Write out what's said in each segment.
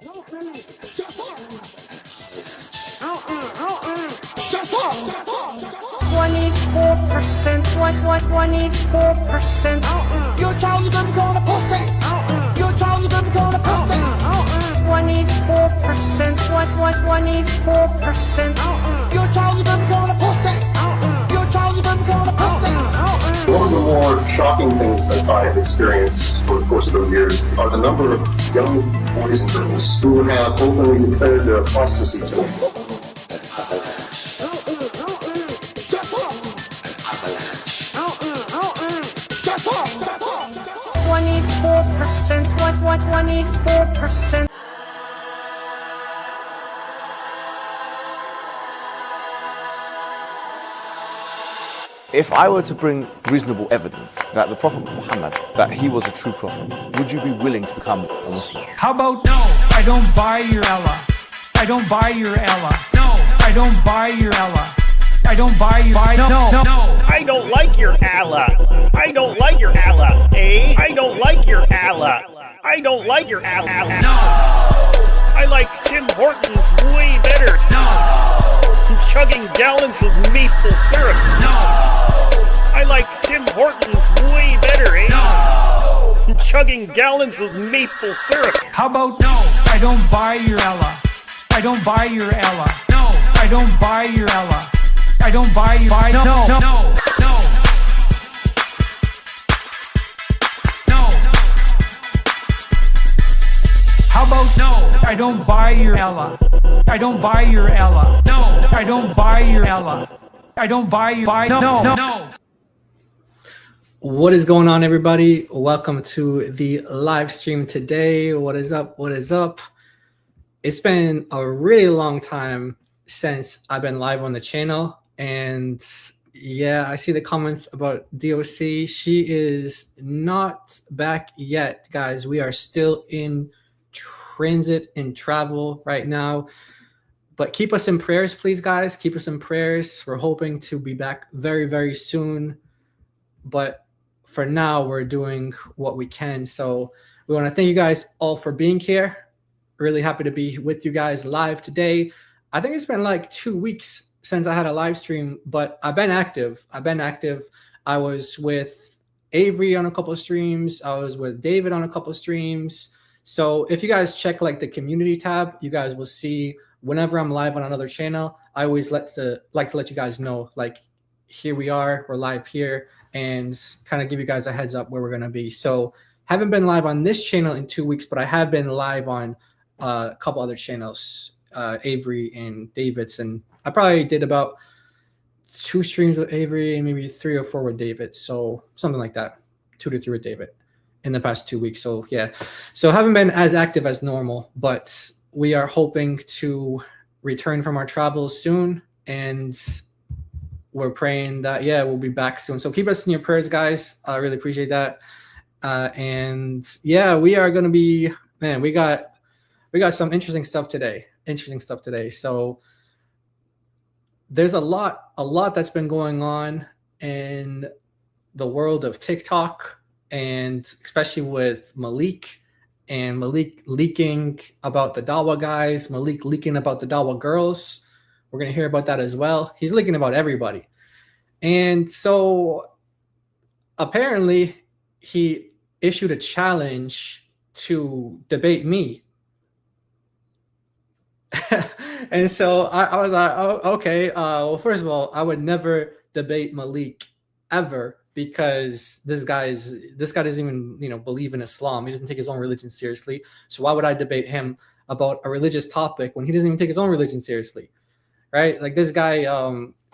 What 24%? Your child, you gonna become a pussy. Your child, you gonna become a pussy. 24%. What 24%? Your child, you gonna become a pussy. Your child, you gonna become a pussy. One of the more shocking things that I have experienced over the course of those years are the number of young boys and girls who have openly declared their apostasy to me. 24%. What 24%? If I were to bring reasonable evidence that the Prophet Muhammad, that he was a true prophet, would you be willing to become a Muslim? How about no? I don't buy your Allah. I don't buy your Allah. No, I don't buy your Allah. I don't buy you. No. I don't like your Allah. I don't like your Allah. I don't like your Allah. I don't like your Allah. No. I like Tim Hortons way better. No. Chugging gallons of maple syrup. No. I like Tim Hortons way better, No. Chugging gallons of maple syrup. How about no? I don't buy your Allah. I don't buy your Allah. No. I don't buy your Allah. I don't buy you. No. How about no? I don't buy your Allah. I don't buy your Allah. No. I don't buy your Allah. I don't buy you. No. What is going on, everybody? Welcome to the live stream today. What is up? It's been a really long time since I've been live on the channel, and yeah, I see the comments about DOC. She is not back yet, guys. We are still in transit and travel right now, but keep us in prayers, please, guys. Keep us in prayers. We're hoping to be back very, very soon, but for now, we're doing what we can. So we want to thank you guys all for being here. Really happy to be with you guys live today. I think it's been like 2 weeks since I had a live stream, but I've been active. I was with Avery on a couple of streams. I was with David on a couple of streams. So if you guys check like the community tab, you guys will see whenever I'm live on another channel, I always like to let you guys know, like, here we are, we're live here, and kind of give you guys a heads up where we're going to be. So haven't been live on this channel in 2 weeks, but I have been live on a couple other channels, Avery and David's, and I probably did about 2 streams with Avery and maybe 3 or 4 with David. So something like that, 2 to 3 with David in the past 2 weeks. So yeah, so haven't been as active as normal, but we are hoping to return from our travels soon, and we're praying that, yeah, we'll be back soon. So keep us in your prayers, guys. I really appreciate that. And yeah, we are going to be, man, we got some interesting stuff today. So there's a lot that's been going on in the world of TikTok, and especially with Malik leaking about the Dawa guys, Malik leaking about the Dawa girls. We're going to hear about that as well. He's leaking about everybody. And so apparently he issued a challenge to debate me. And so I was like, oh, okay. Well, first of all, I would never debate Malik ever, because this guy doesn't even, believe in Islam. He doesn't take his own religion seriously. So why would I debate him about a religious topic when he doesn't even take his own religion seriously? Right? Like, this guy,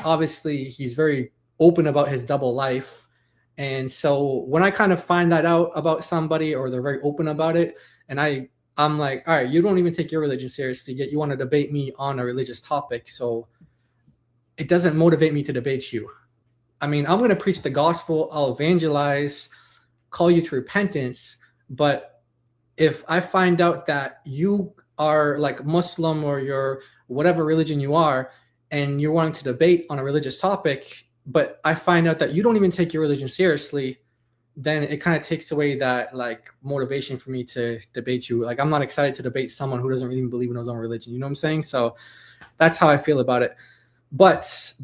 obviously he's very open about his double life. And so when I kind of find that out about somebody, or they're very open about it, and I'm like, all right, you don't even take your religion seriously, yet you want to debate me on a religious topic. So it doesn't motivate me to debate you. I mean, I'm going to preach the gospel, I'll evangelize, call you to repentance. But if I find out that you are like Muslim, or you're whatever religion you are, and you're wanting to debate on a religious topic, but I find out that you don't even take your religion seriously, then it kind of takes away that like motivation for me to debate you. Like I'm not excited to debate someone who doesn't even believe in his own religion. You know what I'm saying? So that's how I feel about it. But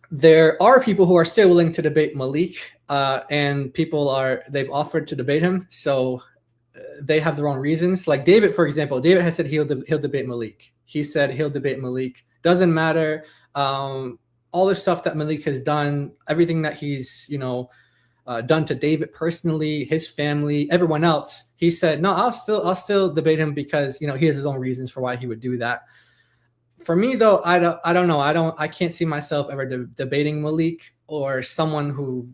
there are people who are still willing to debate Malik, and they've offered to debate him. So they have their own reasons. Like David, for example, David has said he'll debate Malik. He said he'll debate Malik. Doesn't matter. All the stuff that Malik has done, everything that he's, done to David personally, his family, everyone else. He said, no, I'll still debate him because, he has his own reasons for why he would do that. For me though, I don't know. I can't see myself ever debating Malik or someone who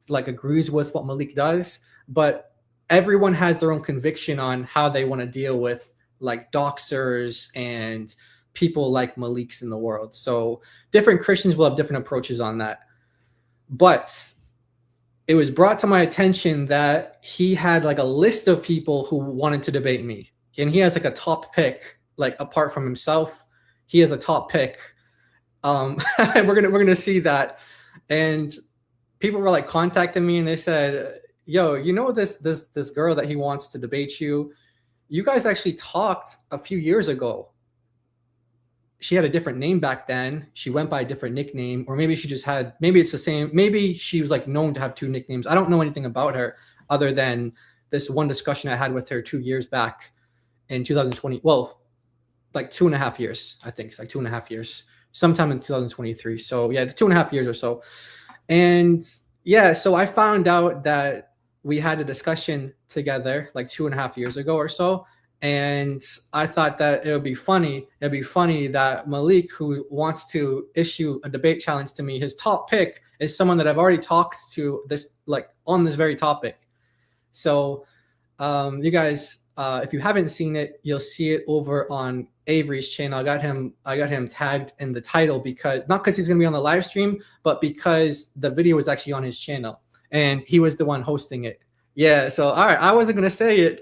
like agrees with what Malik does, but everyone has their own conviction on how they want to deal with like doxers and people like Malik's in the world. So different Christians will have different approaches on that. But it was brought to my attention that he had like a list of people who wanted to debate me. And he has like a top pick, like apart from himself, he has a top pick. And we're gonna see that. And people were like contacting me and they said, yo, this girl that he wants to debate you guys actually talked a few years ago. She had a different name back then. She went by a different nickname, or maybe maybe it's the same. Maybe she was like known to have two nicknames. I don't know anything about her other than this one discussion I had with her 2 years back in 2020. Well, like 2.5 years, I think it's like 2.5 years, sometime in 2023. So yeah, 2.5 years or so. And yeah, so I found out that we had a discussion together like 2.5 years ago or so. And I thought that it would be funny. It'd be funny that Malik, who wants to issue a debate challenge to me, his top pick is someone that I've already talked to on this very topic. So you guys, if you haven't seen it, you'll see it over on Avery's channel. I got him tagged in the title not because he's going to be on the live stream, but because the video was actually on his channel and he was the one hosting it. Yeah, so all right, I wasn't gonna say it,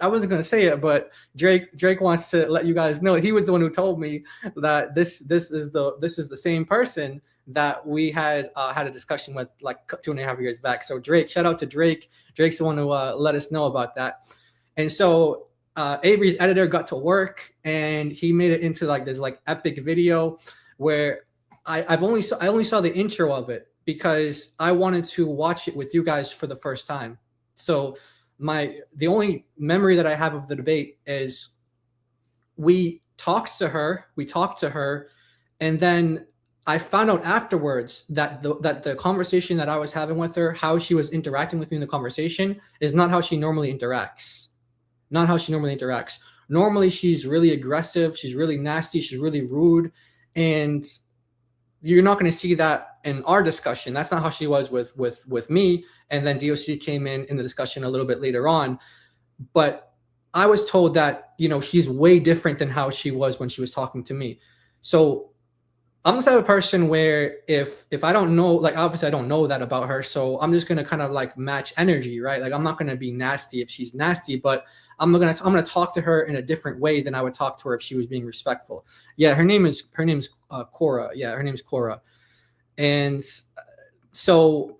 but Drake wants to let you guys know he was the one who told me that this is the same person that we had a discussion with like 2.5 years back. So Drake, shout out to Drake. Drake's the one who let us know about that. And so Avery's editor got to work and he made it into like this like epic video where I only saw the intro of it because I wanted to watch it with you guys for the first time. So the only memory that I have of the debate is we talked to her, and then I found out afterwards that the conversation that I was having with her, how she was interacting with me in the conversation, is not how she normally interacts. Normally, she's really aggressive, she's really nasty, she's really rude, and you're not going to see that in our discussion. That's not how she was with me. And then DOC came in the discussion a little bit later on. But I was told that, she's way different than how she was when she was talking to me. So I'm the type of person where if I don't know, like obviously I don't know that about her, so I'm just going to kind of like match energy, right? Like I'm not going to be nasty if she's nasty, but I'm going to talk to her in a different way than I would talk to her if she was being respectful. Yeah, her name's Kora. Yeah, her name's Kora. And so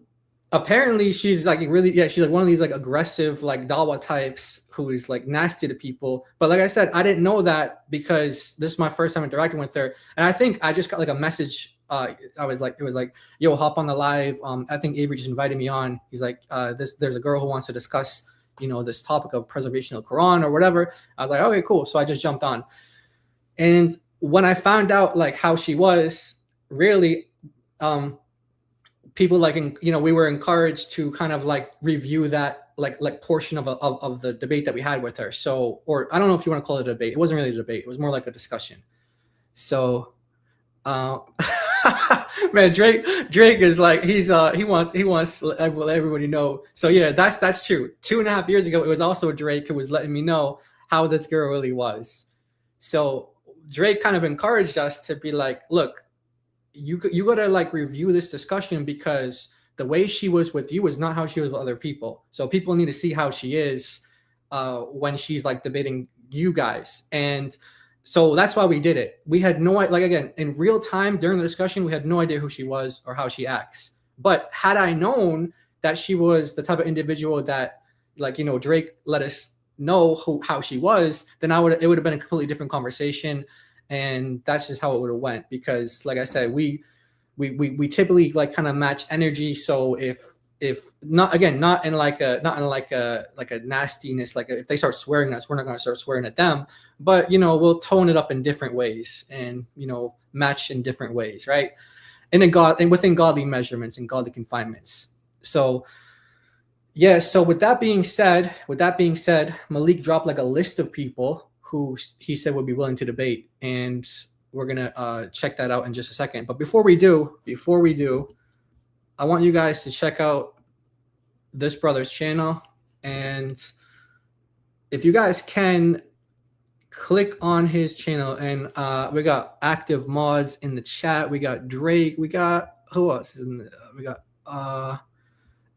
apparently she's like she's like one of these like aggressive like Dawa types who is like nasty to people. But like I said, I didn't know that because this is my first time interacting with her. And I think I just got like a message. It was like, yo, hop on the live. I think Avery just invited me on. He's like, there's a girl who wants to discuss, this topic of preservation of the Quran or whatever. I was like, okay, cool. So I just jumped on. And when I found out like how she was, really, people like, we were encouraged to kind of like review that like portion of the debate that we had with her. So, or I don't know if you want to call it a debate. It wasn't really a debate. It was more like a discussion. So, man, Drake is like, he wants to let everybody know. So yeah, that's true. 2.5 years ago, it was also Drake who was letting me know how this girl really was. So Drake kind of encouraged us to be like, look, you gotta like review this discussion because the way she was with you is not how she was with other people. So people need to see how she is when she's like debating you guys. And so that's why we did it. We had no, like, again, in real time during the discussion, we had no idea who she was or how she acts. But had I known that she was the type of individual that, like, you know, Drake let us know how she was, then it would have been a completely different conversation. And that's just how it would have went, because like I said, we typically like kind of match energy. So if not in like a nastiness, like if they start swearing at us, we're not going to start swearing at them, but you know, we'll tone it up in different ways and, you know, match in different ways, right? And within godly measurements and godly confinements. So yeah, so with that being said, Malik dropped like a list of people who he said would be willing to debate, and we're gonna check that out in just a second. But before we do, I want you guys to check out this brother's channel, and if you guys can, click on his channel. And we got active mods in the chat. We got Drake. We got who else is in the, we got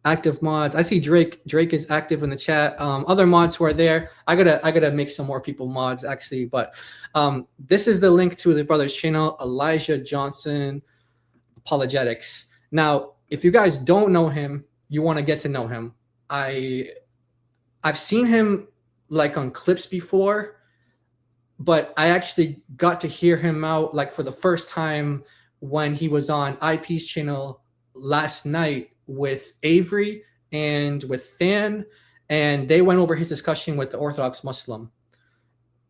active mods. I see Drake is active in the chat. Other mods who are there, I gotta make some more people mods actually. But this is the link to the brother's channel, Elijah Johnson Apologetics. Now, if you guys don't know him, you want to get to know him. I've seen him like on clips before, but I actually got to hear him out like for the first time when he was on IP's channel last night with Avery and with Than, and they went over his discussion with the Orthodox Muslim.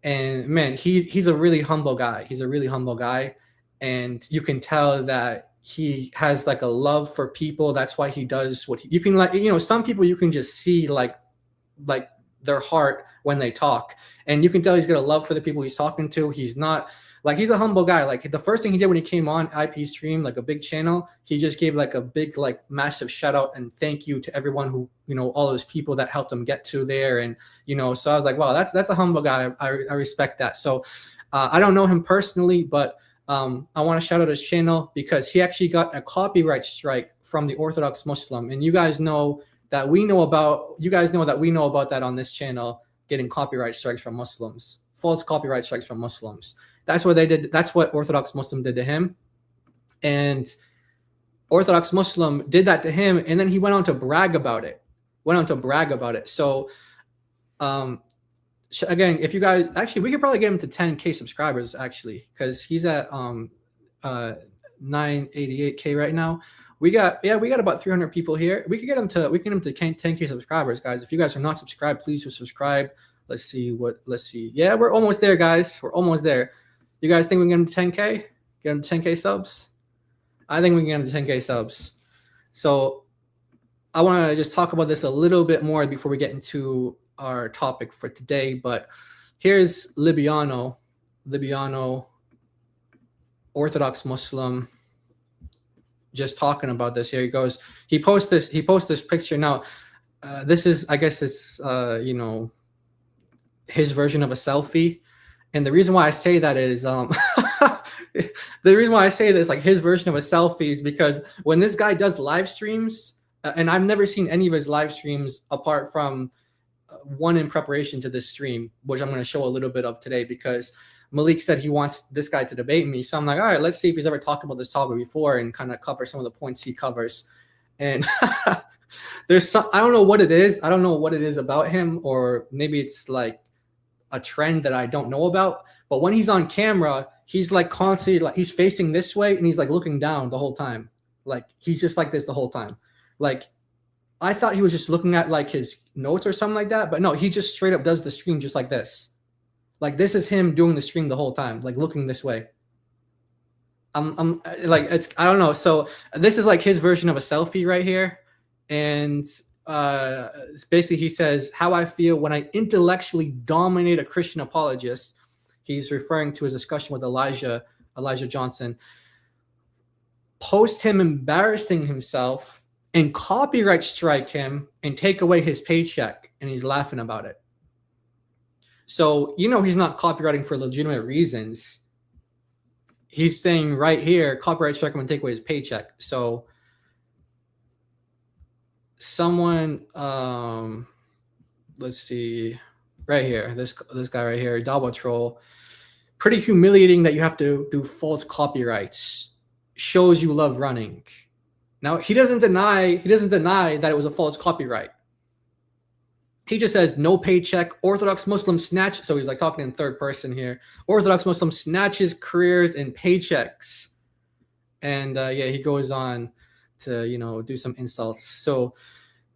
And man, he's a really humble guy. He's a really humble guy, and you can tell that he has like a love for people. That's why he does what you can, like, you know, some people you can just see like their heart when they talk, and you can tell he's got a love for the people he's talking to. He's not like, he's a humble guy. Like the first thing he did when he came on IP stream, like a big channel, he just gave like a big, like massive shout out and thank you to everyone who, you know, all those people that helped him get to there. And, you know, so I was like, wow, that's a humble guy. I respect that. So I don't know him personally, but I want to shout out his channel because he actually got a copyright strike from the Orthodox Muslim. And you guys know that we know about that on this channel, getting copyright strikes from Muslims, false copyright strikes from Muslims. That's what they did. That's what Orthodox Muslim did to him. And Orthodox Muslim did that to him. And then he went on to brag about it. So again, if you guys, actually, we could probably get him to 10K subscribers actually, because he's at 988K right now. We got about 300 people here. We could get him to 10K subscribers, guys. If you guys are not subscribed, please do subscribe. Let's see. Yeah, we're almost there, guys. We're almost there. You guys think we can get him to 10K? Get him to 10K subs? I think we can get him to 10K subs. So I want to just talk about this a little bit more before we get into our topic for today. But here's Libyano, Orthodox Muslim, just talking about this. Here he goes. He posts this picture. Now, this is, I guess it's you know, his version of a selfie. And the reason why I say that is the reason why I say this, like his version of a selfie, is because when this guy does live streams, and I've never seen any of his live streams apart from one in preparation to this stream, which I'm going to show a little bit of today, because Malik said he wants this guy to debate me. So I'm like, all right, let's see if he's ever talked about this topic before and kind of cover some of the points he covers. And there's some, I don't know what it is. I don't know what it is about him, or maybe it's like a trend that I don't know about. But when he's on camera, he's like constantly, like he's facing this way and he's like looking down the whole time. Like he's just like this the whole time. Like I thought he was just looking at like his notes or something like that, but no, he just straight up does the stream just like this. Like this is him doing the stream the whole time, like looking this way. I'm like, it's, I don't know. So this is like his version of a selfie right here. And basically he says, how I feel when I intellectually dominate a Christian apologist. He's referring to his discussion with Elijah Johnson. Post him embarrassing himself and copyright strike him and take away his paycheck. And he's laughing about it. So, you know, he's not copywriting for legitimate reasons. He's saying right here, copyright strike him and take away his paycheck. So someone, let's see, right here, this guy right here, Dawa troll, pretty humiliating that you have to do false copyrights. Shows you love running. Now he doesn't deny that it was a false copyright. He just says no paycheck. Orthodox Muslim snatch. So he's like talking in third person here. Orthodox Muslim snatches careers and paychecks. And yeah, he goes on to, you know, do some insults. So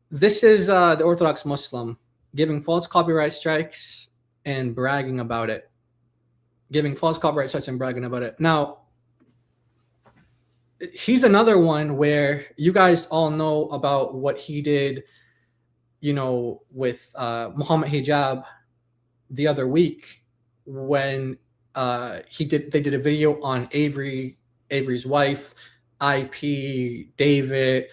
this is the Orthodox Muslim giving false copyright strikes and bragging about it. Giving false copyright strikes and bragging about it. Now, he's another one where you guys all know about what he did, you know, with Muhammad Hijab the other week when they did a video on Avery's wife, IP, David,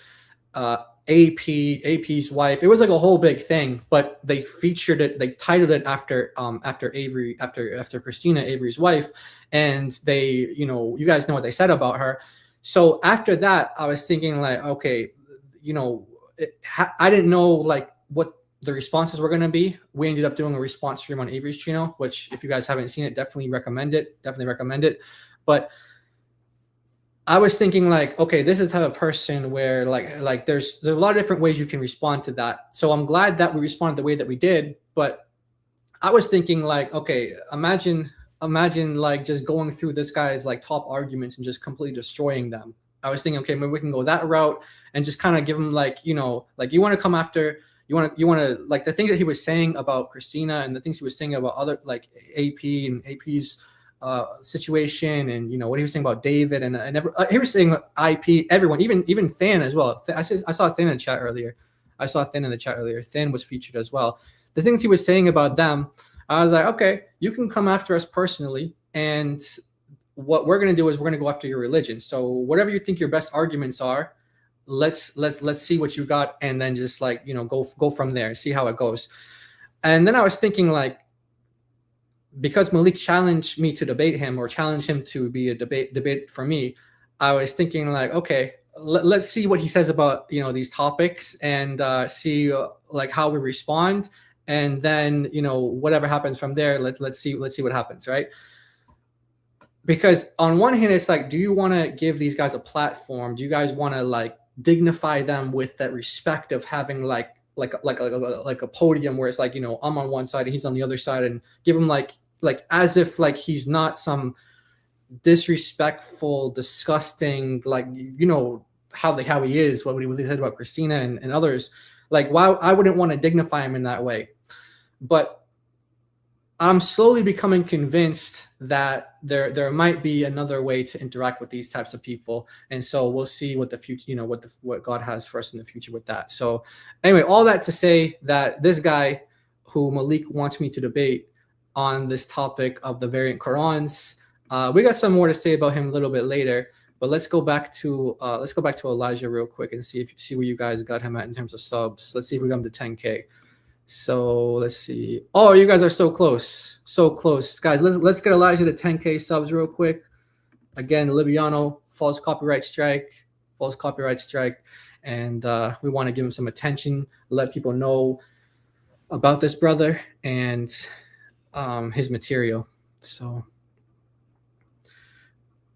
AP's wife. It was like a whole big thing, but they featured it, they titled it after Christina, Avery's wife, and they, you know, you guys know what they said about her. So after that, I was thinking like, okay, you know, I didn't know like what the responses were going to be. We ended up doing a response stream on Avery's channel, which if you guys haven't seen it, definitely recommend it. But I was thinking like, okay, this is the type of person where like there's a lot of different ways you can respond to that. So I'm glad that we responded the way that we did. But I was thinking like, okay, imagine like just going through this guy's like top arguments and just completely destroying them. I was thinking, okay, maybe we can go that route and just kind of give him like, you know, like you want to come after, you want to like the things that he was saying about Christina and the things he was saying about other like AP and AP's situation, and you know what he was saying about David, and he was saying IP, everyone, even Than as well. I saw Than in the chat earlier. Than was featured as well. The things he was saying about them, I was like, okay, you can come after us personally, and what we're gonna do is we're gonna go after your religion. So whatever you think your best arguments are, let's see what you got, and then just like, you know, go from there, see how it goes. And then I was thinking like, because Malik challenged me to debate him, or challenged him to be a debate for me, I was thinking like, okay, let's see what he says about, you know, these topics, and see like how we respond, and then, you know, whatever happens from there, let's see what happens, right? Because on one hand, it's like, do you want to give these guys a platform? Do you guys want to like dignify them with that respect of having like a podium where it's like, you know, I'm on one side and he's on the other side, and give him like as if like he's not some disrespectful, disgusting, like, you know, how he is, what he said about Christina and others. Like, why I wouldn't want to dignify him in that way. But I'm slowly becoming convinced that there might be another way to interact with these types of people, and so we'll see what the future, you know, what God has for us in the future with that. So anyway, all that to say that this guy who Malik wants me to debate on this topic of the variant Qurans, we got some more to say about him a little bit later. But let's go back to Elijah real quick and see where you guys got him at in terms of subs. Let's see if we got him to 10K. So let's see. Oh, you guys are so close, guys. Let's get Elijah to 10K subs real quick. Again, Libyano, false copyright strike, and we want to give him some attention, let people know about this brother and his material. So,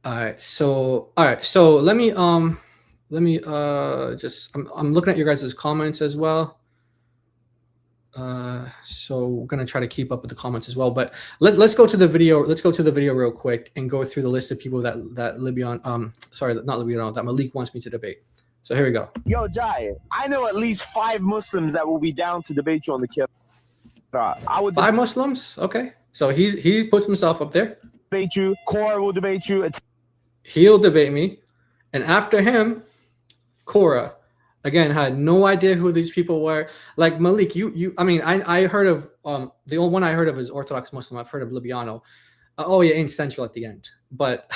all right. So let me just I'm looking at your guys' comments as well. So we're gonna try to keep up with the comments as well, but let's go to the video. Let's go to the video real quick and go through the list of people that Malik wants me to debate. So here we go. Yo, Jai, I know at least 5 Muslims that will be down to debate you on the Kora. I would 5 Muslims. Okay, so he puts himself up there. Debate you. Kora will debate you. He'll debate me, and after him, Kora. Again, had no idea who these people were. Like Malik, I mean, I heard of the only one I heard of is Orthodox Muslim. I've heard of Libyano. Oh yeah, ain't central at the end. But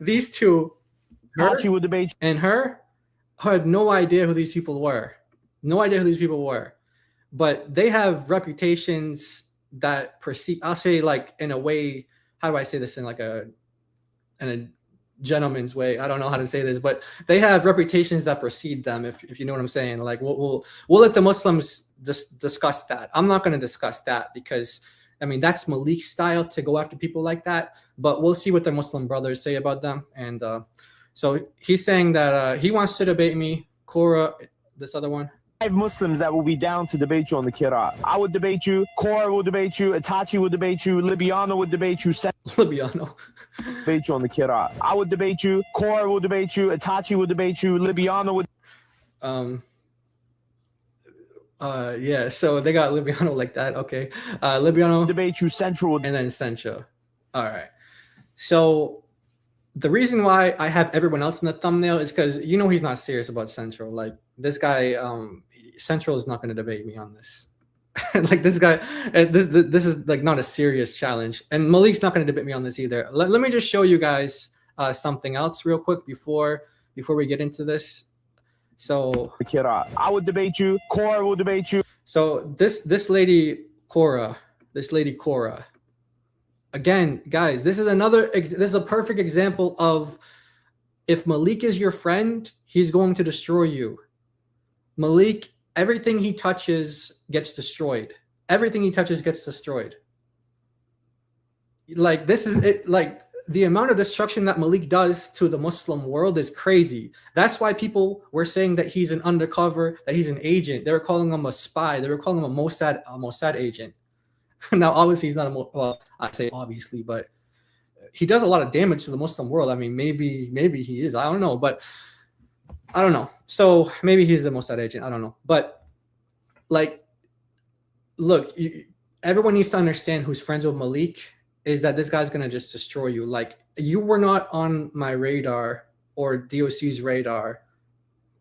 these two, Archie would debate and her, had no idea who these people were. But they have reputations that precede. I'll say like in a way. How do I say this in like in a gentleman's way? I don't know how to say this, but they have reputations that precede them, if you know what I'm saying. Like we'll let the Muslims discuss that. I'm not going to discuss that because I mean that's Malik's style to go after people like that, but we'll see what the Muslim brothers say about them. And So he's saying that he wants to debate me. Kora, this other one. 5 Muslims that will be down to debate you on the Qur'an. I would debate you. Kora will debate you. Itachi would debate you. Libyano would debate you. Libyano. Debate you on the Qur'an. I would debate you. Kora will debate you. Itachi would debate you. Libyano would. Yeah. So they got Libyano like that. Okay. Libyano Debate you. Central. and then Sencho. All right. So the reason why I have everyone else in the thumbnail is because he's not serious about Central. Like this guy, Central is not going to debate me on this. Like this guy, this is like not a serious challenge, and Malik's not going to debate me on this either. Let me just show you guys something else real quick before we get into this. So I would debate you. Kora will debate you. So this lady Kora, again, guys, this is a perfect example of if Malik is your friend, he's going to destroy you. Malik, everything he touches gets destroyed. Everything he touches gets destroyed. Like this is it. Like the amount of destruction that Malik does to the Muslim world is crazy. That's why people were saying that he's an undercover, that he's an agent. They were calling him a spy. They were calling him a Mossad agent. Now, obviously, he's not well, I say obviously, but he does a lot of damage to the Muslim world. I mean, maybe he is. I don't know, but I don't know. So maybe he's a Mossad agent. I don't know. But like, look, everyone needs to understand who's friends with Malik is that this guy's going to just destroy you. Like, you were not on my radar or DOC's radar,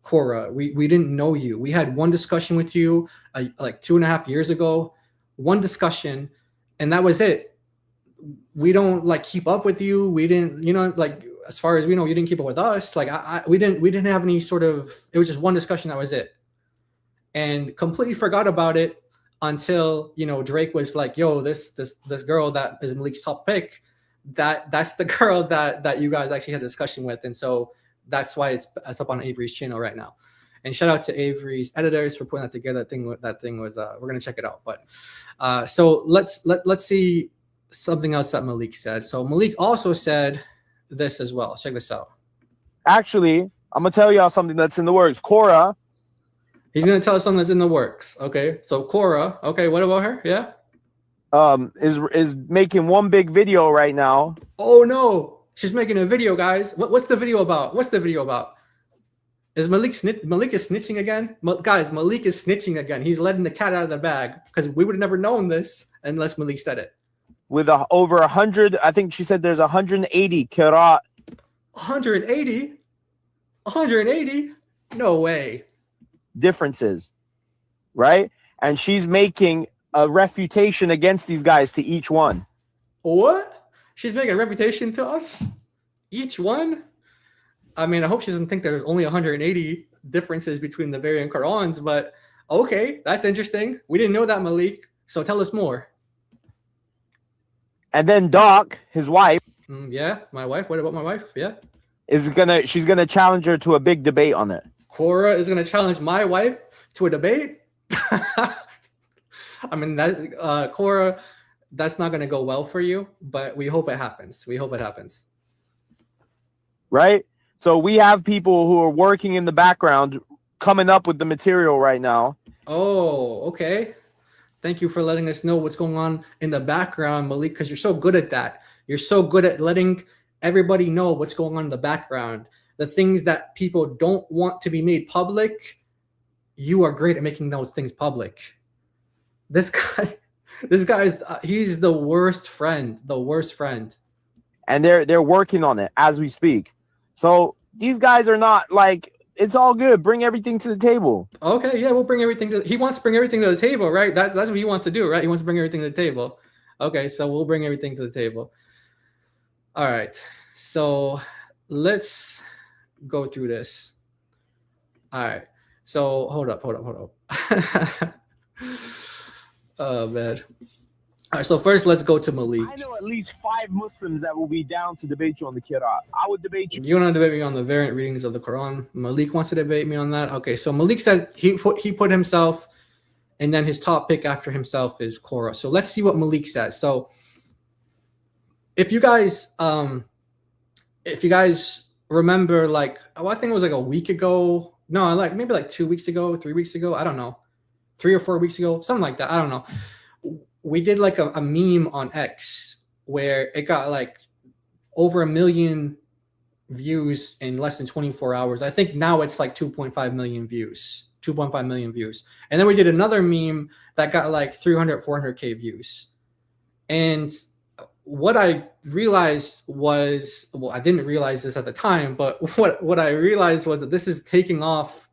Kora. We didn't know you. We had one discussion with you like 2.5 years ago. One discussion, and that was it. We don't like keep up with you. We didn't, like as far as we know, you didn't keep up with us. Like we didn't have any sort of. It was just one discussion. That was it, and completely forgot about it until Drake was like, "Yo, this girl that is Malik's top pick, that's the girl that you guys actually had a discussion with," and so that's why it's up on Avery's channel right now. And shout out to Avery's editors for putting that together. That thing was we're gonna check it out. But so let's see something else that Malik said. So Malik also said this as well. Check this out. Actually, I'm gonna tell y'all something that's in the works. Kora. He's gonna tell us something that's in the works. Okay. So Kora. Okay. What about her? Yeah. Is making one big video right now. Oh no, she's making a video, guys. What's the video about? What's the video about? Is Malik is snitching again? Guys, Malik is snitching again. He's letting the cat out of the bag because we would have never known this unless Malik said it. With over 100, I think she said there's 180 Kora. 180? 180? No way. Differences, right? And she's making a refutation against these guys to each one. What? She's making a reputation to us? Each one? I mean, I hope she doesn't think there's only 180 differences between the variant Qurans, but okay, that's interesting. We didn't know that, Malik. So tell us more. And then Doc, his wife. Yeah, my wife. What about my wife? Yeah. She's gonna challenge her to a big debate on it. Kora is gonna challenge my wife to a debate. I mean, that Kora, that's not gonna go well for you, but we hope it happens. We hope it happens. Right? So we have people who are working in the background coming up with the material right now. Oh, okay. Thank you for letting us know what's going on in the background, Malik, because you're so good at that. You're so good at letting everybody know what's going on in the background. The things that people don't want to be made public, you are great at making those things public. This guy he's the worst friend. And they're working on it as we speak. So these guys are not like, it's all good. Bring everything to the table. Okay, yeah, we'll bring everything he wants to bring everything to the table, right? That's what he wants to do, right? He wants to bring everything to the table. Okay, so we'll bring everything to the table. All right, so let's go through this. All right, so hold up. Oh, man. All right, so first let's go to Malik. I know at least 5 Muslims that will be down to debate you on the Qur'an. I would debate you. You want to debate me on the variant readings of the Quran? Malik wants to debate me on that. Okay, so Malik said he put himself, and then his top pick after himself is Kora. So let's see what Malik says. So if you guys remember like, I think it was like a week ago. No, like maybe like 2 weeks ago, 3 weeks ago. I don't know. 3 or 4 weeks ago, something like that. I don't know. We did like a meme on X where it got like over 1 million views in less than 24 hours. I think now it's like 2.5 million views. 2.5 million views. And then we did another meme that got like 300, 400K views. And what I realized was, well, I didn't realize this at the time, but what I realized was that this is taking off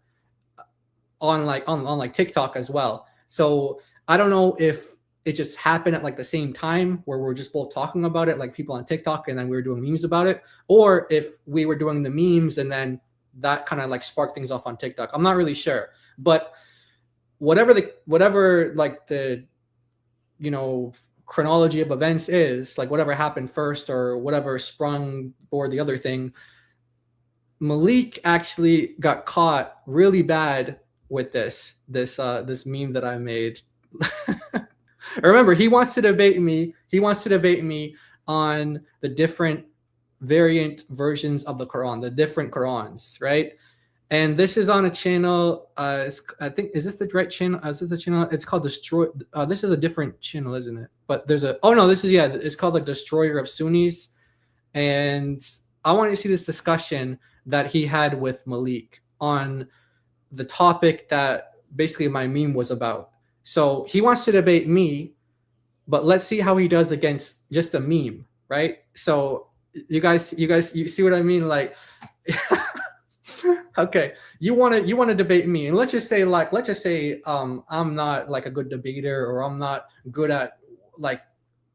on like TikTok as well. So I don't know if it just happened at like the same time where we're just both talking about it, like people on TikTok, and then we were doing memes about it, or if we were doing the memes and then that kind of like sparked things off on TikTok. I'm not really sure, but whatever like the, you know, chronology of events is, like whatever happened first or whatever sprung or the other thing, Malik actually got caught really bad with this meme that I made. Remember, he wants to debate me. He wants to debate me on the different variant versions of the Quran, the different Qurans, right? And this is on a channel. I think, is this the right channel? Is this the channel? It's called Destroy. This is a different channel, isn't it? But there's a. Oh no, this is, yeah. It's called like Destroyer of Sunnis. And I want to see this discussion that he had with Malik on the topic that basically my meme was about. So he wants to debate me, but let's see how he does against just a meme, right? So you see what I mean? Like, okay, you want to debate me, and let's just say I'm not like a good debater, or I'm not good at like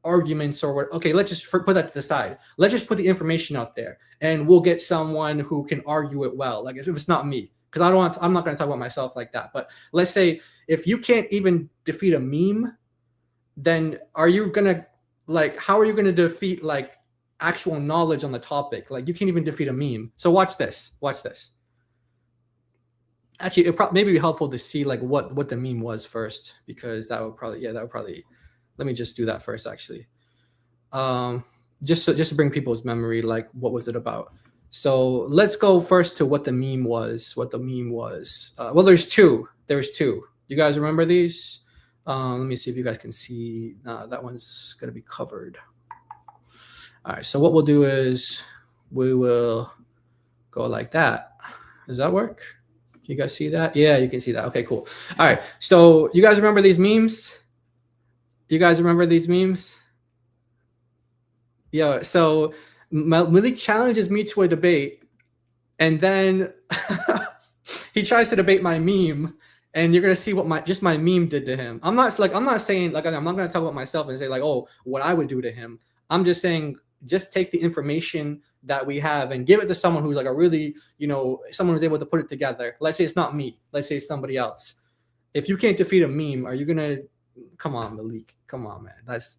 arguments or what. Okay, let's just put that to the side. Let's just put the information out there, and we'll get someone who can argue it well. Like if it's not me. Because I'm not going to talk about myself like that. But let's say if you can't even defeat a meme, then are you going to, like, how are you going to defeat like actual knowledge on the topic? Like you can't even defeat a meme. So watch this. Watch this. Actually, it maybe be helpful to see like what the meme was first, because that would probably, let me just do that first, actually. Just to bring people's memory, like what was it about? So let's go first to what the meme was. Well, there's two. You guys remember these? Let me see if you guys can see. That one's going to be covered. All right. So what we'll do is we will go like that. Does that work? Can you guys see that? Yeah, you can see that. Okay, cool. All right. So you guys remember these memes? Yeah. So Malik challenges me to a debate, and then he tries to debate my meme, and you're gonna see what my meme did to him. I'm not saying like, I'm not gonna talk about myself and say like, oh, what I would do to him. I'm just saying, just take the information that we have and give it to someone who's like a really, you know, someone who's able to put it together. Let's say it's not me. Let's say it's somebody else. If you can't defeat a meme, are you gonna? Come on, Malik. Come on, man. That's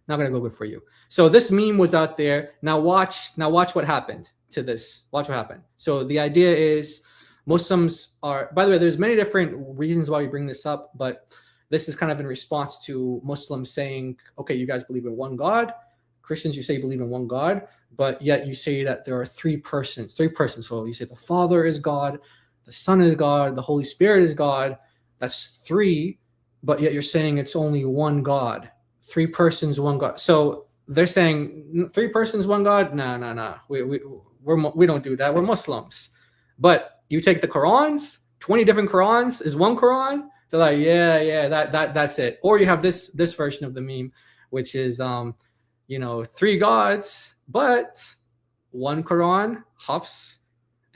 not gonna go good for you. So this meme was out there. Now watch what happened to this. Watch what happened. So the idea is Muslims are, by the way, there's many different reasons why we bring this up, but this is kind of in response to Muslims saying, okay, you guys believe in one God. Christians, you say you believe in one God, but yet you say that there are three persons. So you say the Father is God, the Son is God, the Holy Spirit is God. That's three, but yet you're saying it's only one God. 3 persons, one God. So they're saying 3 persons, one God. No. We don't do that. We're Muslims. But you take the Qurans, 20 different Qurans is one Quran. They're like, yeah, that's it. Or you have this version of the meme, which is 3 gods, but one Quran, Huffs.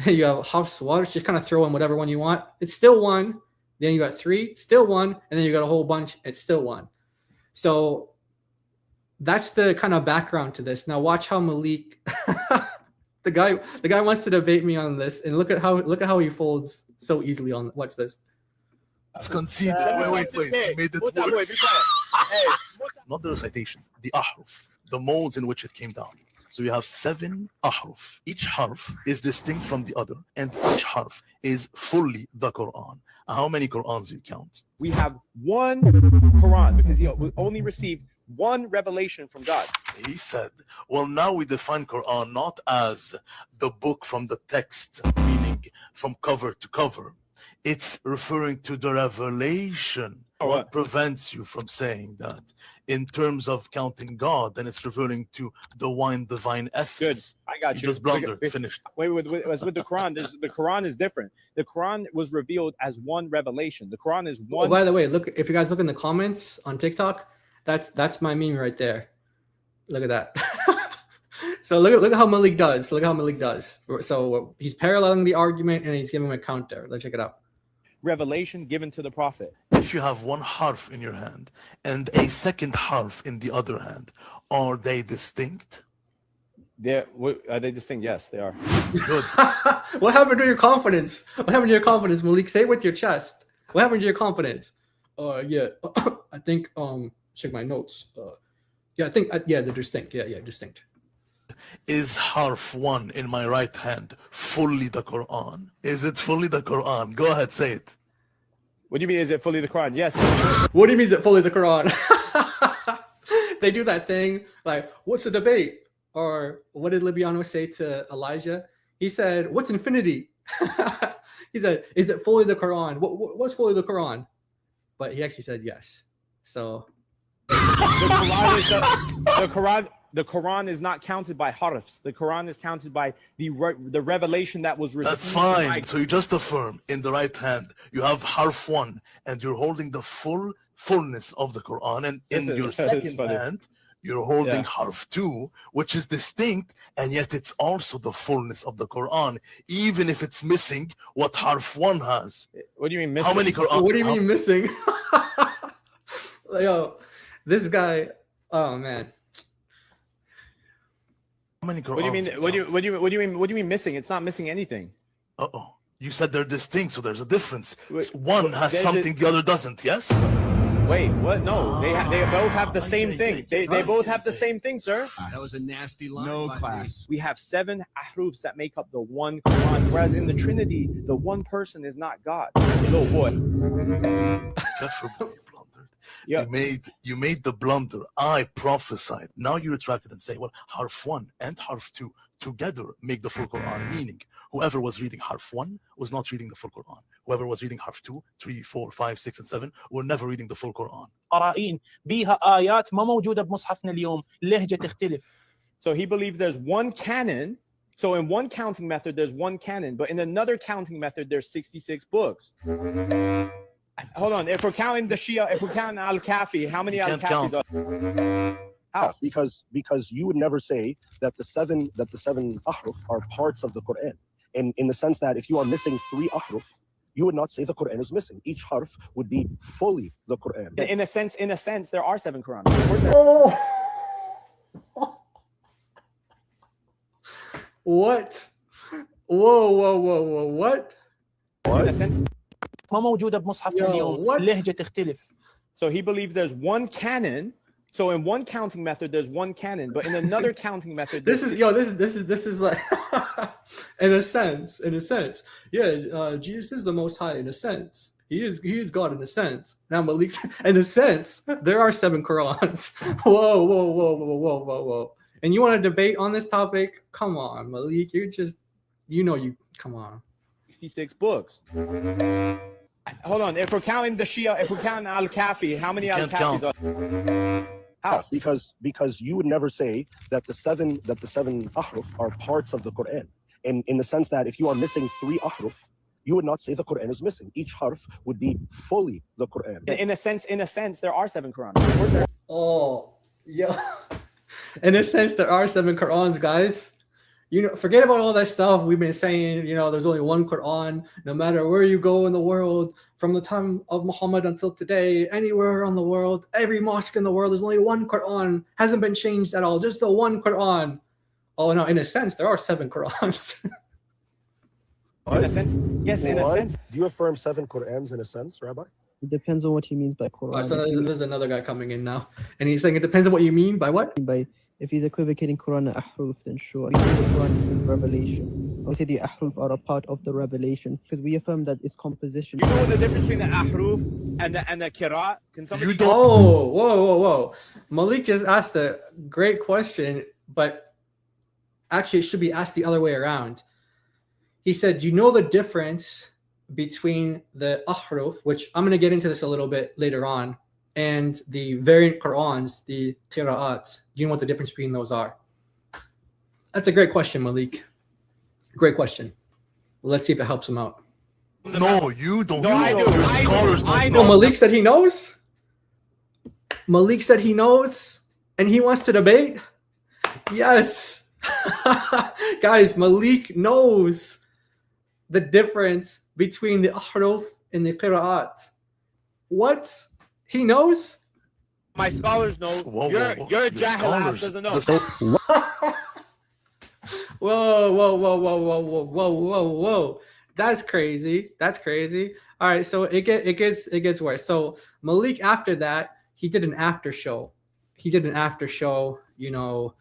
You have Huffs waters, just kind of throw in whatever one you want. It's still one. Then you got 3, still one, and then you got a whole bunch, it's still one. So that's the kind of background to this. Now watch how Malik, the guy wants to debate me on this, and look at how he folds so easily on. Watch this. It's conceded. Wait. He made it worse. Not the recitations, the ahruf, the modes in which it came down. So you have 7 ahruf. Each harf is distinct from the other, and each harf is fully the Quran. How many Qurans you count? We have one Quran because we only received one revelation from God. He said, well, now we define Quran not as the book from the text, meaning from cover to cover. It's referring to the revelation. What prevents you from saying that? In terms of counting God, then it's referring to the divine essence. Good. I got you. Just blundered. Finished. Wait, with the Quran, the Quran is different. The Quran was revealed as one revelation. The Quran is one. Oh, by the way, look, if you guys look in the comments on TikTok, that's my meme right there. Look at that. So look at how Malik does. Look how Malik does. So he's paralleling the argument and he's giving him a counter. Let's check it out. Revelation given to the prophet. If you have one harf in your hand and a second harf in the other hand, are they distinct? Are they distinct? Yes, they are. Good. What happened to your confidence? What happened to your confidence, Malik? Say it with your chest. What happened to your confidence? Yeah, I think check my notes. Yeah, I think they're distinct. Yeah, distinct. Is harf 1 in my right hand fully the Quran? Is it fully the Quran? Go ahead, say it. What do you mean, is it fully the Quran? Yes. What do you mean, is it fully the Quran? They do that thing like, what's the debate? Or what did Libyano say to Elijah? He said, what's infinity? He said, is it fully the Quran? What's fully the Quran? But he actually said yes. So the Quran is not counted by harfs. The Quran is counted by the revelation that was received. That's fine. So you just affirm in the right hand you have harf 1 and you're holding the fullness of the Quran, and in your second hand you're holding harf 2, which is distinct, and yet it's also the fullness of the Quran, even if it's missing what harf 1 has. What do you mean missing? How many Quran? What do you mean missing? Yo, this guy. Oh man. How many Qurans? What do you mean? What do you mean missing? It's not missing anything. You said they're distinct, so there's a difference. One has something the other doesn't. Yes. Wait, what? No, they both have the same thing. They both have the same thing, sir. That was a nasty line. No class. We have 7 ahrufs that make up the one Quran, whereas in the Trinity, the one person is not God. So what? Yeah. You made the blunder. I prophesied. Now you retract it and say, well, harf 1 and harf 2 together make the full Quran. Meaning, whoever was reading harf 1 was not reading the full Quran. Whoever was reading harf 2, 3, 4, 5, 6, and 7 were never reading the full Quran. So he believes there's one canon. So in one counting method, there's one canon, but in another counting method, there's 66 books. Hold on. If we're counting the Shia, if we're counting Al-Kafi, how many Al-Kafis are? How? Because you would never say that the seven ahruf are parts of the Quran. And in the sense that if you are missing 3 ahruf, you would not say the Quran is missing. Each harf would be fully the Quran. In a sense, there are 7 Qurans. What? Whoa. What? In a sense, so he believes there's one canon. So in one counting method, there's one canon, but in another counting method, this is like, in a sense, yeah. Jesus is the Most High in a sense. He is God in a sense. Now Malik's in a sense. There are 7 Qurans. Whoa. And you want to debate on this topic? Come on, Malik. You're just, come on. 66 books. Hold on. If we're counting the Shia, if we're counting Al-Kafi, how many Al-Kafis are? How? Because you would never say that the seven ahruf are parts of the Quran. And in the sense that if you are missing 3 ahruf, you would not say the Quran is missing. Each harf would be fully the Quran. In a sense, there are 7 Qurans. Oh, yeah. In a sense, there are 7 Qurans, guys. Forget about all that stuff we've been saying. There's only one Quran. No matter where you go in the world, from the time of Muhammad until today, anywhere around the world, every mosque in the world, there's only one Quran. Hasn't been changed at all. Just the one Quran. Oh no, in a sense, there are 7 Qurans. In a sense, yes. In a sense, do you affirm 7 Qurans in a sense, Rabbi? It depends on what he means by Quran. So there's another guy coming in now, and he's saying it depends on what you mean by what? If he's equivocating Quran and Ahruf, then sure. If the Quran is revelation. we say the ahruf are a part of the revelation because we affirm that it's composition. You know what the difference between the ahruf and the qira'at? Can somebody? Oh, whoa. Malik just asked a great question, but actually it should be asked the other way around. He said, do you know the difference between the ahruf, which I'm going to get into this a little bit later on, and the variant Qur'ans, the qira'at? Do you know what the difference between those are? That's a great question, Malik. Great question. Well, let's see if it helps him out. No, you don't. No, I do. Your scholars don't. No, Malik said he knows. Malik said he knows, and he wants to debate. Yes. Guys, Malik knows the difference between the ahruf and the qira'at. What? He knows? My scholars know. Your jahil ass doesn't know. Whoa. That's crazy. All right, so it gets worse. So Malik, after that, he did an after show, you know,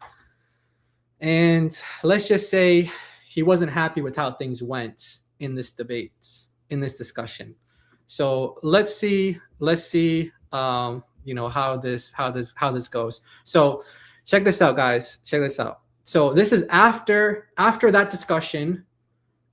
and let's just say he wasn't happy with how things went in this debate, in this discussion. So let's see, you know, how this goes. So check this out, guys. Check this out. So this is after that discussion.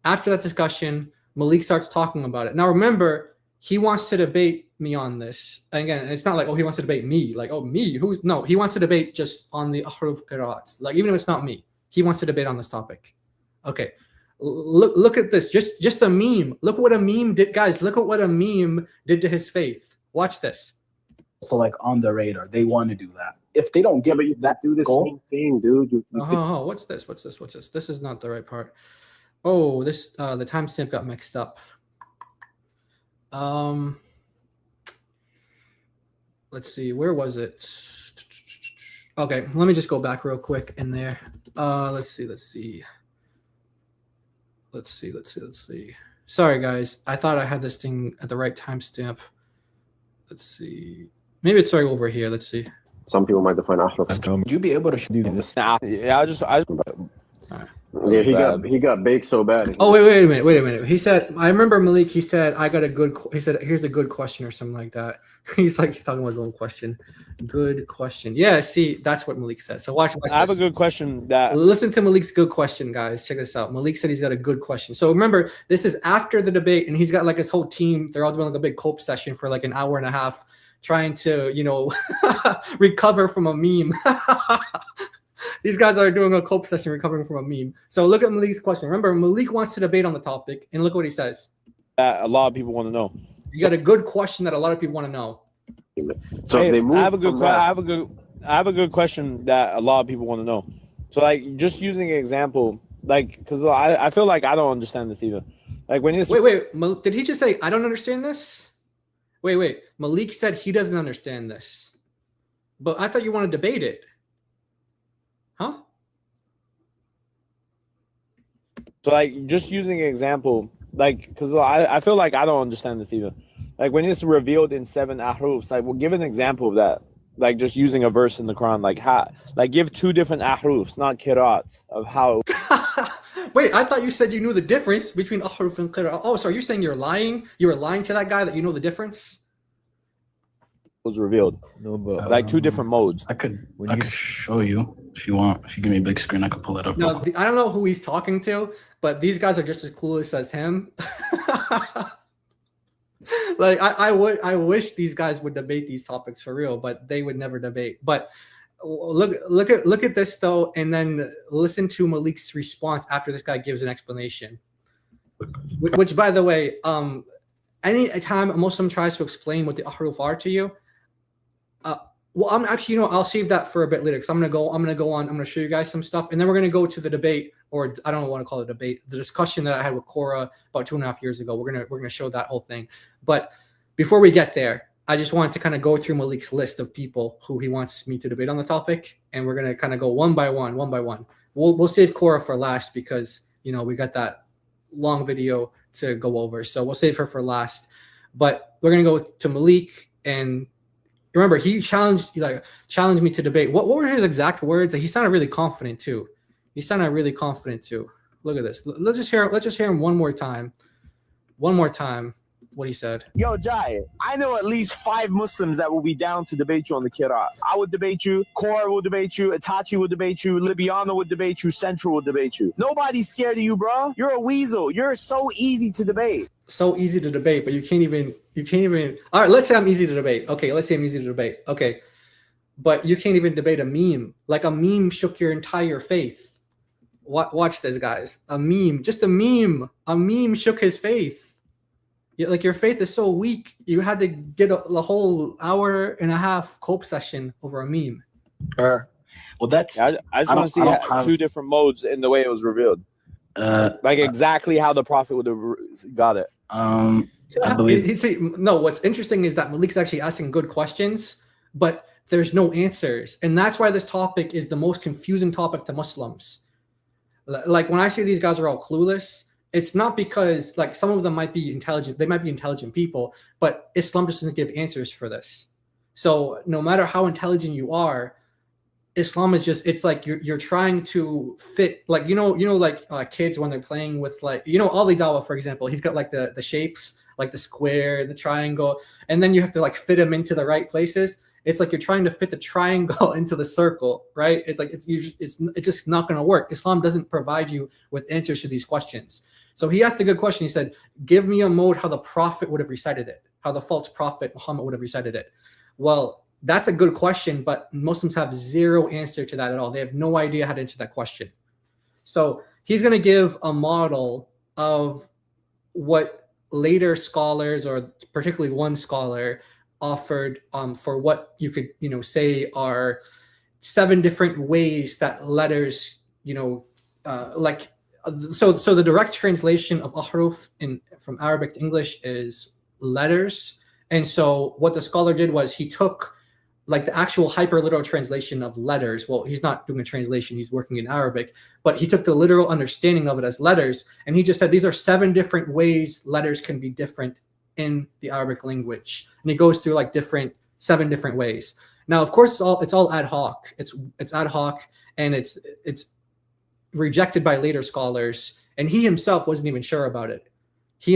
After that discussion, Malik starts talking about it. Now remember, he wants to debate me on this. And again, it's not like, oh, he wants to debate me. Like, oh, me? Who's? No, he wants to debate just on the ahruf qira'at. Like, even if it's not me, he wants to debate on this topic. Okay. Look at this. Just a meme. Look what a meme did, guys. Look at what a meme did to his faith. Watch this. So like on the radar, they want to do that. If they don't get that, do the same thing, dude. What's this? This is not the right part. Oh, this the timestamp got mixed up. Let's see, where was it? Okay, let me just go back real quick in there. Let's see. Sorry, guys. I thought I had this thing at the right timestamp. Let's see. Maybe it's right over here. Let's see. Some people might define ahruf. Would you be able to do this? Yeah, I just. Yeah, he got baked so bad. Oh wait a minute. He said, I remember Malik. He said, he said, here's a good question or something like that. He's like talking about his own question. Good question. Yeah, see, that's what Malik said. So watch I have a good question. Listen to Malik's good question, guys. Check this out. Malik said he's got a good question. So remember, this is after the debate, and he's got like his whole team. They're all doing like a big cope session for like an hour and a half, trying to, you know, recover from a meme. These guys are doing a cope session recovering from a meme. So look at Malik's question. Remember, Malik wants to debate on the topic, and look what he says. A lot of people want to know. You got a good question that a lot of people want to know. So hey, they move. I have a good question that a lot of people want to know. So like, just using an example, like, because I feel like I don't understand this either. Like when you wait, did he just say I don't understand this? Wait. Malik said he doesn't understand this, but I thought you want to debate it. Huh? So like, just using an example, like, because I feel like I don't understand this either. Like when it's revealed in 7 ahrufs, like, well, give an example of that. Like just using a verse in the Quran, like how, like give 2 different ahrufs, not qira'at, of how. Wait, I thought you said you knew the difference between ahruf and qira'at. Oh, so you're saying you're lying? You were lying to that guy that you know the difference? Was revealed. No, but like 2 different modes. I could show you if you want. If you give me a big screen, I could pull it up. No, I don't know who he's talking to, but these guys are just as clueless as him. Like I wish these guys would debate these topics for real, but they would never debate. But look at this though, and then listen to Malik's response after this guy gives an explanation. Which, by the way, any time a Muslim tries to explain what the ahruf are to you, well, I'm actually, you know, I'll save that for a bit later because I'm gonna go on. I'm gonna show you guys some stuff, and then we're gonna go to the debate, or I don't want to call it a debate, the discussion that I had with Kora about 2.5 years ago. We're gonna show that whole thing. But before we get there, I just wanted to kind of go through Malik's list of people who he wants me to debate on the topic, and we're gonna kind of go one by one. We'll save Kora for last because, you know, we got that long video to go over, so we'll save her for last. But we're gonna go to Malik, and remember, he challenged me to debate. What were his exact words? He sounded really confident too. Look at this. Let's just hear him one more time. One more time. What he said. Yo, Jai, I know at least 5 Muslims that will be down to debate you on the Qur'an. I would debate you, Kora will debate you, Itachi would debate you, Libyano would debate you, Central would debate you. Nobody's scared of you, bro. You're a weasel. You're so easy to debate. So easy to debate, but you can't even. All right, let's say I'm easy to debate. Okay, let's say I'm easy to debate. Okay, but you can't even debate a meme. Like a meme shook your entire faith. Watch this, guys. A meme, just a meme. A meme shook his faith. Like your faith is so weak, you had to get the whole hour and a half cope session over a meme. Well, that's. I just want to see 2 different modes in the way it was revealed. Like exactly how the prophet would have got it. I believe. No, what's interesting is that Malik's actually asking good questions, but there's no answers, and that's why this topic is the most confusing topic to Muslims. Like when I say these guys are all clueless. It's not because like some of them might be intelligent, they might be intelligent people, but Islam just doesn't give answers for this. So no matter how intelligent you are, Islam is just, it's like you're trying to fit, like like kids when they're playing with like Ali Dawa, for example, he's got like the shapes, like the square, the triangle, and then you have to like fit them into the right places. It's like you're trying to fit the triangle into the circle, right? It's like it's just not going to work. Islam doesn't provide you with answers to these questions. So he asked a good question. He said, give me a mode how the prophet would have recited it, how the false prophet Muhammad would have recited it. Well, that's a good question, but Muslims have zero answer to that at all. They have no idea how to answer that question. So he's going to give a model of what later scholars, or particularly one scholar, offered for what you could say are 7 different ways that letters so the direct translation of ahruf from Arabic to English is letters. And so what the scholar did was he took like the actual hyperliteral translation of letters. Well, he's not doing a translation, he's working in Arabic, but he took the literal understanding of it as letters, and he just said these are 7 different ways letters can be different in the Arabic language. And he goes through like 7 different ways. Now, of course, it's all ad hoc. It's ad hoc, and it's rejected by later scholars, and he himself wasn't even sure about it. He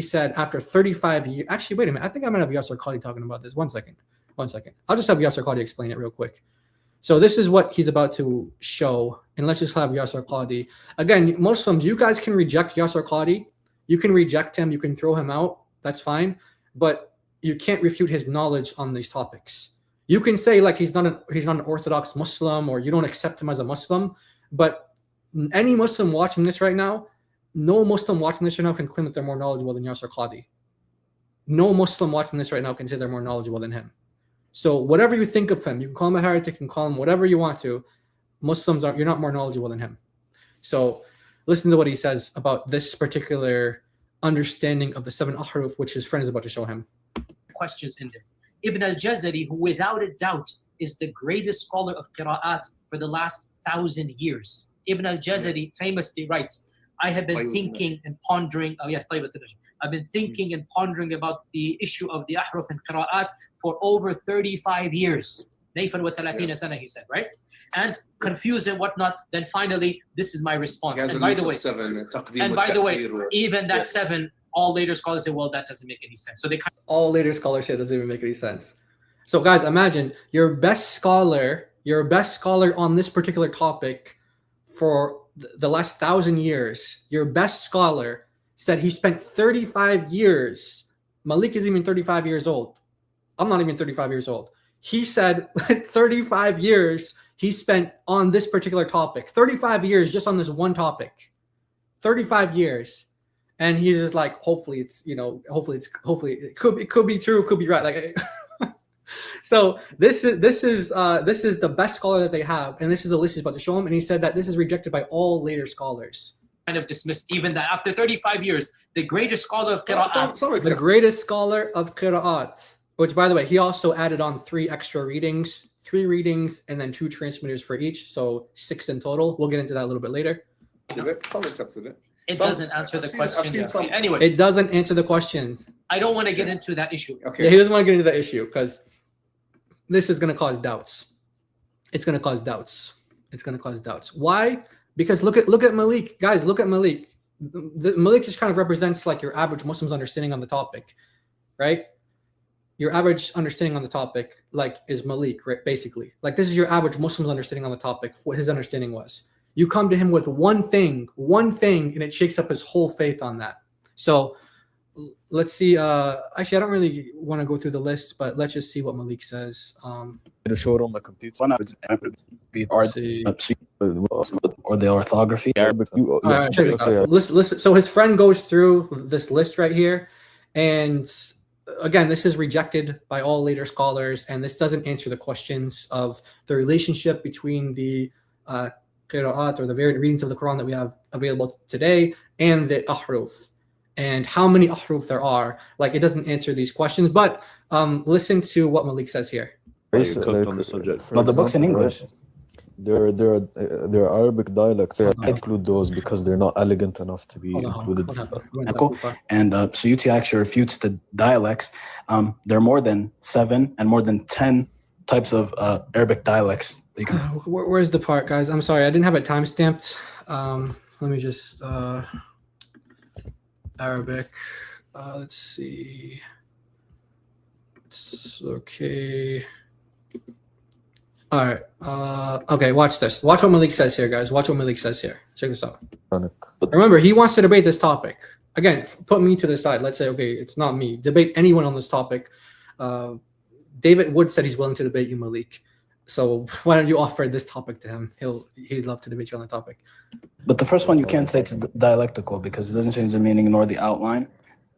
said after 35 years, actually, wait a minute. I think I'm going to have Yasser Qadi talking about this. One second. I'll just have Yasser Qadi explain it real quick. So this is what he's about to show, and let's just have Yasser Qadi. Again, Muslims, you guys can reject Yasser Qadi. You can reject him. You can throw him out. That's fine. But you can't refute his knowledge on these topics. You can say like he's not an Orthodox Muslim, or you don't accept him as a Muslim. But any Muslim watching this right now, no Muslim watching this right now can claim that they're more knowledgeable than Yasser Qadi. No Muslim watching this right now can say they're more knowledgeable than him. So whatever you think of him, you can call him a heretic, you can call him whatever you want to. You're not more knowledgeable than him. So listen to what he says about this particular understanding of the 7 ahruf, which his friend is about to show him. Questions in there. Ibn al-Jazari, who without a doubt is the greatest scholar of qira'at for the last 1,000 years. Ibn al-Jazari famously writes, I have been thinking and pondering, I've been thinking and pondering about the issue of the ahruf and qira'at for over 35 years. Nayfan wa 30 sana, he said, right? And confused and whatnot. Then finally, this is my response. And by the way, even that 7, all later scholars say, well, that doesn't make any sense. So all later scholars say it doesn't even make any sense. So guys, imagine your best scholar on this particular topic for the last 1,000 years, your best scholar said he spent 35 years. Malik isn't even 35 years old. I'm not even 35 years old. He said 35 years he spent on this particular topic. 35 years just on this one topic. 35 years. And he's just like, hopefully it could be true, could be right. Like, so this is the best scholar that they have, and this is the list he's about to show him. And he said that this is rejected by all later scholars. Kind of dismissed even that after 35 years, the greatest scholar of qira'at. The greatest scholar of qira'at, which by the way, he also added on 3 extra readings, 3 readings, and then 2 transmitters for each, so 6 in total. We'll get into that a little bit later. Some accepted it. It doesn't answer the question. Anyway, it doesn't answer the question. I don't want to get into that issue. Okay. Yeah, he doesn't want to get into that issue because this is going to cause doubts. It's going to cause doubts. Why? Because look at Malik, guys. Look at Malik. Malik just kind of represents like your average Muslim's understanding on the topic, right? Your average understanding on the topic, like, is Malik, right? Basically, like, this is your average Muslim's understanding on the topic. What his understanding was. You come to him with one thing, and it shakes up his whole faith on that. So let's see. Actually, I don't really want to go through the list, but let's just see what Malik says. To show it on my computer. Or the orthography. All right, check this out. Listen. So his friend goes through this list right here, and again, this is rejected by all later scholars, and this doesn't answer the questions of the relationship between the qira'at, or the varied readings of the Quran that we have available today, and the ahruf, and how many ahruf there are. Like, it doesn't answer these questions. But listen to what Malik says here. On the subject. But the book's in English. There are Arabic dialects. I include those because they're not elegant enough to be included. And so UT actually refutes the dialects. There are more than 7 and more than 10 types of Arabic dialects. That you can... Where's the part, guys? I'm sorry, I didn't have it time stamped. Let me just Arabic. Let's see. It's okay. All right. Okay, watch this. Watch what Malik says here, guys. Watch what Malik says here. Check this out. Remember, he wants to debate this topic. Again, put me to the side. Let's say, okay, it's not me. Debate anyone on this topic. David Wood said he's willing to debate you, Malik. So why don't you offer this topic to him? He'd love to debate you on the topic. But the first one you can't say it's dialectical because it doesn't change the meaning nor the outline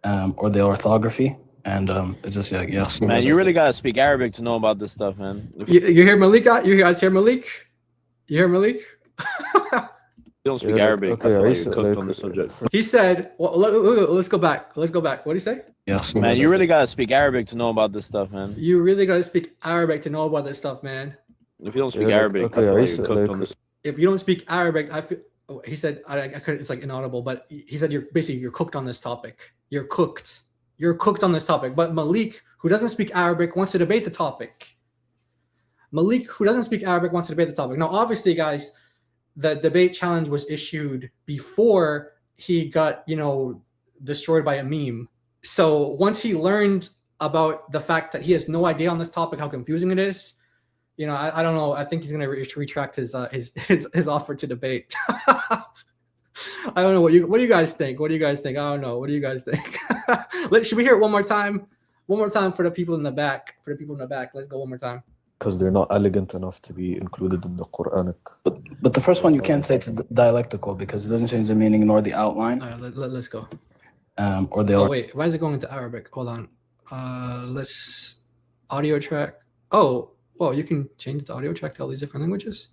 or the orthography. And it's just like, yes. Man, you really gotta speak Arabic to know about this stuff, man. You hear Malik? You guys hear Malik? You hear Malik? You don't speak Arabic. Okay, cooked on the subject. He said, well, let's go back. Let's go back. What do you say? Yes. Man, you really gotta speak Arabic to know about this stuff, man. You really gotta speak Arabic to know about this stuff, man. If you don't speak Arabic, I feel like you're cooked on this. If you don't speak Arabic, I feel. He said, I could. It's like inaudible, but he said you're cooked on this topic. You're cooked. You're cooked on this topic. But Malik, who doesn't speak Arabic, wants to debate the topic. Malik, who doesn't speak Arabic, wants to debate the topic. Now, obviously, guys, the debate challenge was issued before he got, destroyed by a meme. So once he learned about the fact that he has no idea on this topic, how confusing it is, I don't know. I think he's going to retract his offer to debate. I don't know. What do you guys think? What do you guys think? I don't know. What do you guys think? Should we hear it one more time? One more time for the people in the back. Let's go one more time. Because they're not elegant enough to be included in the Quranic. But the first one you can't say it's dialectical because it doesn't change the meaning nor the outline. All right, let's go. Or the. Oh wait, why is it going into Arabic? Hold on. Let's audio track. Oh, well, you can change the audio track to all these different languages.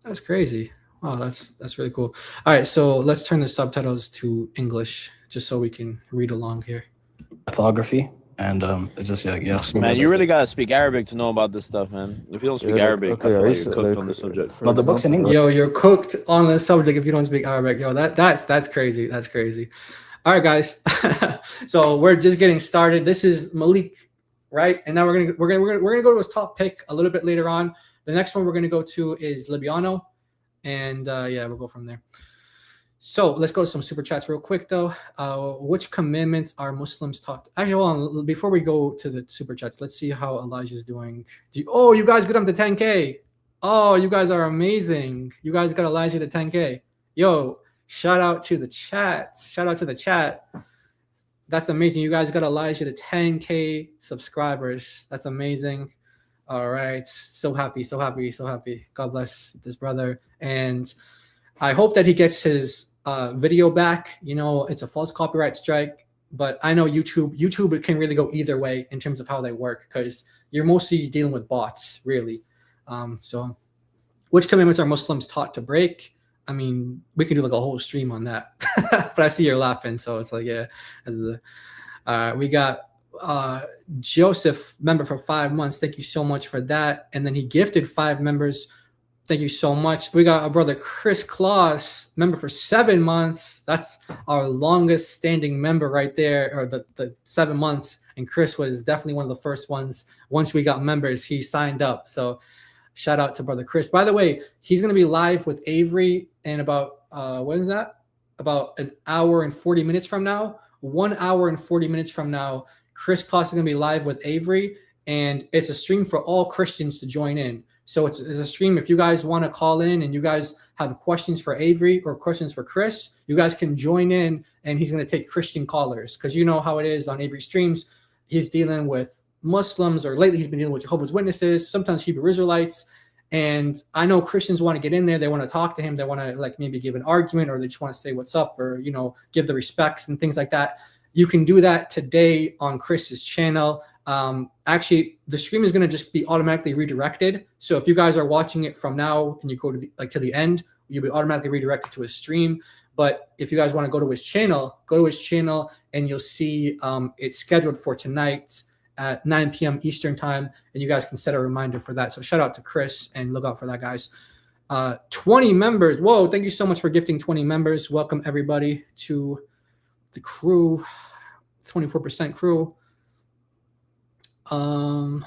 That's crazy. Wow, that's really cool. All right, so let's turn the subtitles to English just so we can read along here. Orthography, and it's just like, yes. Man, you really gotta speak Arabic to know about this stuff, man. If you don't speak Arabic, I feel like you're cooked on the subject. But the book's in English. Yo, you're cooked on the subject if you don't speak Arabic. Yo, that's crazy. That's crazy. All right, guys. So we're just getting started. This is Malik, right? And now we're gonna go to his top pick a little bit later on. The next one we're gonna go to is Libyano. And we'll go from there. So let's go to some super chats real quick, though. Which commandments are Muslims taught? Actually, hold on. Before we go to the super chats, let's see how Elijah's doing. You guys got him to 10K. Oh, you guys are amazing. You guys got Elijah to 10K. Yo, shout out to the chat. Shout out to the chat. That's amazing. You guys got Elijah to 10K subscribers. That's amazing. All right. So happy. God bless this brother. And I hope that he gets his video back. It's a false copyright strike, but I know YouTube can really go either way in terms of how they work because you're mostly dealing with bots, really. So which commandments are Muslims taught to break? I mean, we can do like a whole stream on that, but I see you're laughing. So it's like, yeah. We got Joseph, member for 5 months. Thank you so much for that. And then he gifted 5 members. Thank you so much. We got our brother Chris Claus, member for 7 months. That's our longest standing member right there, or the 7 months. And Chris was definitely one of the first ones. Once we got members, he signed up. So Shout out to brother Chris. By the way, he's going to be live with Avery in about what is that? About an hour and 40 minutes from now. 1 hour and 40 minutes from now, Chris Kloss is going to be live with Avery, and it's a stream for all Christians to join in. So it's a stream. If you guys want to call in and you guys have questions for Avery or questions for Chris, you guys can join in, and he's going to take Christian callers, because you know how it is on Avery streams. He's dealing with Muslims, or lately he's been dealing with Jehovah's Witnesses, sometimes Hebrew Israelites. And I know Christians want to get in there. They want to talk to him. They want to like maybe give an argument, or they just want to say what's up, or, you know, give the respects and things like that. You can do that today on Chris's channel. Actually, the stream is going to just be automatically redirected. So if you guys are watching it from now and you go to the end, you'll be automatically redirected to his stream. But if you guys want to go to his channel, and you'll see it's scheduled for tonight at 9 p.m. Eastern time, and you guys can set a reminder for that. So shout out to Chris and look out for that, guys. 20 members. Whoa, thank you so much for gifting 20 members. Welcome everybody to the crew, 24% crew. I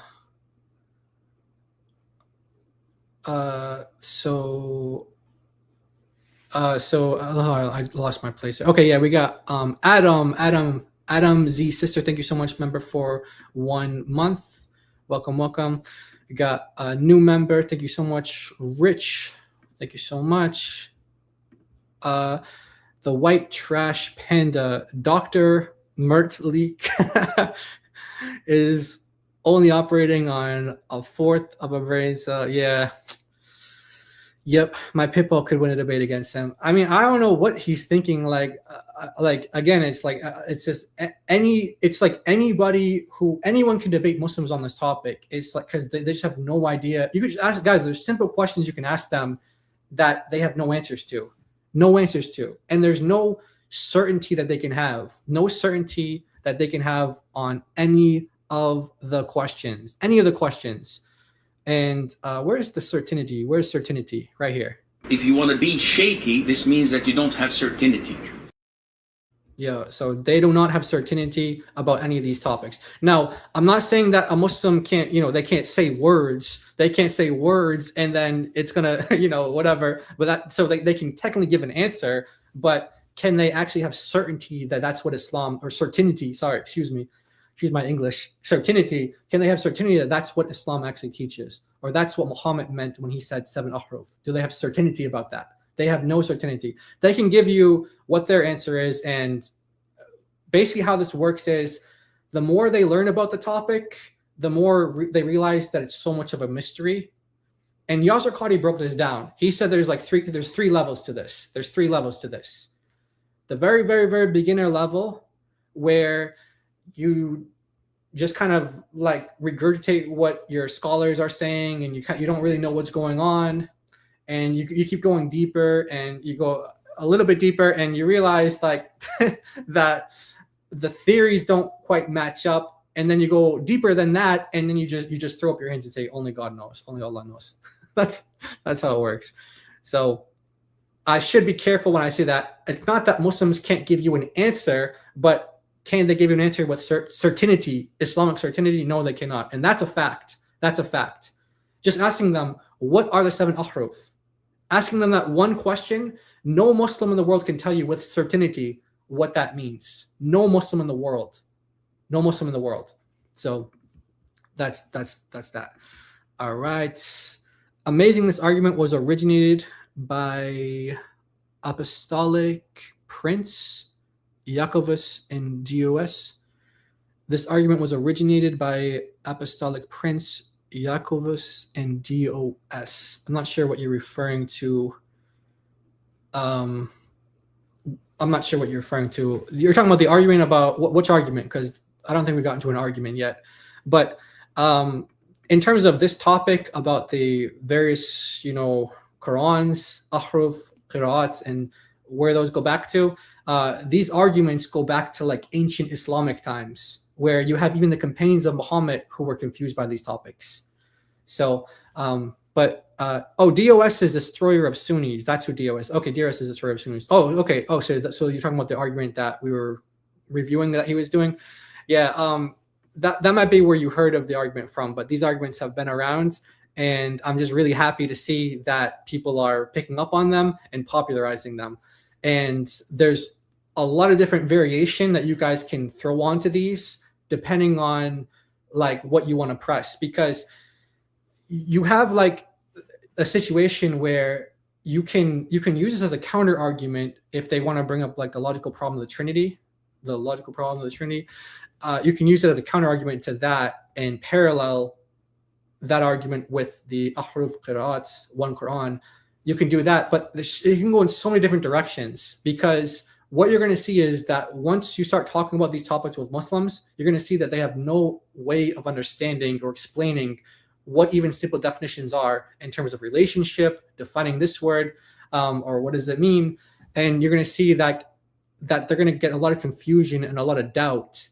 lost my place. Okay, yeah, we got Adam Z sister. Thank you so much, member, for 1 month. Welcome. We got a new member. Thank you so much, Rich. Thank you so much. The white trash panda, Dr. Malik, is only operating on a fourth of a brain cell. Yeah. Yep, my pitbull could win a debate against him. I mean, I don't know what he's thinking. Like again, it's like it's just anyone can debate Muslims on this topic. It's like because they just have no idea. You could just ask guys. There's simple questions you can ask them that they have no answers to, and there's no certainty that they can have, on any of the questions, And where's the certainty? Where's certainty? Right here. If you want to be shaky, this means that you don't have certainty. Yeah, so they do not have certainty about any of these topics. Now, I'm not saying that a Muslim can't, they can't say words. They can't say words and then it's going to, whatever. But that, so they can technically give an answer, but can they actually have certainty that that's what Islam, or certainty, excuse my English, certainty, can they have certainty that that's what Islam actually teaches? Or that's what Muhammad meant when he said 7 ahruf? Do they have certainty about that? They have no certainty. They can give you what their answer is, and basically how this works is the more they learn about the topic, the more they realize that it's so much of a mystery. And Yasser Qadhi broke this down. He said there's three levels to this. There's 3 levels to this. The very, very, very beginner level, where you just kind of like regurgitate what your scholars are saying, and you don't really know what's going on, and you keep going deeper, and you go a little bit deeper, and you realize like that the theories don't quite match up, and then you go deeper than that, and then you just throw up your hands and say only God knows, only Allah knows. That's how it works. So I should be careful when I say that. It's not that Muslims can't give you an answer, but can they give you an answer with certainty, Islamic certainty? No, they cannot. And that's a fact. That's a fact. Just asking them, what are the 7 ahruf? Asking them that one question, no Muslim in the world can tell you with certainty what that means. No Muslim in the world. No Muslim in the world. So that's that. All right. Amazing. This argument was originated by Apostolic Prince Jacobus and DOS. This argument was originated by Apostolic Prince Jacobus and DOS. I'm not sure what you're referring to. I'm not sure what you're referring to. You're talking about the argument about which argument? Because I don't think we got into an argument yet. But in terms of this topic about the various, Qurans, ahruf, qira'at, and where those go back to, these arguments go back to like ancient Islamic times, where you have even the companions of Muhammad who were confused by these topics. So, DOS is destroyer of Sunnis. That's who DOS. Okay, DOS is destroyer of Sunnis. Oh, okay. Oh, so you're talking about the argument that we were reviewing that he was doing? Yeah. That might be where you heard of the argument from, but these arguments have been around, And I'm just really happy to see that people are picking up on them and popularizing them. And there's a lot of different variation that you guys can throw onto these depending on like what you want to press, because you have like a situation where you can use this as a counter argument if they want to bring up like the logical problem of the Trinity, you can use it as a counter argument to that and parallel that argument with the ahruf qira'ats, one Quran. You can do that, but you can go in so many different directions, because what you're going to see is that once you start talking about these topics with Muslims, you're going to see that they have no way of understanding or explaining what even simple definitions are in terms of relationship, defining this word, or what does it mean. And you're going to see that they're going to get a lot of confusion and a lot of doubt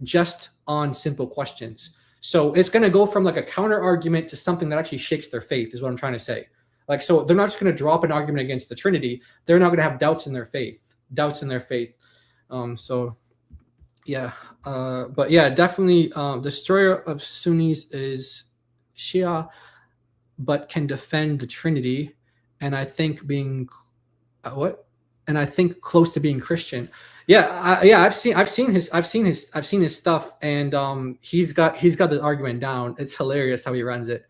just on simple questions. So it's going to go from like a counter argument to something that actually shakes their faith, is what I'm trying to say. Like, so they're not just going to drop an argument against the Trinity. They're not going to have doubts in their faith. So yeah, but yeah, definitely the destroyer of Sunnis is Shia, but can defend the Trinity, and I think being close to being Christian. I've seen his stuff, and he's got the argument down. It's hilarious how he runs it.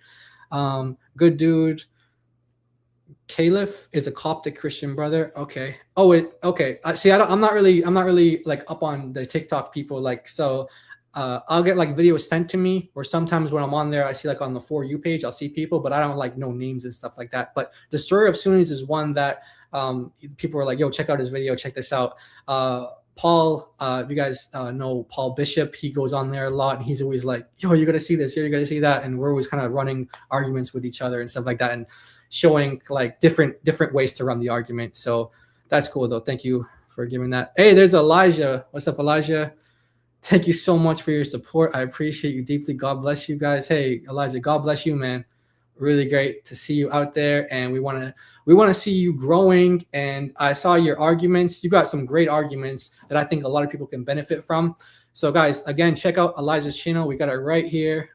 Good dude. Caliph is a Coptic Christian brother. Okay. Okay. See, I'm not really like up on the TikTok people. Like, so I'll get like videos sent to me, or sometimes when I'm on there, I see like on the For You page, I'll see people, but I don't like know names and stuff like that. But the Destroyer of Sunnis is one that people are like, yo, check out his video, check this out. Paul, if you guys know Paul Bishop, he goes on there a lot, and he's always like, yo, you're gonna see this, you're gonna see that, and we're always kind of running arguments with each other and stuff like that, and showing like different ways to run the argument. So that's cool though. Thank you for giving that. Hey, there's Elijah. What's up, Elijah? Thank you so much for your support. I appreciate you deeply. God bless you guys. Hey, Elijah, God bless you, man. Really great to see you out there, and we want to see you growing. And I saw your arguments. You got some great arguments that I think a lot of people can benefit from. So guys, again, check out Elijah's channel. We got it right here.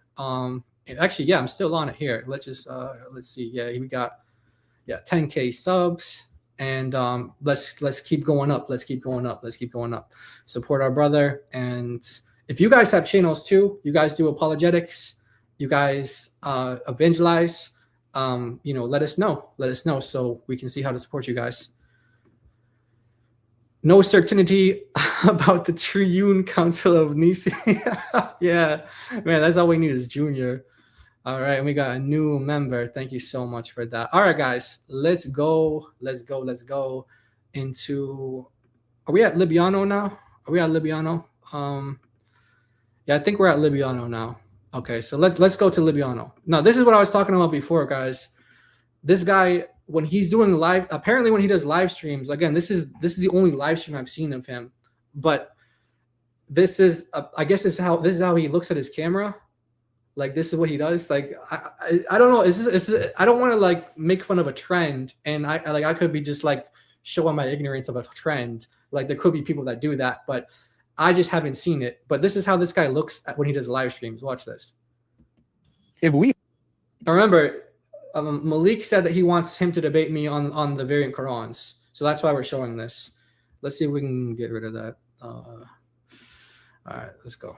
Actually, yeah, I'm still on it here. Let's just let's see. Yeah, we got 10K subs, and let's keep going up. Let's keep going up. Support our brother. And if you guys have channels too, you guys do apologetics, you guys evangelize, let us know so we can see how to support you guys. No certainty about the Triune Council of Nicaea. Yeah, man, that's all we need is Junior. All right, and we got a new member. Thank you so much for that. All right, guys, let's go into. Are we at Libyano now? Yeah, I think we're at Libyano now. Okay, so let's go to Libyano. Now, this is what I was talking about before, guys. This guy, when he's doing live, apparently when he does live streams, again, this is the only live stream I've seen of him. But this is, I guess, this is how he looks at his camera. Like, this is what he does. Like, I don't know. I don't want to like make fun of a trend, and I could be just like showing my ignorance of a trend. Like, there could be people that do that, but I just haven't seen it. But this is how this guy looks when he does live streams. Watch this. I remember Malik said that he wants him to debate me on the variant Qurans, so that's why we're showing this. Let's see if we can get rid of that. All right, let's go.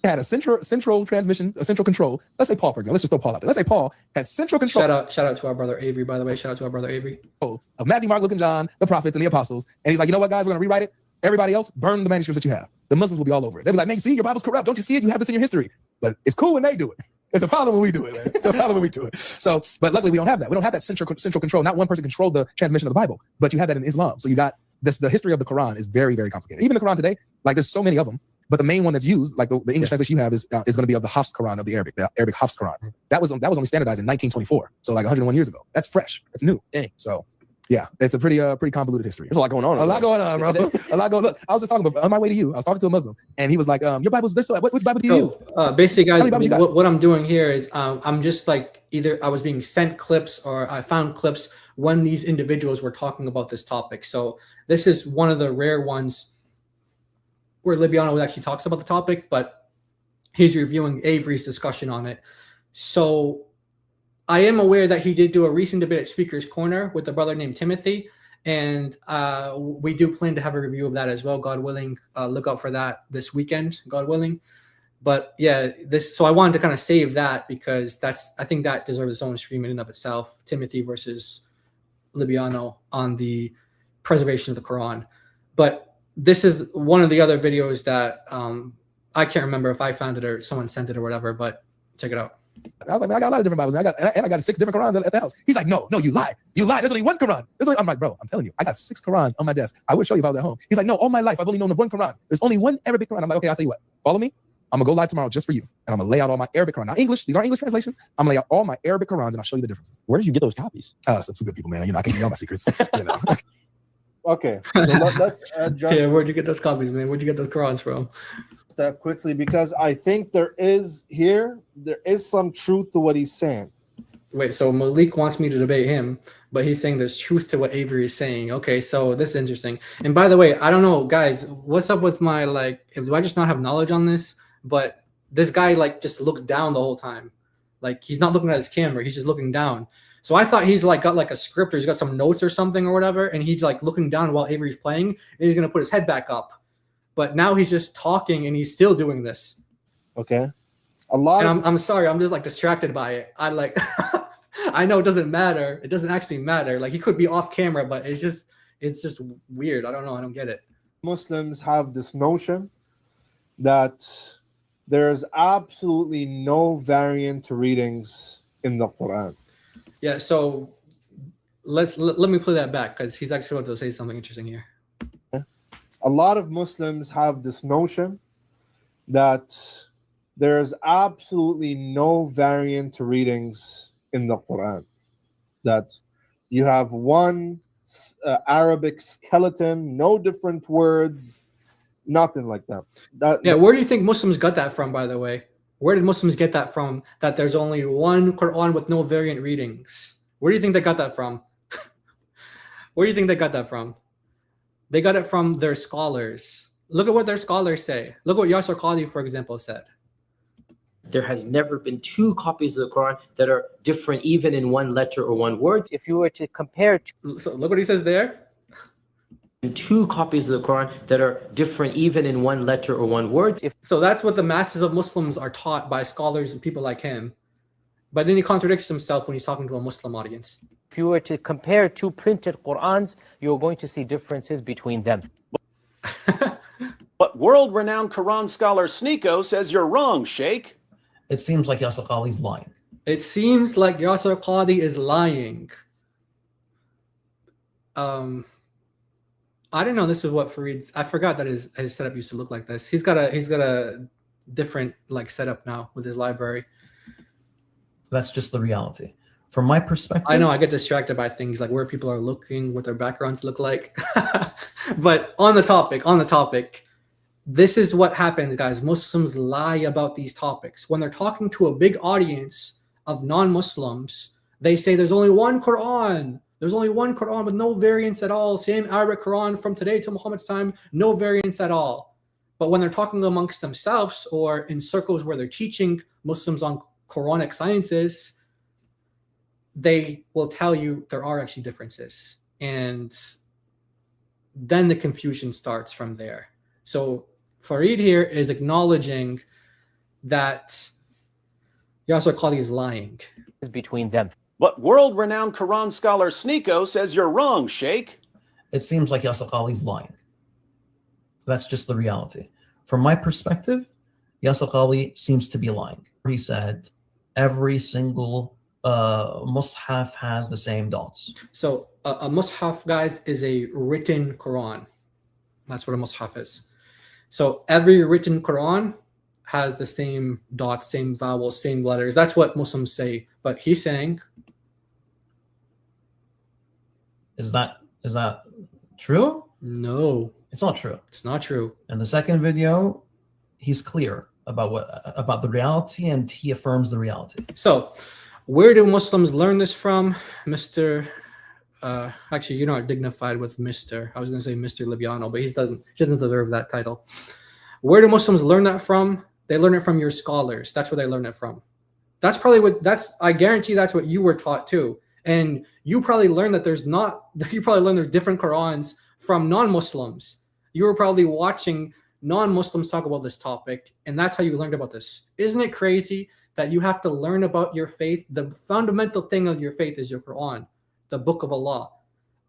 Had a central transmission, a central control. Let's say Paul, for example. Let's just throw Paul out there. Let's say Paul had central control. Shout out to our brother Avery, by the way. Shout out to our brother Avery. Of Matthew, Mark, Luke, and John, the prophets and the apostles. And he's like, you know what, guys, we're going to rewrite it. Everybody else, burn the manuscripts that you have. The Muslims will be all over it. They'll be like, man, see, your Bible's corrupt. Don't you see it? You have this in your history. But it's cool when they do it. It's a problem when we do it, man. It's a problem when we do it. So, but luckily we don't have that. We don't have that central control. Not one person controlled the transmission of the Bible, but you have that in Islam. So you got this. The history of the Quran is very, very complicated. Even the Quran today, like there's so many of them. But the main one that's used, like the English translation you have, is going to be of the Huff's Quran, of the Arabic Huff's Quran. That was only standardized in 1924, so like 101 years ago. That's fresh. That's new. Dang. So, yeah, it's a pretty convoluted history. There's a lot going on. A lot going on, bro. A lot going on. Look, I was just talking about on my way to you. I was talking to a Muslim, and he was like, "Your Bible's this. Which Bible do you use?" Basically, guys, what I'm doing here is I'm just like either I was being sent clips or I found clips when these individuals were talking about this topic. So this is one of the rare ones where Libyano actually talks about the topic, but he's reviewing Avery's discussion on it. So I am aware that he did do a recent debate at Speaker's Corner with a brother named Timothy, and we do plan to have a review of that as well, God willing. Look out for that this weekend, God willing. But yeah, so I wanted to kind of save that because I think that deserves its own stream in and of itself. Timothy versus Libyano on the preservation of the Quran. But this is one of the other videos that I can't remember if I found it or someone sent it or whatever, but check it out. I was like, man, I got a lot of different Bibles. I got 6 different Qurans at the house. He's like, no, you lie. You lie. There's only one Quran. I'm like, bro, I'm telling you, I got 6 Qurans on my desk. I would show you if I was at home. He's like, no, all my life, I've only known of one Quran. There's only one Arabic Quran. I'm like, okay, I'll tell you what. Follow me. I'm going to go live tomorrow just for you. And I'm going to lay out all my Arabic Quran. Not English. These aren't English translations. I'm going to lay out all my Arabic Qurans and I'll show you the differences. Where did you get those copies? Some good people, man. You know, I can't give you all my secrets. You know. Okay. So let's adjust. Yeah, where'd you get those copies, man? Where'd you get those Qurans from? That quickly, because I think there is some truth to what he's saying. Wait, so Malik wants me to debate him, but he's saying there's truth to what Avery is saying. Okay, so this is interesting. And by the way, I don't know, guys, what's up with my, like, do I just not have knowledge on this? But this guy, like, just looks down the whole time. Like, he's not looking at his camera. He's just looking down. So I thought he's, like, got, like, a script or he's got some notes or something or whatever, and he's, like, looking down while Avery's playing, and he's going to put his head back up. But now he's just talking and he's still doing this. Okay. I'm sorry, I'm just like distracted by it. I like I know it doesn't matter. It doesn't actually matter. Like he could be off camera, but it's just weird. I don't know. I don't get it. Muslims have this notion that there's absolutely no variant to readings in the Quran. Yeah, so let me play that back because he's actually going to say something interesting here. A lot of Muslims have this notion that there's absolutely no variant to readings in the Quran. That you have one Arabic skeleton, no different words, nothing like that. Where do you think Muslims got that from, by the way? Where did Muslims get that from, that there's only one Quran with no variant readings? Where do you think they got that from? Where do you think they got that from? They got it from their scholars. Look at what their scholars say. Look what Yasser Qadhi, for example, said. There has never been 2 copies of the Quran that are different even in one letter or one word. If you were to compare... So look what he says there. 2 copies of the Quran that are different even in one letter or one word. So that's what the masses of Muslims are taught by scholars and people like him. But then he contradicts himself when he's talking to a Muslim audience. If you were to compare 2 printed Qurans, you're going to see differences between them. But world-renowned Quran scholar Sneeko says you're wrong, Sheikh. It seems like Yasser Qadhi's lying. It seems like Yasser Qadhi is lying. I didn't know this is what Farid's. I forgot that his setup used to look like this. He's got a different like setup now with his library. That's just the reality. From my perspective, I know I get distracted by things like where people are looking, what their backgrounds look like. But on the topic, this is what happens, guys. Muslims lie about these topics. When they're talking to a big audience of non-Muslims, they say there's only one Quran. There's only one Quran with no variants at all. Same Arabic Quran from today to Muhammad's time, no variants at all. But when they're talking amongst themselves or in circles where they're teaching Muslims on Quranic sciences, they will tell you there are actually differences. And then the confusion starts from there. So Farid here is acknowledging that Yasser Qadhi is lying. Between them. But world-renowned Quran scholar Sneeko says you're wrong, Sheikh. It seems like Yasser Qadhi's lying. That's just the reality. From my perspective, Yasser Qadhi seems to be lying. He said every single mushaf has the same dots. So a mushaf, guys, is a written Quran. That's what a mushaf is. So every written Quran has the same dots, same vowels, same letters. That's what Muslims say. But he's saying, is that true? No, it's not true. It's not true. In the second video, he's clear about the reality, and he affirms the reality. So, where do Muslims learn this from, Mr. Actually, you're not dignified with Mr. I was going to say Mr. Libyano, but he doesn't deserve that title. Where do Muslims learn that from? They learn it from your scholars. That's where they learn it from. That's probably I guarantee that's what you were taught too. And you probably learned that there's different Qurans from non-Muslims. You were probably watching non-Muslims talk about this topic, and that's how you learned about this. Isn't it crazy that you have to learn about your faith? The fundamental thing of your faith is your Quran, the book of Allah.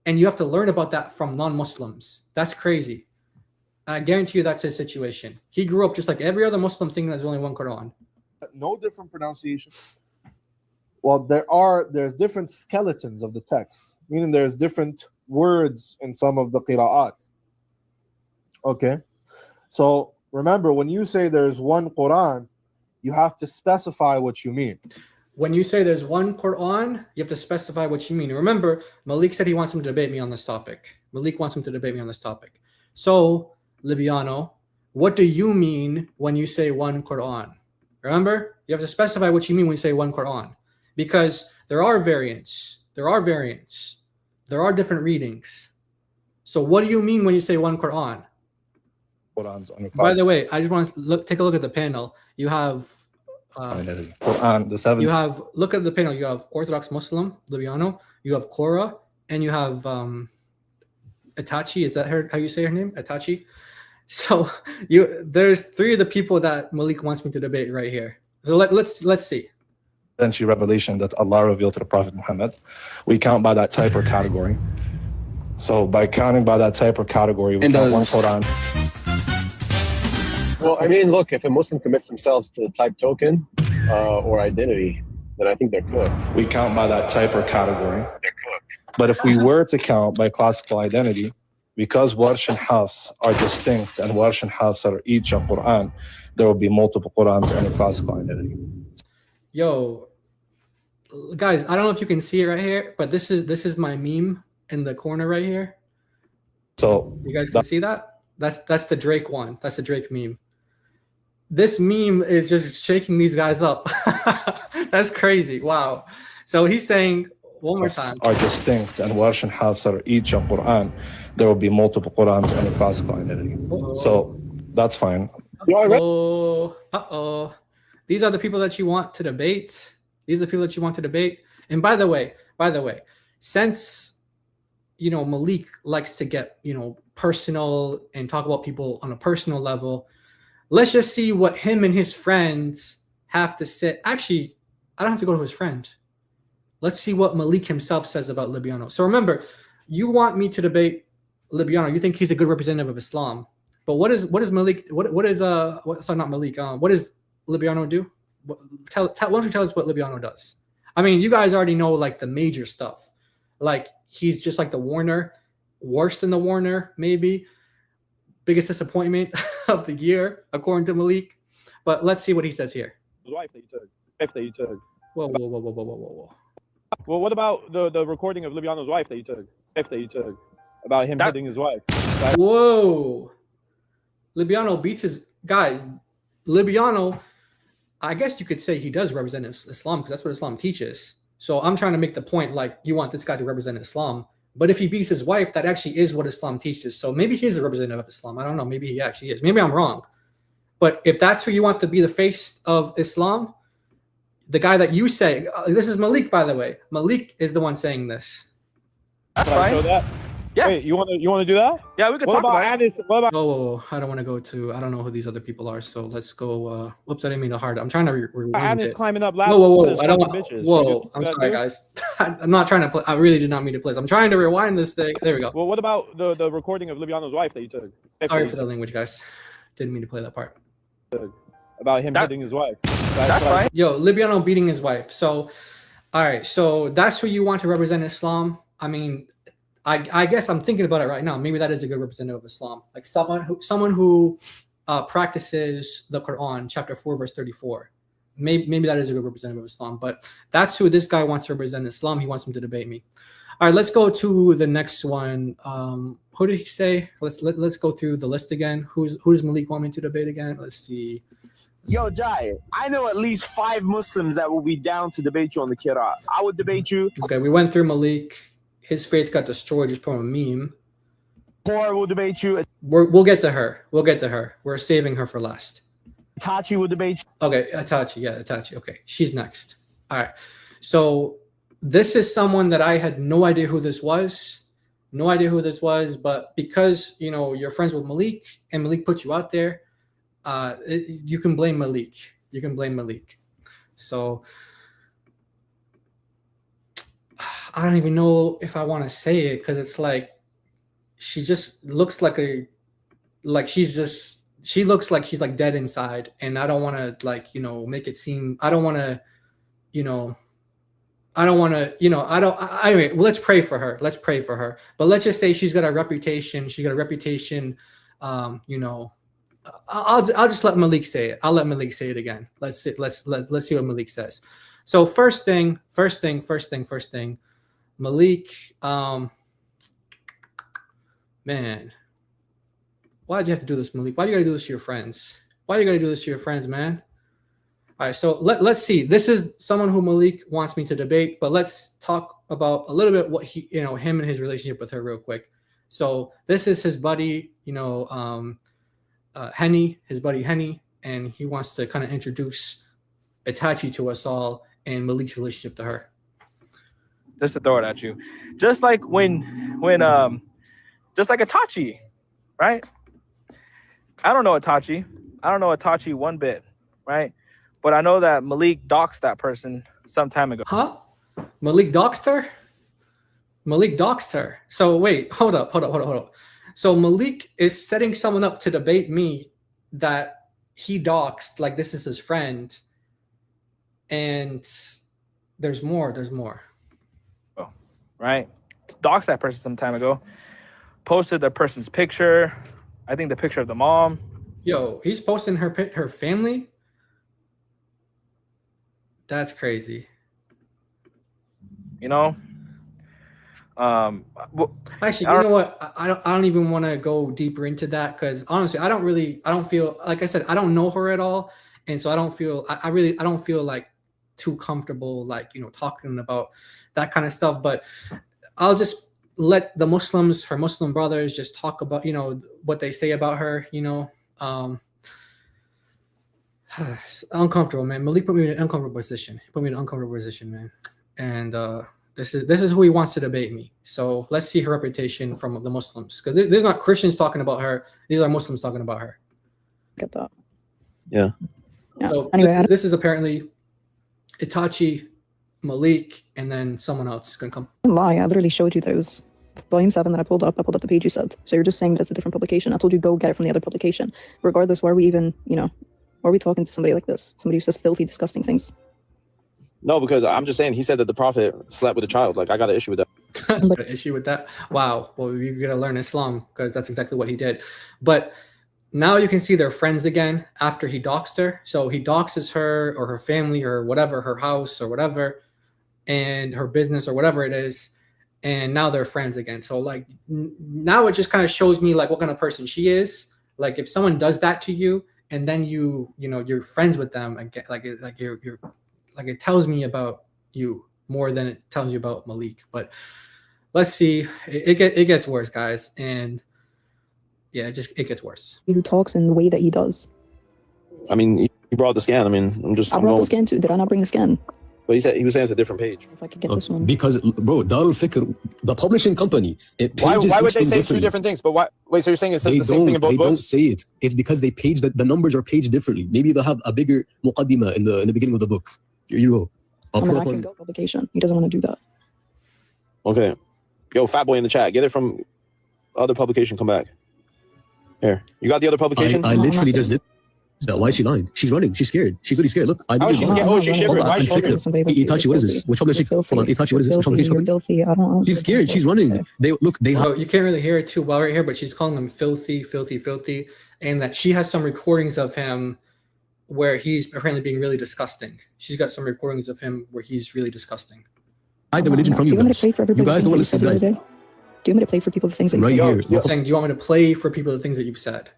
And you have to learn about that from non-Muslims. That's crazy. I guarantee you that's his situation. He grew up just like every other Muslim thinking there's only one Quran. No different pronunciation. Well, there's different skeletons of the text, meaning there's different words in some of the qira'at. Okay? So remember, when you say there's one Quran, you have to specify what you mean. When you say there's one Quran, you have to specify what you mean. And remember, Malik said he wants him to debate me on this topic. So, Libyano, what do you mean when you say one Quran? Remember, you have to specify what you mean when you say one Quran. Because there are variants. There are different readings. So what do you mean when you say one Quran? By the way, I just want to take a look at the panel. You have Quran, the seven. Look at the panel. You have Orthodox Muslim, Libyano. You have Kora, and you have Itachi. Is that how you say her name? Itachi. So there's three of the people that Malik wants me to debate right here. So let's see. Century revelation that Allah revealed to the Prophet Muhammad. We count by that type or category. So by counting by that type or category, we count one Quran. Well, I mean, look, if a Muslim commits themselves to the type token or identity, then I think they're cooked. We count by that type or category. But if we were to count by classical identity, because Warsh and Hafs are distinct and Warsh and Hafs are each a Quran, there will be multiple Qurans and a classical identity. Yo, guys, I don't know if you can see it right here, but this is my meme in the corner right here. So you guys can see that? That's the Drake one. That's the Drake meme. This meme is just shaking these guys up. That's crazy. Wow. So he's saying one more time. Are distinct and Warsh and Hafs are each a Quran. There will be multiple Qurans and a classical identity. So that's fine. Uh-oh. These are the people that you want to debate. And by the way, since Malik likes to get personal and talk about people on a personal level, let's just see what him and his friends have to say. Actually, I don't have to go to his friend. Let's see what Malik himself says about Libyano. So remember, you want me to debate Libyano. You think he's a good representative of Islam. But what does Malik? What does Libyano do? Why don't you tell us what Libyano does? I mean, you guys already know like the major stuff. Like he's just like the Warner, worse than the Warner, maybe. Biggest disappointment of the year, according to Malik. But let's see what he says here. His wife that you took. Whoa. Well, what about the recording of Libyano's wife that you took? About him hitting his wife. Whoa. Libyano beats his guys. Libyano, I guess you could say he does represent Islam because that's what Islam teaches. So I'm trying to make the point like you want this guy to represent Islam. But if he beats his wife, that actually is what Islam teaches. So maybe he is a representative of Islam. I don't know. Maybe he actually is. Maybe I'm wrong. But if that's who you want to be the face of Islam, the guy that you say, this is Malik, by the way. Malik is the one saying this. That's fine. Show that? Yeah. Wait, you want to do that? Yeah, we could talk about it. Whoa. I don't want to go to, I don't know who these other people are. So let's go. Whoops, I didn't mean to hard. I'm trying to rewind Anna's it. climbing up loud. Whoa. I don't want, whoa. I'm sorry, guys. I'm not trying to play. I really did not mean to play. I'm trying to rewind this thing. There we go. Well, what about the recording of Libyano's wife that you took? Sorry for the language, guys. Didn't mean to play that part. About him hitting his wife. That's fine. Yo, Libyano beating his wife. So, all right. So that's who you want to represent Islam. I mean, I guess I'm thinking about it right now. Maybe that is a good representative of Islam. Like someone who practices the Quran, chapter 4, verse 34. Maybe that is a good representative of Islam. But that's who this guy wants to represent Islam. He wants him to debate me. All right, let's go to the next one. Who did he say? Let's go through the list again. Who's Malik want me to debate again? Let's see. Yo, Jai, I know at least 5 Muslims that will be down to debate you on the Qur'an. I would debate you. Okay, we went through Malik. His faith got destroyed just from a meme. Kora will debate you. We'll get to her. We're saving her for last. Itachi will debate. Okay, Itachi. Yeah, Itachi. Okay, she's next. All right. So this is someone that I had no idea who this was. No idea who this was, but because you're friends with Malik and Malik put you out there, you can blame Malik. You can blame Malik. So I don't even know if I want to say it because it's like she just looks like she looks like she's like dead inside, and I don't want to make it seem. I don't want to, anyway, let's pray for her. Let's pray for her. But let's just say she's got a reputation. She's got a reputation. I'll just let Malik say it. I'll let Malik say it again. Let's see what Malik says. So first thing. Malik, man, why'd you have to do this, Malik? Why you gotta do this to your friends? Why you gotta do this to your friends, man? All right, so let's see. This is someone who Malik wants me to debate, but let's talk about a little bit what him and his relationship with her real quick. So this is his buddy, Henny, his buddy Henny, and he wants to kind of introduce Itachi to us all and Malik's relationship to her. Just to throw it at you, just like just like Itachi, right? I don't know Itachi one bit, right? But I know that Malik doxed that person some time ago. Huh? Malik doxed her? Malik doxed her. So wait, hold up. So Malik is setting someone up to debate me that he doxed, like this is his friend. And there's more. Oh, right? Doxed that person some time ago. Posted the person's picture. I think the picture of the mom. Yo, he's posting her family? That's crazy. Actually, you know what? I don't even want to go deeper into that because honestly, I don't feel, like I said, I don't know her at all, and so I don't feel like too comfortable talking about that kind of stuff. But I'll just let her Muslim brothers just talk about what they say about her. Uncomfortable, man. Malik put me in an uncomfortable position. Man. And this is who he wants to debate me. So let's see her reputation from the Muslims, because there's not Christians talking about her. These are Muslims talking about her. Get that? Yeah. So Anyway, this is apparently Itachi, Malik, and then someone else is gonna come. I didn't lie. I literally showed you those. Volume 7 that I pulled up the page you said. So you're just saying that it's a different publication. I told you go get it from the other publication. Regardless, why are we even, why are we talking to somebody like this? Somebody who says filthy, disgusting things. No, because I'm just saying he said that the prophet slept with a child. Like, I got an issue with that. Got an issue with that? Wow. Well, you gotta learn Islam because that's exactly what he did. But now you can see they're friends again after he doxed her. So he doxes her or her family or whatever, her house or whatever, and her business or whatever it is. And now they're friends again. So like now it just kind of shows me like what kind of person she is. Like if someone does that to you and then you're friends with them again, like it tells me about you more than it tells you about Malik. But let's see. It gets worse, guys. And yeah, it gets worse. Who talks in the way that he does? I mean, he brought the scan. I mean, I brought the scan too. Did I not bring the scan? But he saying it's a different page. If I could get this one. Because, bro, Darul Fikr, the publishing company, Why would they say two different things? But why? Wait, so you're saying it says the same thing in both books? They don't say it. It's because they page the numbers are paged differently. Maybe they'll have a bigger muqaddimah in the beginning of the book. Here you go. I can go publication. He doesn't want to do that. Okay. Yo, fat boy in the chat, get it from other publication. Come back. Here, you got the other publication? I literally just did. Why is she lying? She's running. She's scared. She's really scared. Look, how is she scared? Oh, she's shivering. Why is she shivering? Itachi, what is this? Which publication? Hold on, Itachi, what is this? Which publication? She's scared. She's running. You can't really hear it too well right here, but she's calling him filthy, and that she has some recordings of him where he's apparently being really disgusting. She's got some recordings of him where he's really disgusting. Hide the religion from you guys. You guys don't want to listen, guys. Do you want me to play for people the things that right you here? Saying, do you want me to play for people the things that you've said?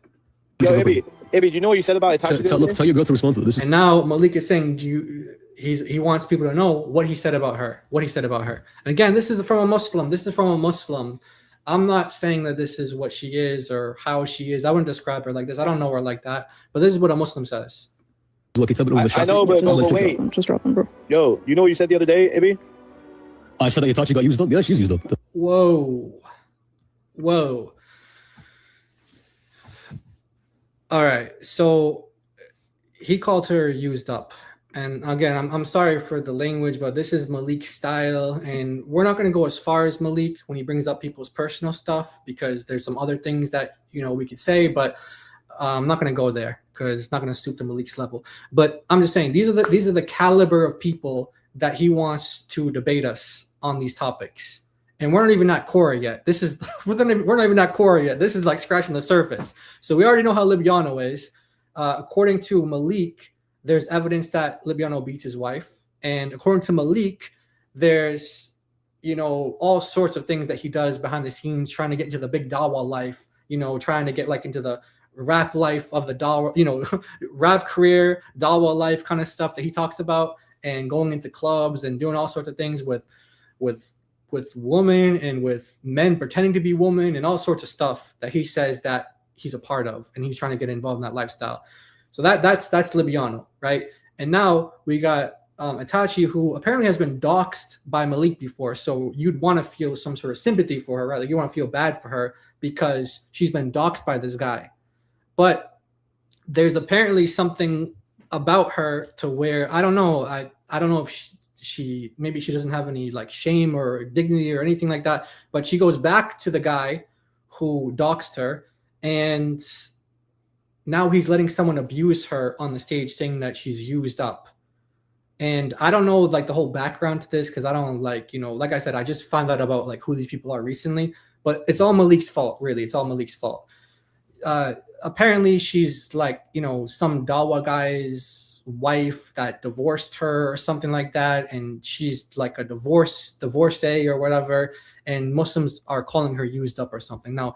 Yo, Ibby, do you know what you said about Itachi? Tell your girl to respond to this. And now Malik is saying, he wants people to know what he said about her. And again, this is from a Muslim. I'm not saying that this is what she is or how she is. I wouldn't describe her like this. I don't know her like that. But this is what a Muslim says. I know, but wait. Just drop them, bro. Yo, you know what you said the other day, Ibi? I said that Itachi got used up. Yeah, she's used up. Whoa. All right. So he called her used up. And again, I'm sorry for the language, but this is Malik's style. And we're not going to go as far as Malik when he brings up people's personal stuff, because there's some other things that, we could say, but I'm not going to go there because it's not going to stoop to Malik's level. But I'm just saying, these are the caliber of people that he wants to debate us on these topics. And we're not even at Kora yet. We're not even at Kora yet. This is like scratching the surface. So we already know how Libyano is. According to Malik, there's evidence that Libyano beats his wife. And according to Malik, there's, all sorts of things that he does behind the scenes, trying to get into the big Dawa life, trying to get like into the rap life of the Dawa, rap career, Dawa life kind of stuff that he talks about, and going into clubs and doing all sorts of things with women and with men pretending to be women and all sorts of stuff that he says that he's a part of, and he's trying to get involved in that lifestyle. So that's Libyano, right? And now we got Itachi, who apparently has been doxxed by Malik before. So you'd want to feel some sort of sympathy for her, right? Like you want to feel bad for her because she's been doxxed by this guy. But there's apparently something about her to where I don't know if she maybe she doesn't have any like shame or dignity or anything like that, but she goes back to the guy who doxed her, and now he's letting someone abuse her on the stage, saying that she's used up. And I don't know like the whole background to this, because I don't like I said, I just found out about like who these people are recently, but it's all Malik's fault, really. It's all Malik's fault. Apparently she's like some Dawa guy's wife that divorced her or something like that, and she's like a divorcee or whatever, and Muslims are calling her used up or something. Now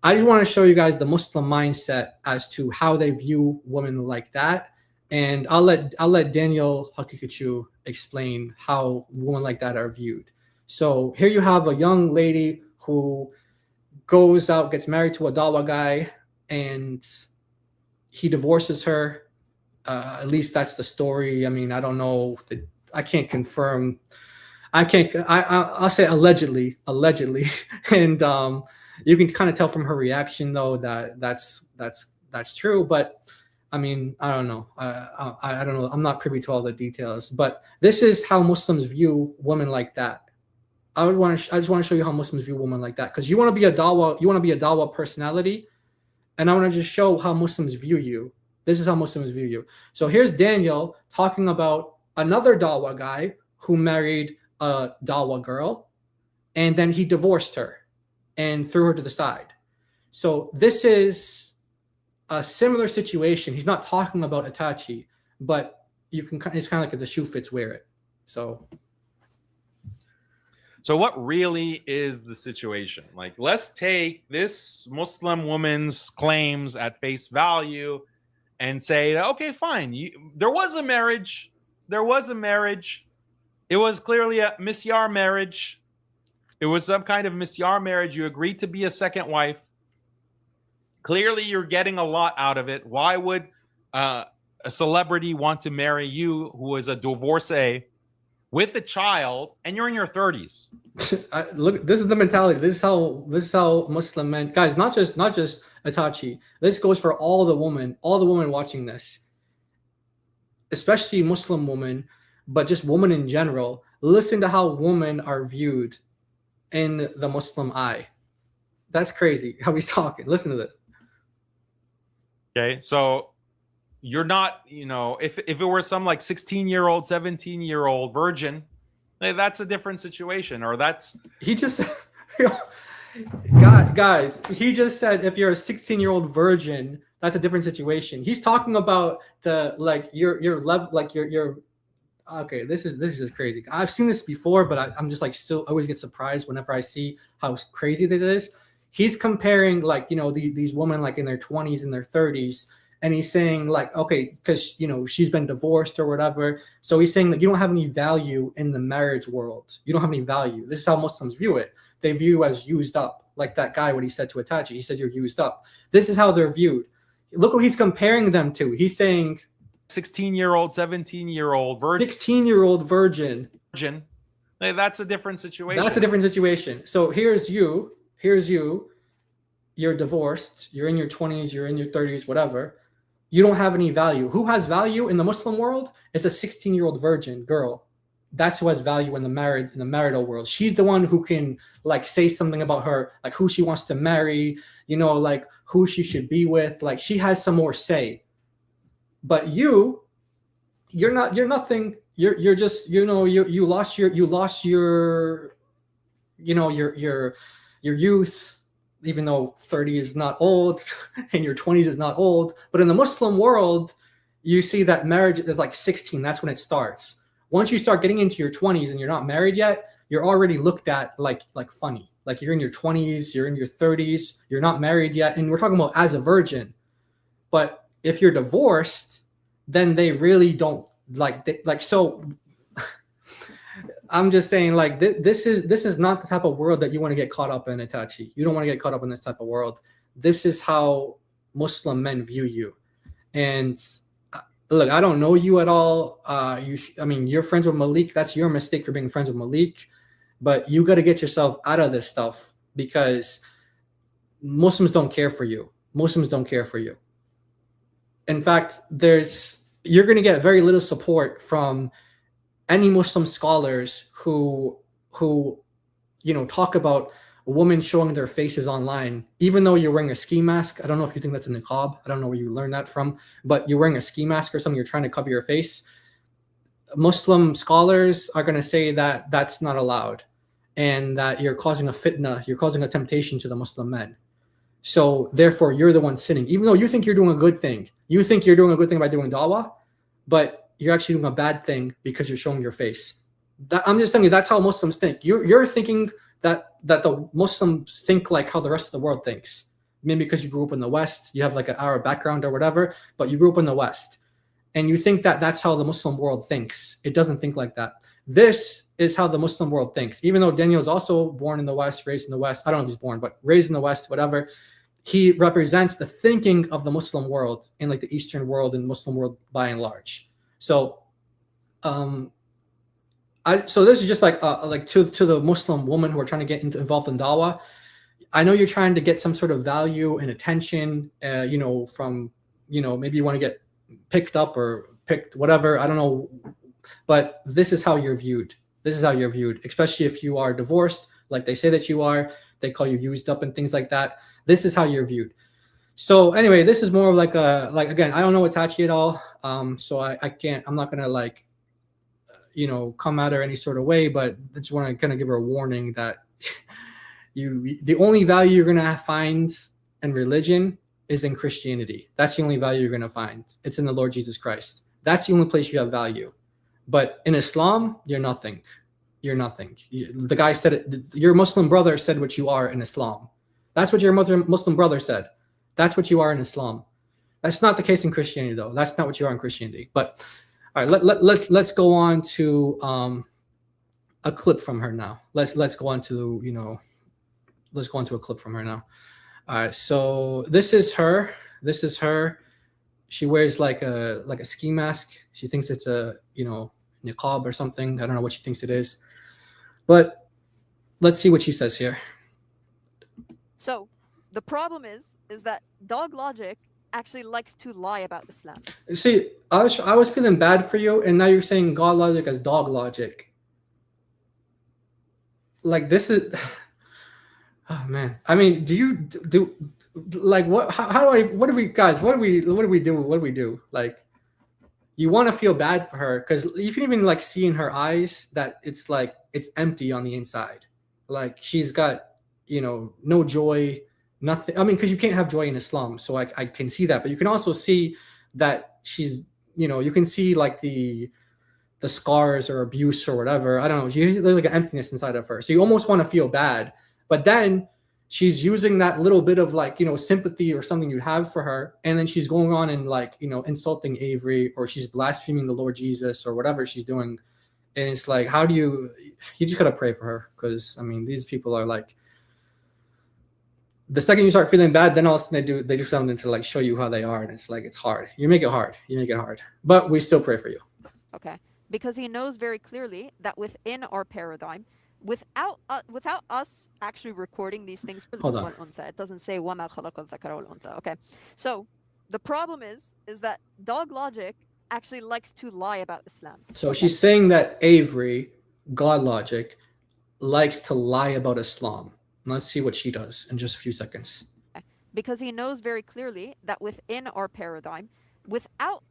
I just want to show you guys the Muslim mindset as to how they view women like that, and I'll let Daniel Hakikachu explain how women like that are viewed. So here you have a young lady who goes out, gets married to a Dawa guy, and he divorces her. At least that's the story. I mean, I don't know. I can't confirm. I'll say allegedly. And you can kind of tell from her reaction, though, that that's true. But I mean, I don't know. I don't know. I'm not privy to all the details. But this is how Muslims view women like that. I just want to show you how Muslims view women like that, because you want to be a Dawa personality, and I want to just show how Muslims view you. This is how Muslims view you. So here's Daniel talking about another Dawa guy who married a Dawa girl, and then he divorced her and threw her to the side. So this is a similar situation. He's not talking about Itachi, but it's kind of like if the shoe fits, wear it. So what really is the situation? Like, let's take this Muslim woman's claims at face value and say, okay, fine. There was a marriage. It was clearly a misyar marriage. It was some kind of misyar marriage. You agreed to be a second wife. Clearly, you're getting a lot out of it. Why would a celebrity want to marry you, who is a divorcee, with a child, and you're in your 30s? Look, this is the mentality. This is how Muslim men, guys, not just Itachi. This goes for all the women watching this, especially Muslim women, but just women in general. Listen to how women are viewed in the Muslim eye. That's crazy how he's talking. Listen to this. Okay, so you're not, if it were some like 16-year-old, 17-year-old virgin, that's a different situation. Or he just guys, he just said if you're a 16-year-old virgin, that's a different situation. He's talking about your level, like your okay. This is just crazy. I've seen this before, but I'm just like still always get surprised whenever I see how crazy this is. He's comparing these women like in their 20s and their 30s, And he's saying like, okay, because she's been divorced or whatever. So he's saying that you don't have any value in the marriage world. You don't have any value. This is how Muslims view it. They view you as used up, like that guy what he said to Itachi. He said you're used up. This is how they're viewed. Look what he's comparing them to. He's saying 16-year-old, 17-year-old virgin. 16-year-old virgin. Like, that's a different situation. That's a different situation. So here's you. You're divorced. You're in your 20s. You're in your 30s. Whatever. You don't have any value. Who has value in the Muslim world? It's a 16-year-old virgin girl. That's who has value in the marital world. She's the one who can like say something about her, like who she wants to marry, like who she should be with. Like she has some more say. But you're nothing. You're just, you lost your youth. Even though 30 is not old and your 20s is not old. But in the Muslim world, you see that marriage is like 16. That's when it starts. Once you start getting into your 20s and you're not married yet, you're already looked at like funny. Like you're in your 20s, you're in your 30s, you're not married yet. And we're talking about as a virgin. But if you're divorced, then they really don't so I'm just saying, like, this is not the type of world that you want to get caught up in, Itachi. You don't want to get caught up in this type of world. This is how Muslim men view you. And look, I don't know you at all. You're friends with Malik. That's your mistake for being friends with Malik. But you got to get yourself out of this stuff because Muslims don't care for you. Muslims don't care for you. In fact, you're going to get very little support from any Muslim scholars who talk about women showing their faces online, even though you're wearing a ski mask. I don't know if you think that's a niqab. I don't know where you learned that from, but you're wearing a ski mask or something. You're trying to cover your face. Muslim scholars are going to say that that's not allowed and that you're causing a fitna. You're causing a temptation to the Muslim men. So therefore, you're the one sinning, even though you think you're doing a good thing. You think you're doing a good thing by doing dawah, but you're actually doing a bad thing because you're showing your face. I'm just telling you, that's how Muslims think. You're thinking that the Muslims think like how the rest of the world thinks. Maybe because you grew up in the West, you have like an Arab background or whatever, but you grew up in the West. And you think that that's how the Muslim world thinks. It doesn't think like that. This is how the Muslim world thinks. Even though Daniel is also born in the West, raised in the West. I don't know if he's born, but raised in the West, whatever. He represents the thinking of the Muslim world in like the Eastern world and Muslim world by and large. So, so this is just like to the Muslim woman who are trying to get involved in dawah. I know you're trying to get some sort of value and attention, from, maybe you want to get picked up or picked, whatever. I don't know, but this is how you're viewed. This is how you're viewed, especially if you are divorced, like they say that you are. They call you used up and things like that. This is how you're viewed. So anyway, this is more of like again, I don't know Itachi at all. So I'm not gonna come at her any sort of way, but I just want to kind of give her a warning that the only value you're gonna find in religion is in Christianity. That's the only value you're gonna find. It's in the Lord Jesus Christ. That's the only place you have value. But in Islam, you're nothing. You're nothing. The guy said it. Your Muslim brother said what you are in Islam. That's what your Muslim brother said. That's what you are in Islam. That's not the case in Christianity, though. That's not what you are in Christianity. But all right, let's go on to a clip from her now. Let's go on to a clip from her now. All right, so this is her. This is her. She wears like a ski mask. She thinks it's a niqab or something. I don't know what she thinks it is, but let's see what she says here. So the problem is that dog logic actually likes to lie about Islam. See, I was feeling bad for you, and now you're saying God logic as dog logic. Like this is, oh man. I mean, do like what? How do I? What do we guys? What do we do? What do we do? Like, you want to feel bad for her because you can even like see in her eyes that it's like it's empty on the inside. Like she's got no joy. Nothing. I mean, because you can't have joy in Islam, so I can see that. But you can also see that she's, you can see like the scars or abuse or whatever. I don't know. There's like an emptiness inside of her, so you almost want to feel bad. But then she's using that little bit of like, sympathy or something you have for her, and then she's going on and like, insulting Avery, or she's blaspheming the Lord Jesus or whatever she's doing. And it's like, how do you just gotta pray for her, because I mean, these people are like, the second you start feeling bad, then all of a sudden they do something to like show you how they are, and it's like, it's hard. You make it hard, but we still pray for you. Okay, because he knows very clearly that within our paradigm, without us actually recording these things, Hold on. it doesn't say وَمَا خَلَقَ الذَّكَرَ وَالْأُنثَى. Okay, so the problem is that dog logic actually likes to lie about Islam. So she's saying that Avery, God logic, likes to lie about Islam. Let's see what she does in just a few seconds. Because he knows very clearly that within our paradigm, without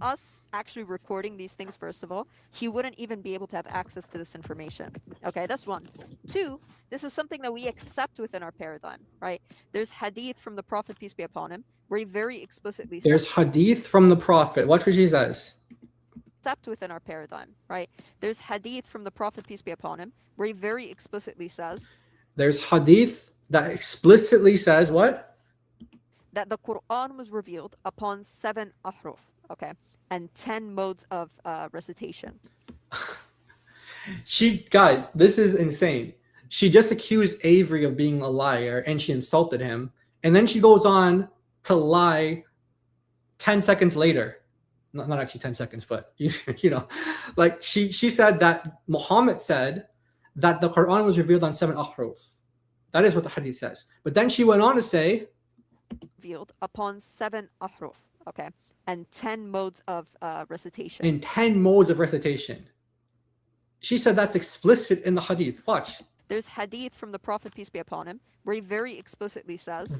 us actually recording these things, first of all, he wouldn't even be able to have access to this information. Okay, that's one. Two, this is something that we accept within our paradigm, right? There's hadith from the Prophet, peace be upon him, where he very explicitly says, There's hadith from the Prophet. Watch what she says. accept within our paradigm, right? There's hadith from the Prophet, peace be upon him, where he very explicitly says, There's hadith that explicitly says what? That the Quran was revealed upon 7 ahruf, okay, and 10 modes of recitation. Guys, this is insane. She just accused Avery of being a liar, and she insulted him, and then she goes on to lie 10 seconds later. Not actually 10 seconds, but like she said that Muhammad said that the Quran was revealed on 7 ahruf. That is what the hadith says. But then she went on to say, revealed upon 7 ahruf, okay, and 10 modes of recitation. In 10 modes of recitation. She said that's explicit in the hadith. Watch. There's hadith from the Prophet, peace be upon him, where he very explicitly says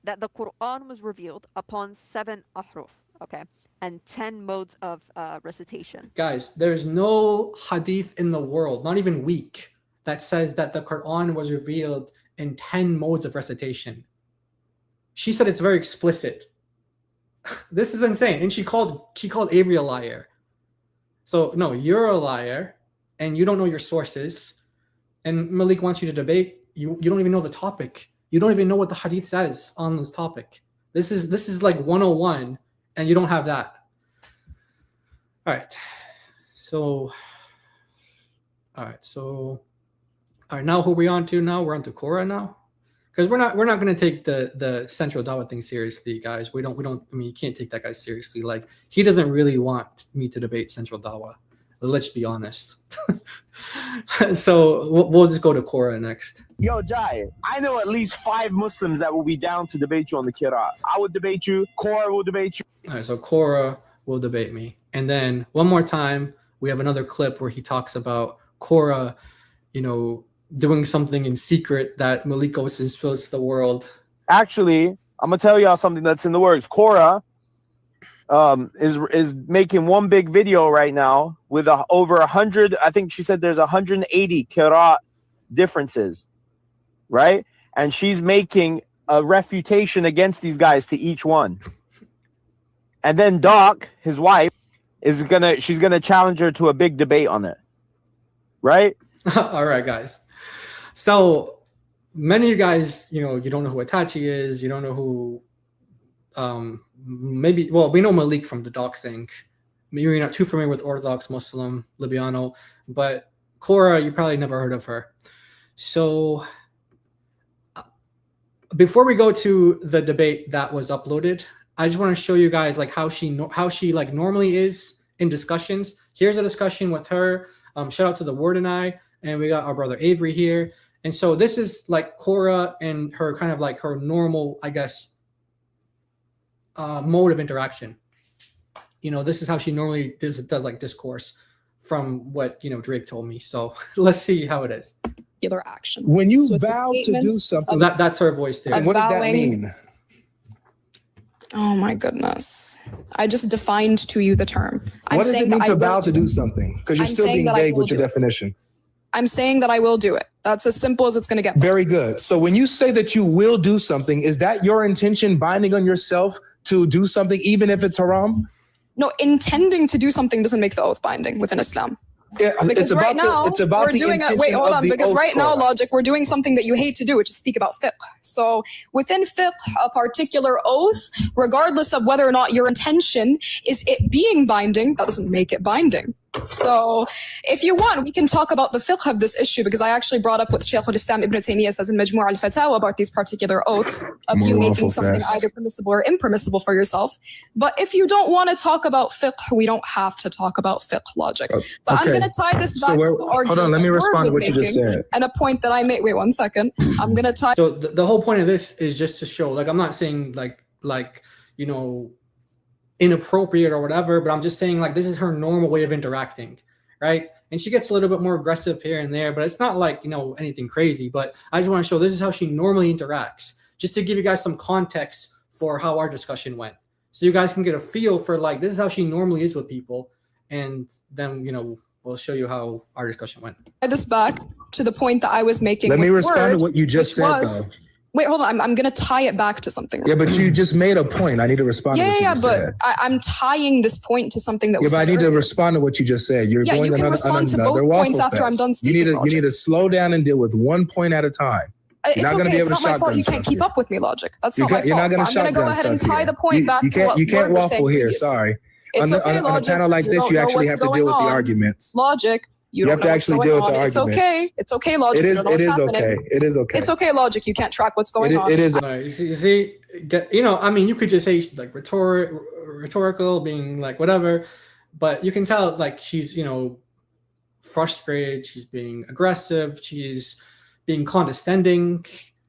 that the Quran was revealed upon 7 ahruf, okay, and 10 modes of recitation. Guys, there's no hadith in the world, not even weak, that says that the Quran was revealed in 10 modes of recitation. She said it's very explicit. This is insane. And she called Avery a liar. So no, you're a liar and you don't know your sources. And Malik wants you to debate. You don't even know the topic. You don't even know what the hadith says on this topic. This is like 101 and you don't have that. All right. So now who are we on to now? We're on to Kora now. Because we're not going to take the central Dawa thing seriously, guys. We don't I mean, you can't take that guy seriously. Like, he doesn't really want me to debate central Dawa. Let's be honest. So we'll just go to Kora next. Yo, Jai, I know at least 5 Muslims that will be down to debate you on the Qur'an. I would debate you. Kora will debate you. All right, so Kora will debate me. And then one more time, we have another clip where he talks about Kora, doing something in secret that Malik goes and spills to the world. Actually, I'm gonna tell y'all something that's in the works. Kora is making one big video right now with over 100. I think she said there's 180 qira'at differences, right? And she's making a refutation against these guys to each one. And then Doc, his wife, she's gonna challenge her to a big debate on it, right? All right, guys. So many of you guys, you don't know who Itachi is. You don't know who, we know Malik from the Doc Sync. Maybe you're not too familiar with Orthodox Muslim, Libyano, but Kora, you probably never heard of her. So before we go to the debate that was uploaded, I just want to show you guys like how she like normally is in discussions. Here's a discussion with her. Shout out to the Word and I. And we got our brother Avery here. And so this is like Kora and her kind of like her normal, I guess, mode of interaction. This is how she normally does like discourse from what, Drake told me. So let's see how it is. Particular action. When you vow to do something. That's her voice too. And what does that mean? Oh my goodness. I just defined to you the term. What does it mean to vow to do something? Because you're still being vague with your definition. I'm saying that I will do it. That's as simple as it's going to get. Very good. So when you say that you will do something, is that your intention binding on yourself to do something, even if it's haram? No, intending to do something doesn't make the oath binding within Islam. Yeah, Because right now we're doing wait, hold on. Because right now, Kora. logic, we're doing something that you hate to do, which is speak about fiqh. So within fiqh, a particular oath, regardless of whether or not your intention is it being binding, that doesn't make it binding. So if you want, we can talk about the fiqh of this issue, because I actually brought up what Shaykh al-Islam Ibn Taymiyyah says in Majmu' al-Fatawa about these particular oaths of you making something either permissible or impermissible for yourself. But if you don't want to talk about fiqh, we don't have to talk about fiqh logic. But I'm going to tie this back to the argument hold on, let me respond to what you just said. And a point that I made. Wait 1 second. I'm going to tie. So the whole point of this is just to show, like, I'm not saying like you know, inappropriate or whatever, but I'm just saying like this is her normal way of interacting, right? And she gets a little bit more aggressive here and there, but it's not like, you know, anything crazy. But I just want to show this is how she normally interacts, just to give you guys some context for how our discussion went, so you guys can get a feel for like this is how she normally is with people, and then, you know, we'll show you how our discussion went. This back to the point that I was making. Let me with respond Word, to what you just said, was, though. Wait, hold on. I'm going to tie it back to something. Yeah, but you just made a point. I need to respond to what you just said. I'm tying this point to something that was Yeah, but I said need to earlier. respond to what you just said. You're Yeah, going you can another respond to another both waffle points after I'm fest. done speaking, You need to slow down and deal with one point at a time. It's You're not going to okay. be It's able to not my fault. shotgun You can't stuff keep here. up with me, logic. That's You not my can't- you're fault. not gonna I'm going to go shotgun ahead and stuff tie here. the point back You to what can't Word was saying waffle here. previously. Sorry. It's On okay, a logic. panel like You this, don't you know actually what's have to deal going with the on. arguments. Logic. You have don't to know what's actually going deal with on. the It's arguments. okay. It's okay, logic. You don't know It what's is happening. okay. It is okay. It's okay, logic. You can't track what's going on. It is. Right, you see, you know, I mean, you could just say like rhetorical, being like whatever, but you can tell like she's, you know, frustrated. She's being aggressive. She's being condescending,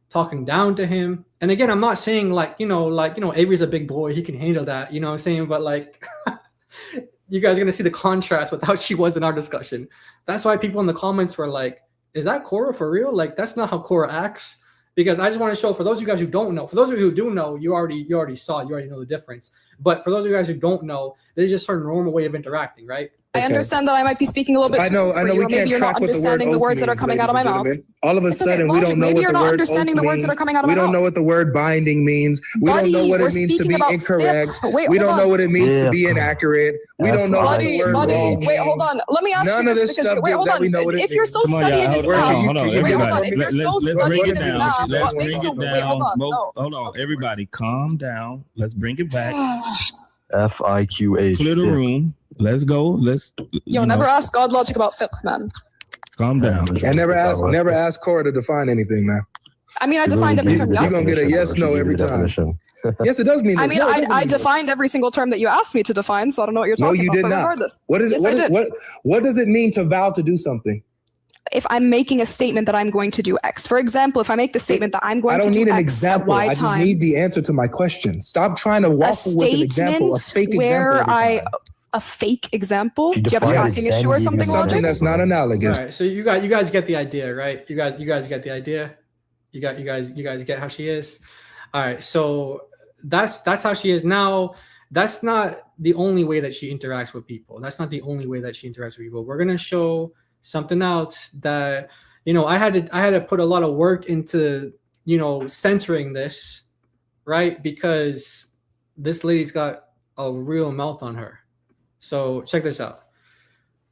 talking down to him. And again, I'm not saying like, you know, Avery's a big boy. He can handle that. You know what I'm saying? But like, you guys are going to see the contrast with how she was in our discussion. That's why people in the comments were like, is that Kora for real? Like, that's not how Kora acts. Because I just want to show, for those of you guys who don't know, for those of you who do know, you already saw, you already know the difference. But for those of you guys who don't know, this is just her normal way of interacting, right? I understand that I might be speaking a little bit I know. too quickly, We or maybe can't you're not track what the word understanding the oath words that are means, coming out of my ladies and mouth. gentlemen. All of a It's okay, sudden, we logic. don't know Maybe what you're the not word understanding oath the words that means. are coming out of my We don't mouth. know what the word binding means. We don't know Buddy, what we're it means to speaking be about incorrect. fiqh. Wait, We hold don't know on. what it means to be inaccurate. We don't know what the word Buddy, wrong wait, hold means. on. Let me ask None you of this this because stuff wait, hold that on. we know what it If you're means. so studying this now, Hold on. wait, hold on. Everybody, If you're so studying this now, let's what bring makes you it wait, down. hold on. No. Hold on, everybody, calm down. Let's bring it back. FIQH. Clear the room. Let's go. Let's. Yo, never ask God logic about fiqh, man. Calm down. And never ask Kora to define anything, man. I mean, I defined every term you You're asked gonna me. get a yes, no every time. Yes, it does mean this. I mean, No, it doesn't I mean this. defined every single term that you asked me to define, so I don't know what you're No, talking you about. did But not. regardless, What is it? yes, What does it mean to vow to do something? If I'm making a statement that I'm going to do X, for example, if I make the statement that I'm going I to don't do need an X example. at Y I just time, need the answer to my question. Stop trying to a waffle with an example, a statement fake where example. every time. a fake example. Do you have a defines tracking issue or something? something Logic? that's not analogous. All right, so you guys get the idea, right? You guys get the idea. You guys get how she is. All right, so that's how she is now. That's not the only way that she interacts with people. That's not the only way that she interacts with people. We're gonna show something else that, you know, I had to put a lot of work into, you know, censoring this, right? Because this lady's got a real mouth on her. So check this out.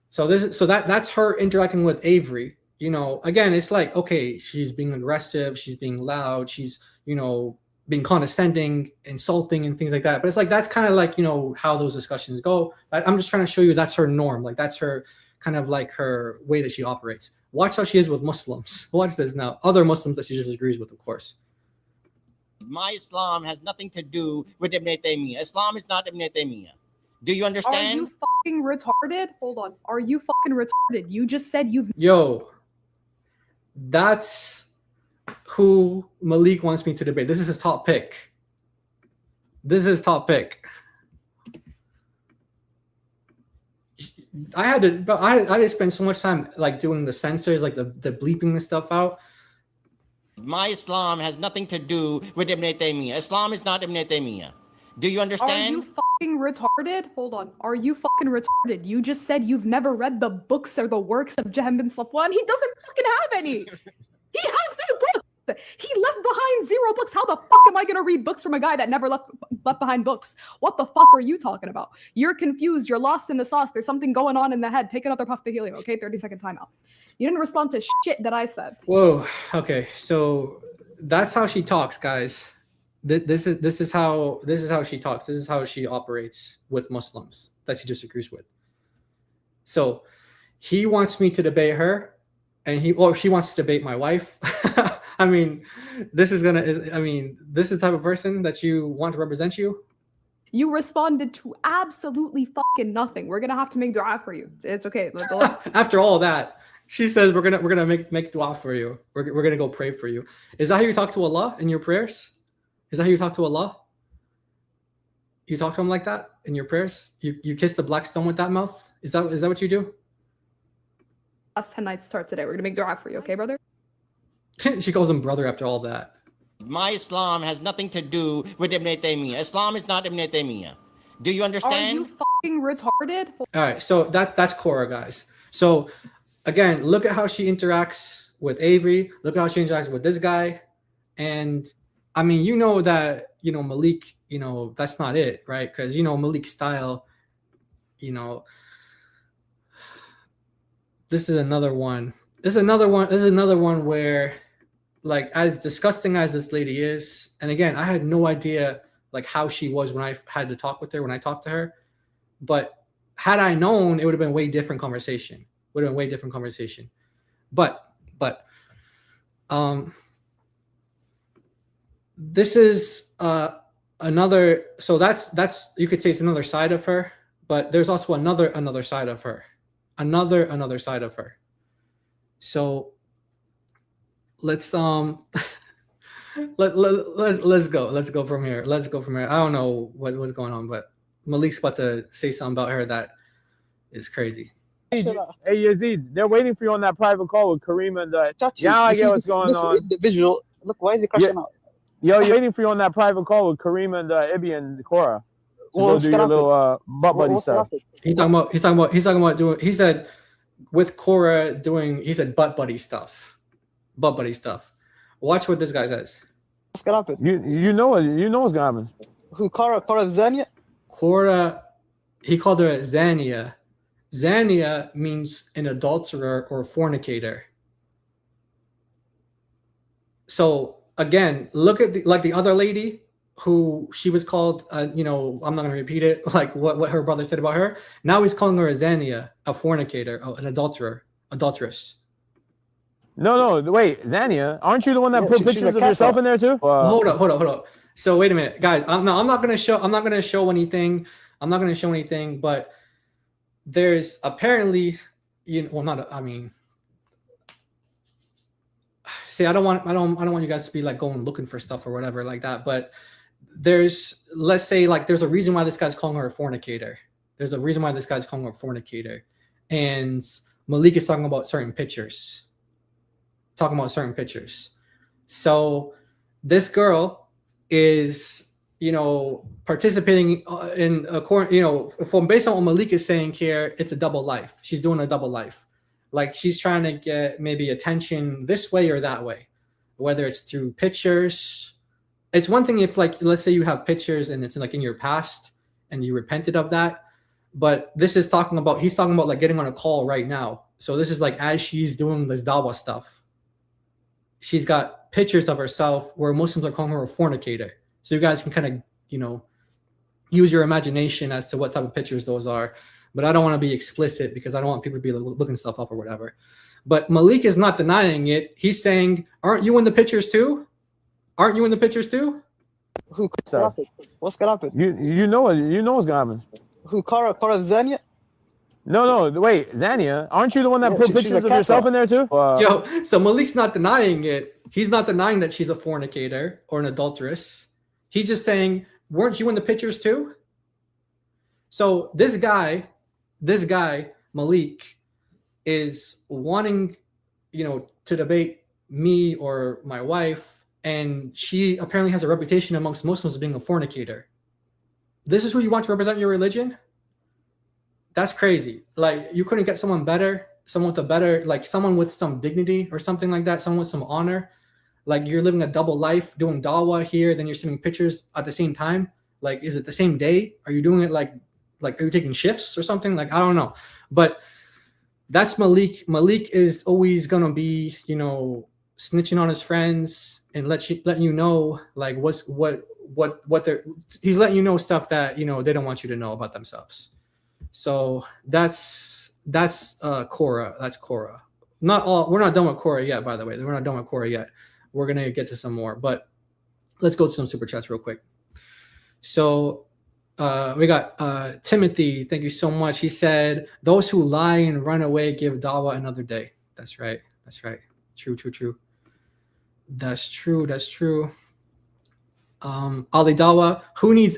So that's her interacting with Avery. You know, again, it's like, okay, she's being aggressive, she's being loud, she's, you know, being condescending, insulting, and things like that. But it's like that's kind of like, you know, how those discussions go. I'm just trying to show you that's her norm. Like that's her kind of like her way that she operates. Watch how she is with Muslims. Watch this now. Other Muslims that she disagrees with, of course. My Islam has nothing to do with Ibn Taymiyyah. Islam is not Ibn Taymiyyah. Do you understand? Are you fucking retarded? Hold on. Are you fucking retarded? You just said you've. Yo, that's who Malik wants me to debate. This is his top pick. This is his top pick. I had to spend so much time like doing the censors, like the bleeping this stuff out. My Islam has nothing to do with Ibn Taymiyyah. Islam is not Ibn Taymiyyah. Do you understand? Are you fucking retarded? Hold on. Are you fucking retarded? You just said you've never read the books or the works of Jahm bin Safwan. He doesn't fucking have any. He has no book. He left behind 0 books. How the fuck am I gonna read books from a guy that never left behind books? What the fuck are you talking about? You're confused. You're lost in the sauce. There's something going on in the head. Take another puff to helio. Okay, 30-second timeout. You didn't respond to shit that I said. Whoa. Okay, so that's how she talks, guys. This is how she talks. This is how she operates with Muslims that she disagrees with. So he wants me to debate her, and she wants to debate my wife. I mean, this is the type of person that you want to represent you. You responded to absolutely fucking nothing. We're gonna have to make dua for you. It's okay. After all that, she says we're gonna make dua for you. We're gonna go pray for you. Is that how you talk to Allah in your prayers? Is that how you talk to Allah? You talk to him like that in your prayers? You kiss the black stone with that mouth? Is that what you do? Last 10 nights start today. We're gonna make dua for you, okay, brother? She calls him brother after all that. My Islam has nothing to do with Ibn Taymiyyah. Islam is not Ibn Taymiyyah. Do you understand? Are you fucking retarded? All right, so that's Kora, guys. So again, look at how she interacts with Avery. Look at how she interacts with this guy. And I mean, you know that, Malik, that's not it, right? Because, Malik's style, this is another one. This is another one where, like, as disgusting as this lady is, and again, I had no idea, like, how she was when I had to talk with her, when I talked to her. But had I known, it would have been a way different conversation. But this is another, so that's you could say it's another side of her, but there's also another side of her. Another side of her. So let's let's go from here. I don't know what's going on, but Malik's about to say something about her that is crazy. Hey Yazid, they're waiting for you on that private call with Kareem and now I get what's going on. Individual, look, why is he crashing out? Yo, you're waiting for you on that private call with Kareem and Ibi and Kora. Go do your little butt buddy stuff. He's talking about doing. He said with Kora doing. He said butt buddy stuff. Watch what this guy says. What's gonna happen? You know what's gonna happen. Who Kora Zania? Kora, he called her Zania. Zania means an adulterer or fornicator. So again, look at the other lady who she was called, I'm not going to repeat it, like what her brother said about her. Now he's calling her a Zania, a fornicator, an adulteress. No, wait, Zania, aren't you the one that put pictures of yourself in there too? Hold up. So wait a minute, guys. I'm not going to show anything. But there's apparently, see, I don't want you guys to be like going looking for stuff or whatever like that, but let's say there's a reason why this guy's calling her a fornicator. And Malik is talking about certain pictures. So this girl is, participating in based on what Malik is saying here, it's a double life. She's doing a double life. Like she's trying to get maybe attention this way or that way, whether it's through pictures. It's one thing if let's say you have pictures and it's in your past and you repented of that, but he's talking about like getting on a call right now. So this is like as she's doing this Dawa stuff, she's got pictures of herself where Muslims are calling her a fornicator. So you guys can kind of, use your imagination as to what type of pictures those are. But I don't want to be explicit because I don't want people to be looking stuff up or whatever. But Malik is not denying it. He's saying, aren't you in the pictures too? Who what's gonna happen? You know what's gonna happen. Who Kora Zania? No, wait, Zania, aren't you the one that put pictures of yourself in there too? So Malik's not denying it. He's not denying that she's a fornicator or an adulteress. He's just saying, weren't you in the pictures too? So this guy, Malik, is wanting, to debate me or my wife, and she apparently has a reputation amongst Muslims of being a fornicator. This is who you want to represent your religion? That's crazy. Like, you couldn't get someone better, someone with some dignity or something like that, someone with some honor. Like you're living a double life, doing Dawa here, then you're sending pictures at the same time. Like, is it the same day? Are you doing it like are you taking shifts or something? Like, I don't know. But that's Malik. Malik is always gonna be, you know, snitching on his friends and letting you know like what they're, he's letting you know stuff that, you know, they don't want you to know about themselves. So that's Kora. That's Kora. Not all. We're not done with Kora yet, by the way. We're not done with Kora yet. We're gonna get to some more, but let's go to some super chats real quick. So we got Timothy. Thank you so much. He said, "Those who lie and run away give Dawa another day." That's right. That's right. True. That's true. That's true. Ali Dawa. Who needs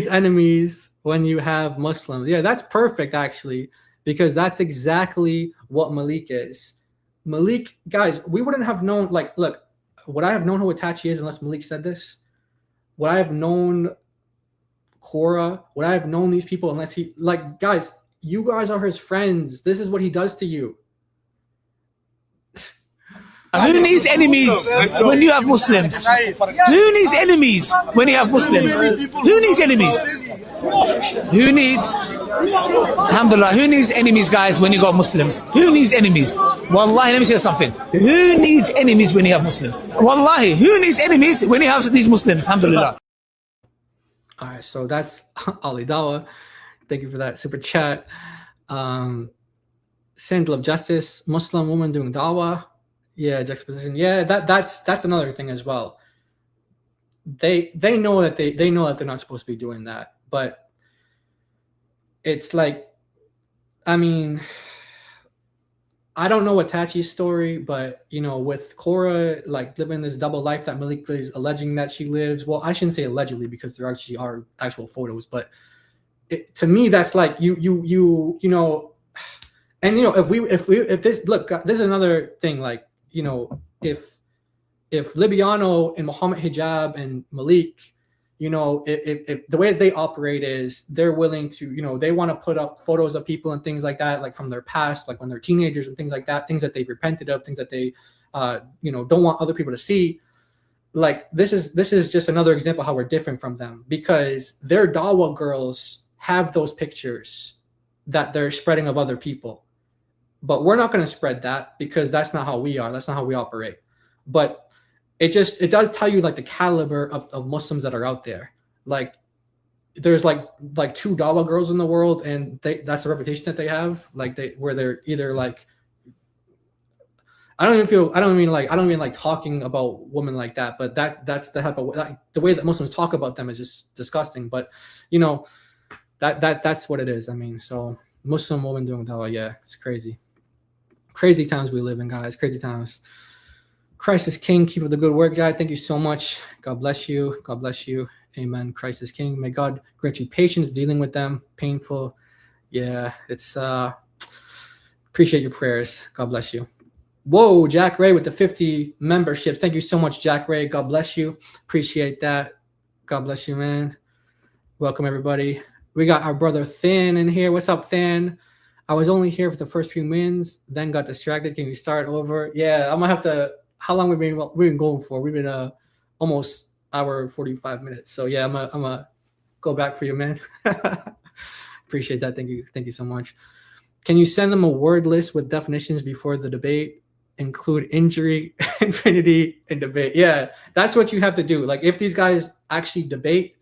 enemies when you have Muslims? Yeah, that's perfect actually, because that's exactly what Malik is. Malik, guys, we wouldn't have known, like, look, would I have known who Itachi is unless Malik said this? Would I have known Kora? Would I have known these people unless he, like, guys, you guys are his friends. This is what he does to you. Who needs enemies when you have Muslims? Who needs enemies when you have Muslims? Who needs enemies? Who needs, alhamdulillah, who needs enemies, guys, when you got Muslims? Who needs enemies? Wallahi, let me say something. Who needs enemies when you have Muslims? Wallahi, who needs enemies when you have these Muslims? Alhamdulillah. All right, so that's Ali Dawa. Thank you for that super chat. Sandal of Justice, Muslim woman doing Dawa. Yeah, juxtaposition. Yeah, that's another thing as well. They know that they know that they're not supposed to be doing that, but it's like, I mean, I don't know Itachi's story, but you know, with Kora like living this double life that Malik is alleging that she lives. Well, I shouldn't say allegedly because there actually are actual photos, but to me, that's like you know, and you know, if this, look, this is another thing, like, you know, if Libyano and Muhammad Hijab and Malik, you know, if the way they operate is they're willing to, you know, they want to put up photos of people and things like that, like from their past, like when they're teenagers and things like that, things that they've repented of, things that they, you know, don't want other people to see. Like this is just another example how we're different from them, because their Dawa girls have those pictures that they're spreading of other people. But we're not going to spread that because that's not how we are. That's not how we operate. But it does tell you like the caliber of Muslims that are out there. Like there's like two Dawa girls in the world, and that's the reputation that they have. Like they're either like, I don't mean like talking about women like that, but that's the type of, the way that Muslims talk about them is just disgusting. But you know, that's what it is. I mean, so Muslim woman doing Dawa, yeah, it's crazy. Crazy times we live in, guys. Crazy times. Christ is King. Keep up the good work, guy. Thank you so much. God bless you. God bless you. Amen. Christ is King. May God grant you patience dealing with them. Painful. Yeah, it's appreciate your prayers. God bless you. Whoa, Jack Ray with the 50 memberships. Thank you so much, Jack Ray. God bless you. Appreciate that. God bless you, man. Welcome, everybody. We got our brother Thin in here. What's up, Thin? I was only here for the first few minutes, then got distracted. Can we start over? Yeah, I'm gonna have to. How long we've been going for? We've been almost hour 45 minutes. So yeah, I'm gonna go back for you, man. Appreciate that. Thank you so much. Can you send them a word list with definitions before the debate? Include injury, infinity, and debate. Yeah, that's what you have to do. Like if these guys actually debate,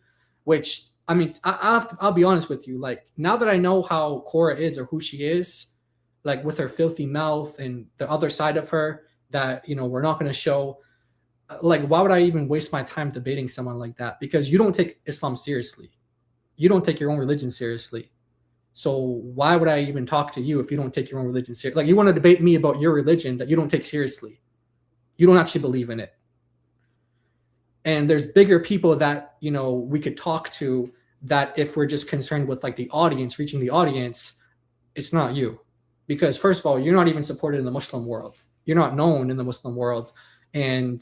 which I mean, I'll be honest with you. Like now that I know how Kora is or who she is, like with her filthy mouth and the other side of her that, you know, we're not going to show. Like, why would I even waste my time debating someone like that? Because you don't take Islam seriously. You don't take your own religion seriously. So why would I even talk to you if you don't take your own religion seriously? Like you want to debate me about your religion that you don't take seriously. You don't actually believe in it. And there's bigger people that, you know, we could talk to, that if we're just concerned with like the audience, reaching the audience, it's not you. Because first of all, you're not even supported in the Muslim world. You're not known in the Muslim world. And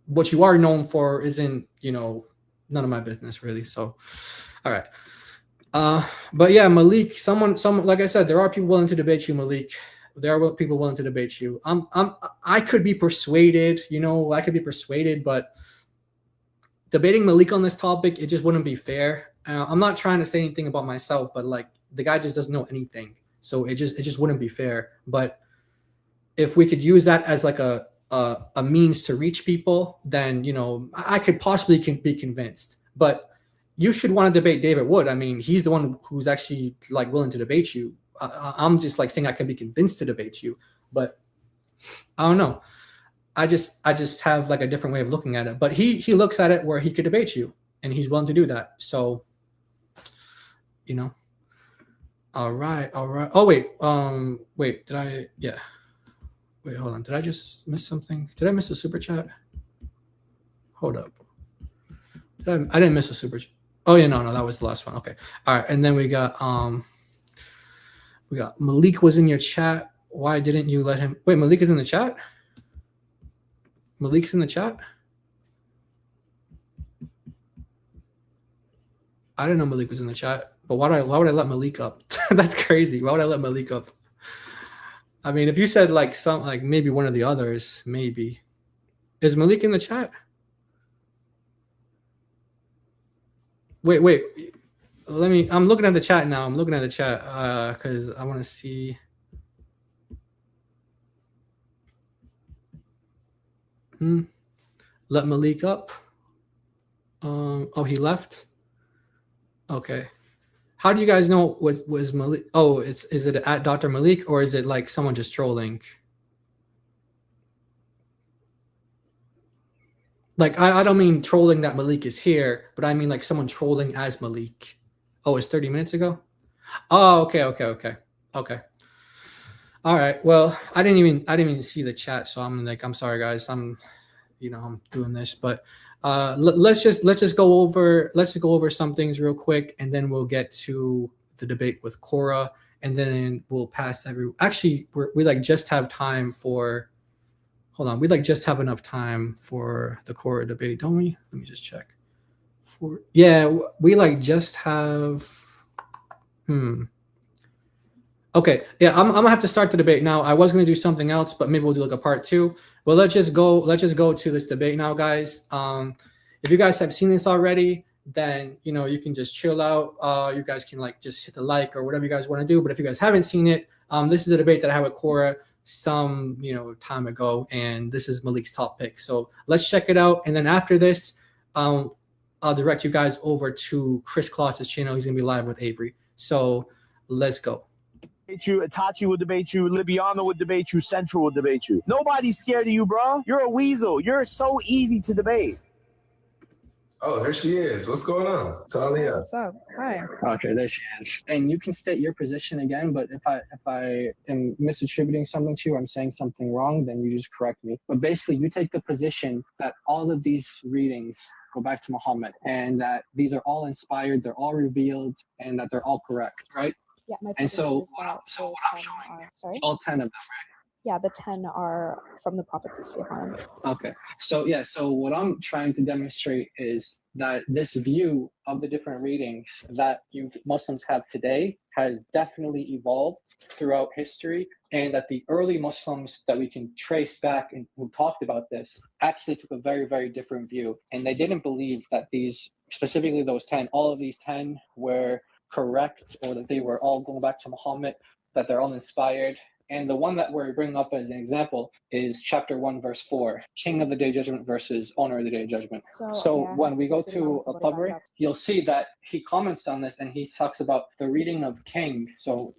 what you are known for isn't, you know, none of my business really. So, all right. But yeah, Malik, someone, like I said, there are people willing to debate you, Malik. there are people willing to debate you. I could be persuaded, I could be persuaded, but debating Malik on this topic, it just wouldn't be fair. I'm not trying to say anything about myself, but like the guy just doesn't know anything, so it just wouldn't be fair. But if we could use that as like a means to reach people, then I could possibly be convinced. But you should want to debate David Wood. I mean, he's the one who's actually like willing to debate you. I'm just like saying I can be convinced to debate you, but I don't know. I just have like a different way of looking at it. But he looks at it where he could debate you, and he's willing to do that. So, all right. Oh wait, did I? Yeah. Wait, hold on. Did I just miss something? Did I miss a super chat? Hold up. I didn't miss a super chat. Oh yeah, no, that was the last one. Okay. All right, and then we got Malik was in your chat. Why didn't you let him? Wait, Malik is in the chat? Malik's in the chat? I didn't know Malik was in the chat, but why would I let Malik up? That's crazy. Why would I let Malik up? I mean, if you said like maybe one of the others, maybe. Is Malik in the chat? Wait. I'm looking at the chat now. I'm looking at the chat because I want to see. Let Malik up. Oh, he left. Okay. How do you guys know what was Malik? Oh, is it at Dr. Malik, or is it like someone just trolling? Like I don't mean trolling that Malik is here, but I mean like someone trolling as Malik. Oh, it's 30 minutes ago? Oh, okay. All right. Well, I didn't even see the chat, so I'm sorry guys. I'm doing this, but let's just go over some things real quick, and then we'll get to the debate with Kora, and then we'll pass actually we like just have time for. Hold on, we like just have enough time for the Kora debate, don't we? Let me just check. We like just have. Okay, yeah, I'm gonna have to start the debate now. I was gonna do something else, but maybe we'll do like a part 2. Well, let's just go to this debate now, guys. If you guys have seen this already, then you can just chill out. You guys can like just hit the like or whatever you guys want to do. But if you guys haven't seen it, this is a debate that I had with Kora some time ago, and this is Malik's top pick. So let's check it out, and then after this, I'll direct you guys over to Chris Kloss's channel. He's gonna be live with Avery. So let's go. Itachi will debate you. Libyano would debate you. Central will debate you. Nobody's scared of you, bro. You're a weasel. You're so easy to debate. Oh, here she is. What's going on? Talia. What's up? Hi. Okay, there she is. And you can state your position again, but if I am misattributing something to you, I'm saying something wrong, then you just correct me. But basically, you take the position that all of these readings go back to Muhammad, and that these are all inspired, they're all revealed, and that they're all correct, right? Yeah, my And so is that what I'm showing, sorry? all 10 of them, right? Yeah, the 10 are from the Prophet, peace be upon him. Okay. So what I'm trying to demonstrate is that this view of the different readings that you Muslims have today has definitely evolved throughout history, and that the early Muslims that we can trace back and who talked about this actually took a very, very different view. And they didn't believe that these, specifically those 10, all of these 10 were correct, or that they were all going back to Muhammad, that they're all inspired. And the one that we're bringing up as an example is chapter 1, verse 4, King of the Day of Judgment versus Owner of the Day of Judgment. So when we go to a Tabari, you'll see that he comments on this, and he talks about the reading of King. So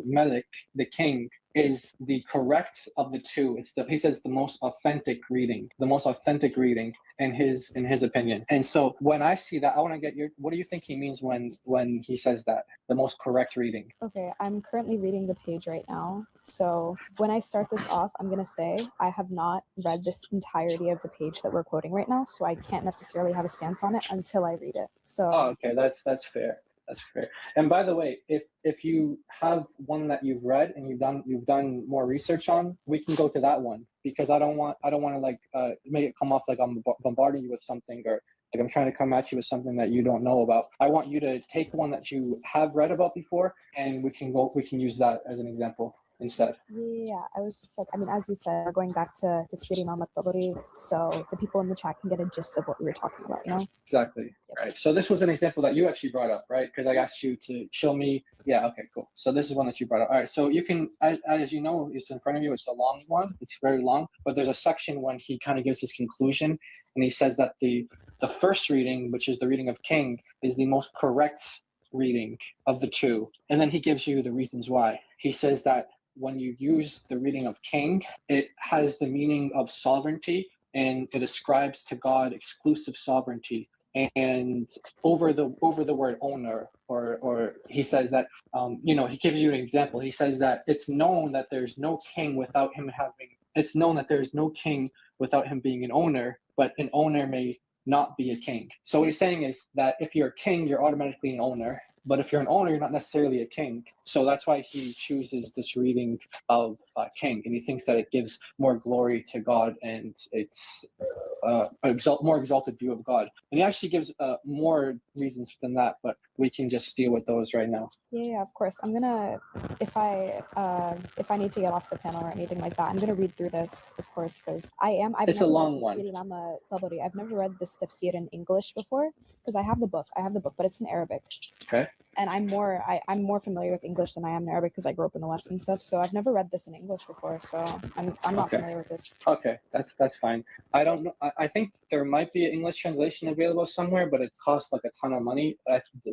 Malik, the King, is the correct of the two. He says the most authentic reading in his opinion. And so when I see that, I want to get what do you think he means when he says that, the most correct reading? Okay, I'm currently reading the page right now. So when I start this off, I'm going to say I have not read this entirety of the page that we're quoting right now, so I can't necessarily have a stance on it until I read it. So okay, that's fair. That's fair. And by the way, if you have one that you've read and you've done more research on, we can go to that one, because I don't want to like make it come off like I'm bombarding you with something, or like I'm trying to come at you with something that you don't know about. I want you to take one that you have read about before, and we can use that as an example. instead. Yeah, I was just like, I mean, as you said, we're going back to Tafsir Imam al-Tabari, so the people in the chat can get a gist of what we were talking about, you know? Exactly. Right. So this was an example that you actually brought up, right? Because I asked you to show me. Yeah. Okay. Cool. So this is one that you brought up. All right. So you can, as you know, it's in front of you. It's a long one. It's very long. But there's a section when he kind of gives his conclusion, and he says that the first reading, which is the reading of King, is the most correct reading of the two. And then he gives you the reasons why. He says that when you use the reading of King, it has the meaning of sovereignty, and it ascribes to God exclusive sovereignty. And over the word owner, or he says that he gives you an example. He says that it's known that there's no king without him having. It's known that there's no king without him being an owner, but an owner may not be a king. So what he's saying is that if you're a king, you're automatically an owner. But if you're an owner, you're not necessarily a king. So that's why he chooses this reading of King, and he thinks that it gives more glory to God, and it's more exalted view of God. And he actually gives more reasons than that, but we can just deal with those right now. Yeah, of course. I'm gonna, if I need to get off the panel or anything like that, I'm gonna read through this, of course, because It's a long one. I've never read this tafsir in English before, because I have the book, but it's in Arabic. Okay. And I'm more familiar with English than I am in Arabic because I grew up in the West and stuff. So I've never read this in English before, so I'm not familiar with this. Okay, that's fine. I don't know. I think there might be an English translation available somewhere, but it costs like a ton of money.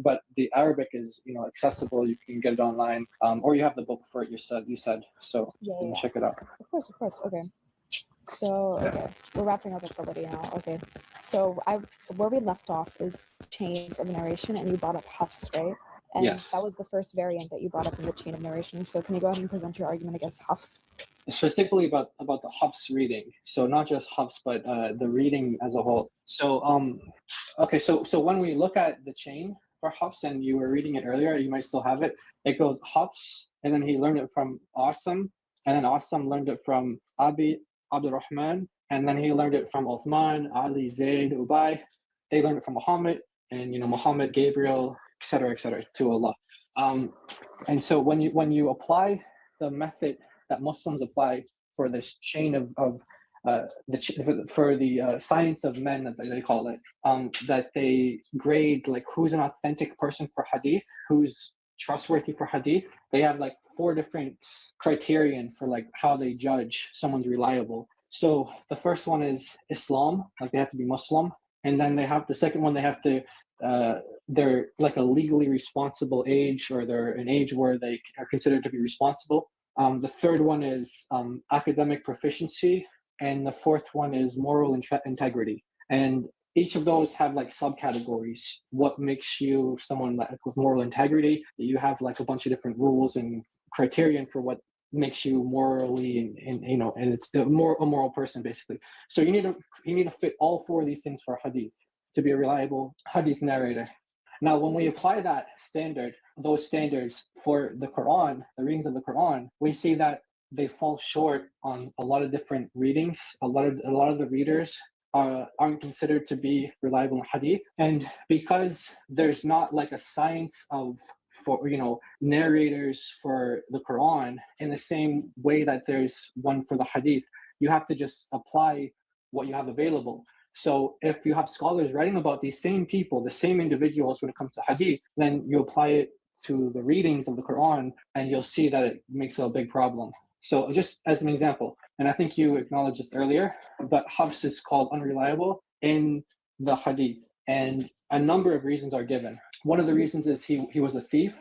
But the Arabic is accessible. You can get it online, or you have the book for it. You said so. Yeah, you can yeah. check it out. Of course. Okay. So we're wrapping up Tabari now. Okay. So where we left off is chains of narration, and you brought up Huffs, right? And Yes. that was the first variant that you brought up in the chain of narration. So can you go ahead and present your argument against Huffs? Specifically about the Huffs reading. So not just Huffs, but the reading as a whole. So okay. So when we look at the chain for Huffs, and you were reading it earlier, you might still have it. It goes Huffs, and then he learned it from Asim, and then Asim learned it from Abdul Rahman, and then he learned it from Uthman, Ali, Zayd, Ubay. They learned it from Muhammad, and Muhammad, Gabriel, etc., to Allah. And so when you apply the method that Muslims apply for this chain of the science of men, that they call it, that they grade like who's an authentic person for hadith, who's trustworthy for hadith. They have like 4 different criterion for like how they judge someone's reliable. So the first one is Islam, like they have to be Muslim, and then they have the second one, they have to they're like a legally responsible age, or they're an age where they are considered to be responsible. The third one is academic proficiency, and the fourth one is moral integrity. And each of those have like subcategories. What makes you someone like with moral integrity? You have like a bunch of different rules and criterion for what makes you morally and it's a moral person basically. So you need to fit all 4 of these things for hadith to be a reliable hadith narrator. Now, when we apply those standards for the Quran, the readings of the Quran, we see that they fall short on a lot of different readings. A lot of the readers aren't considered to be reliable in hadith, and because there's not like a science for narrators for the Quran in the same way that there's one for the hadith, you have to just apply what you have available. So if you have scholars writing about these same people, the same individuals when it comes to hadith, then you apply it to the readings of the Quran, and you'll see that it makes a big problem. So just as an example, and I think you acknowledged this earlier, but Hafs is called unreliable in the hadith, and a number of reasons are given. One of the reasons is he was a thief.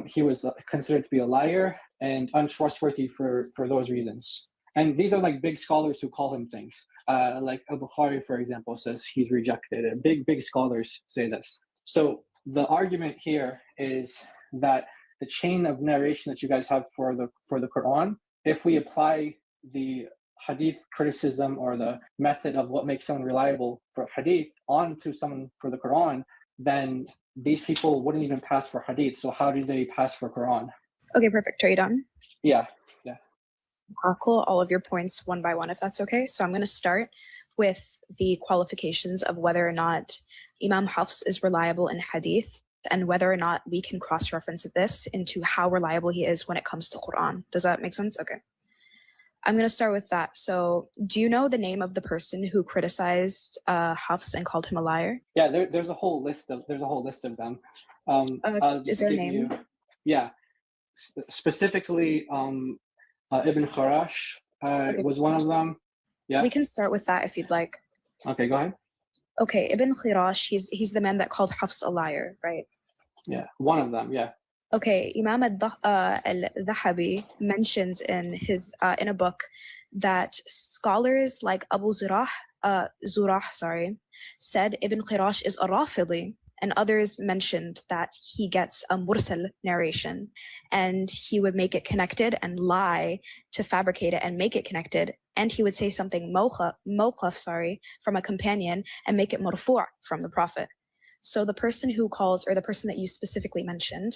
He was considered to be a liar and untrustworthy for those reasons. And these are like big scholars who call him things. Like Al-Bukhari, for example, says he's rejected. Big scholars say this. So the argument here is that the chain of narration that you guys have for the Quran, if we apply the hadith criticism or the method of what makes someone reliable for hadith onto someone for the Quran, then these people wouldn't even pass for hadith. So how do they pass for Quran? Okay, perfect. Are you done? Yeah. Tackle all of your points one by one, if that's okay. So I'm going to start with the qualifications of whether or not Imam Hafs is reliable in hadith. and whether or not we can cross-reference this into how reliable he is when it comes to Quran. Does that make sense? Okay. I'm going to start with that. So do you know the name of the person who criticized Hafs and called him a liar? Yeah, there's a whole list of them. Is there a name? Specifically, Ibn Kharash was one of them. Yeah. We can start with that if you'd like. Okay, go ahead. Okay, Ibn Khirash, he's the man that called Hafs a liar, right? Yeah, one of them, yeah. Okay, Imam al-Dhahabi mentions in his in a book that scholars like Abu Zurah, said Ibn Khirash is a Rafidi, and others mentioned that he gets a mursal narration, and he would make it connected and lie to fabricate it and make it connected, and he would say something mawqaf, from a companion and make it marfu' from the Prophet. So the person who calls, or the person that you specifically mentioned,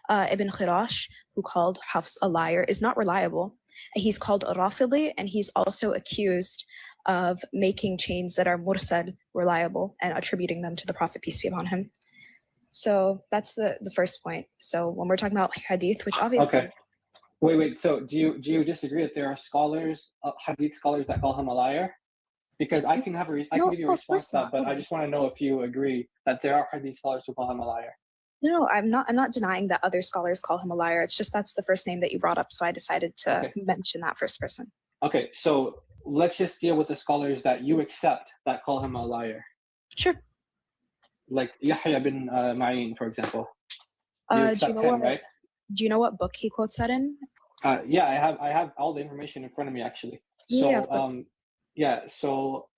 Ibn Khirash, who called Hafs a liar, is not reliable. He's called a Rafidi, and he's also accused of making chains that are mursal reliable and attributing them to the Prophet, peace be upon him. So that's the first point. So when we're talking about hadith, which obviously... Okay. Wait. So do you disagree that there are scholars, hadith scholars, that call him a liar? Because I can give you a response to that, but I just want to know if you agree that there are hadith scholars who call him a liar. No, I'm not denying that other scholars call him a liar. It's just that's the first name that you brought up, so I decided to mention that first person. Okay, so let's just deal with the scholars that you accept that call him a liar. Sure. Like Yahya bin Ma'in, for example. Do you know what book he quotes that in? Yeah, I have all the information in front of me actually. So yeah, of course. So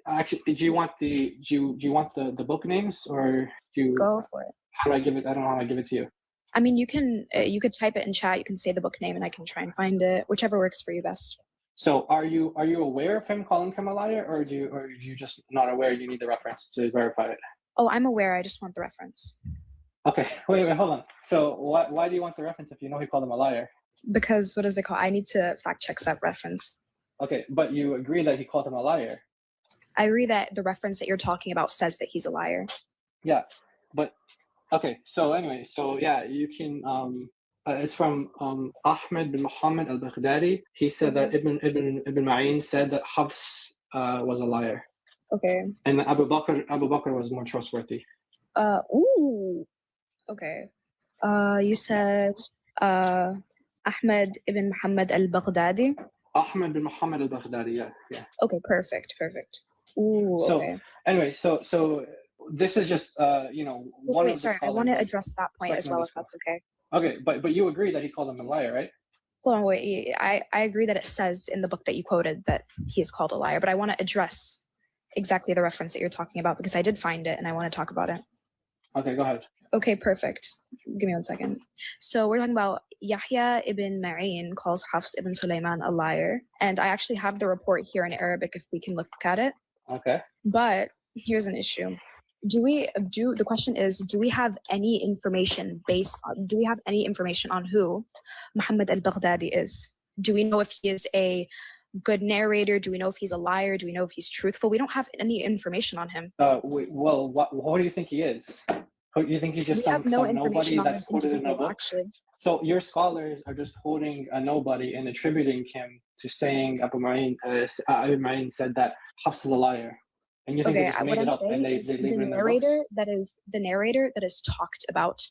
actually, do you want the book names, or do you go for it? How do I give it? I don't know how I give it to you. I mean, you could type it in chat. You can say the book name, and I can try and find it, whichever works for you best. So are you aware of him calling him a liar, or do you just not aware? You need the reference to verify it. Oh, I'm aware. I just want the reference. Okay, wait, hold on. So why do you want the reference if you know he called him a liar? Because what is it called? I need to fact check that reference. Okay, but you agree that he called him a liar. I agree that the reference that you're talking about says that he's a liar. Yeah, but okay. So anyway, yeah, you can. It's from Ahmed bin Muhammad al-Baghdadi. He said that Ibn Ma'in said that Hafs was a liar. Okay. And Abu Bakr was more trustworthy. Ooh. Okay. You said Ahmed ibn Muhammad al-Baghdadi. Ahmed bin Muhammad al-Baghdadi, yeah. Okay, perfect. Ooh, okay. So anyway, so this is just one of the sorry, I want to address that point as well, if that's okay. Okay, but you agree that he called him a liar, right? Hold on, wait. I agree that it says in the book that you quoted that he is called a liar, but I want to address exactly the reference that you're talking about because I did find it and I want to talk about it. Okay, go ahead. Okay, perfect. Give me 1 second. So we're talking about Yahya ibn Ma'in calls Hafs ibn Sulaiman a liar. And I actually have the report here in Arabic if we can look at it. Okay. But here's an issue. The question is, do we have any information on who Muhammad al-Baghdadi is? Do we know if he is a good narrator? Do we know if he's a liar? Do we know if he's truthful? We don't have any information on him. Well, what do you think he is? You think he's just some nobody that's quoted in a book? Actually. So your scholars are just quoting a nobody and attributing him to saying Abu Ma'in said that Hafs is a liar. And you think they just made it up and they leave it in the narrator that is talked about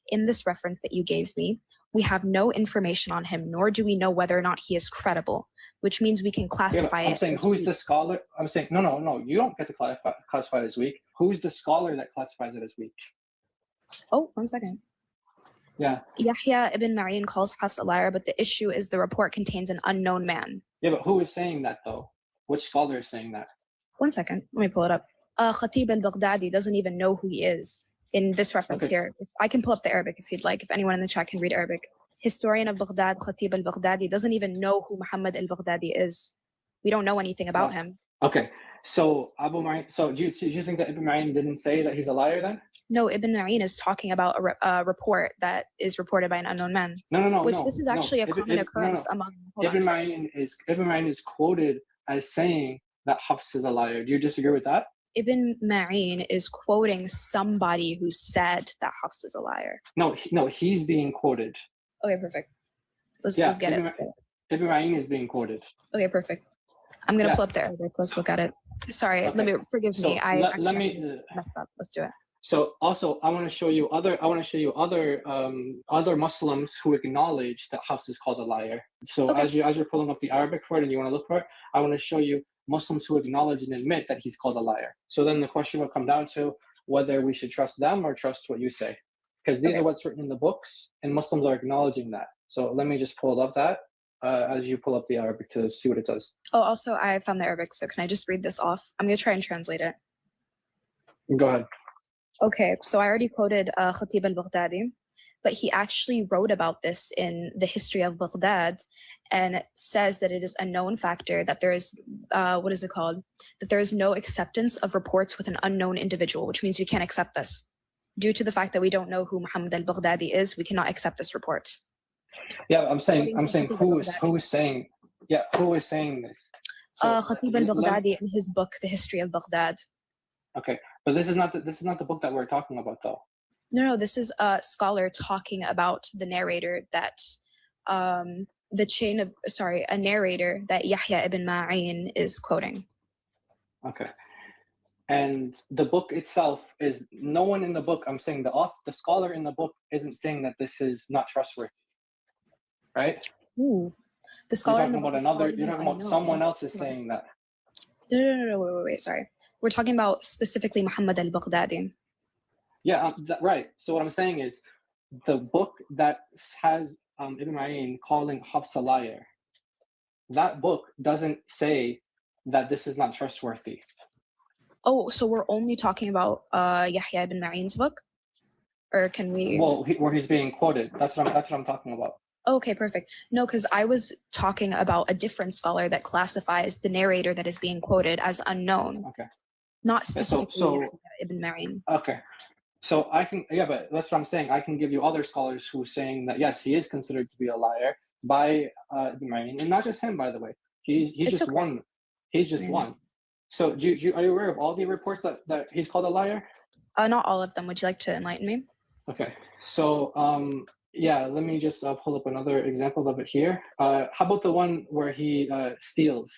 in this reference that you gave me. We have no information on him, nor do we know whether or not he is credible, which means we can classify it. I'm saying, who's the scholar? I'm saying, no, you don't get to classify it as weak. Who's the scholar that classifies it as weak? Oh, 1 second. Yeah. Yahya ibn Ma'in calls Hafs a liar, but the issue is the report contains an unknown man. Yeah, but who is saying that though? Which scholar is saying that? 1 second, let me pull it up. Khatib al-Baghdadi doesn't even know who he is in this reference here. If I can pull up the Arabic if you'd like, if anyone in the chat can read Arabic. Historian of Baghdad, Khatib al-Baghdadi, doesn't even know who Muhammad al-Baghdadi is. We don't know anything about him. Okay, so Abu Ma'in, so do you think that Ibn Ma'in didn't say that he's a liar then? No, Ibn Ma'in is talking about a report that is reported by an unknown man. No. This is actually a common occurrence among... Ibn Ma'in is quoted as saying that Hafs is a liar. Do you disagree with that? Ibn Ma'in is quoting somebody who said that Hafs is a liar. No, he's being quoted. Okay, perfect. Let's get it. Ibn Ma'in is being quoted. Okay, perfect. I'm gonna pull up the Arabic. Let's look at it. Sorry, Okay. forgive me. I let me messed up. Let's do it. So also, I want to show you other Muslims who acknowledge that Hafs is called a liar. So as you're pulling up the Arabic for it and you want to look for it, I want to show you Muslims who acknowledge and admit that he's called a liar. So then the question will come down to whether we should trust them or trust what you say, because these are what's written in the books, and Muslims are acknowledging that. So let me just pull up that as you pull up the Arabic to see what it says. Oh, also, I found the Arabic, so can I just read this off? I'm gonna try and translate it. Go ahead. Okay, so I already quoted Khatib al-Baghdadi, but he actually wrote about this in the history of Baghdad, and says that it is a known factor that there is, that there is no acceptance of reports with an unknown individual, which means we can't accept this. Due to the fact that we don't know who Muhammad al-Baghdadi is, we cannot accept this report. Yeah, I'm saying who is saying this? So, Khatib al-Baghdadi in his book, The History of Baghdad. Okay, but this is not the book that we're talking about, though. No, this is a scholar talking about the narrator that, a narrator that Yahya ibn Ma'in is quoting. Okay, and the book itself is no one in the book. I'm saying the scholar in the book isn't saying that this is not trustworthy, right? Ooh, the scholar You're talking about someone else is saying that. No, wait, sorry. We're talking about specifically Muhammad al-Baghdadi. Yeah, right. So what I'm saying is, the book that has Ibn Ma'in calling Hafs a liar, that book doesn't say that this is not trustworthy. Oh, so we're only talking about Yahya ibn Ma'in's book? Or can we... Well, where he's being quoted. That's what I'm talking about. Okay, perfect. No, because I was talking about a different scholar that classifies the narrator that is being quoted as unknown. Okay. Not specifically Yahya ibn Ma'in. Okay. So I can, but that's what I'm saying. I can give you other scholars who are saying that, yes, he is considered to be a liar by Ibn Ma'in, and not just him, by the way. He's just one. He's just one. So are you aware of all the reports that he's called a liar? Not all of them. Would you like to enlighten me? Okay. So let me just pull up another example of it here. How about the one where he steals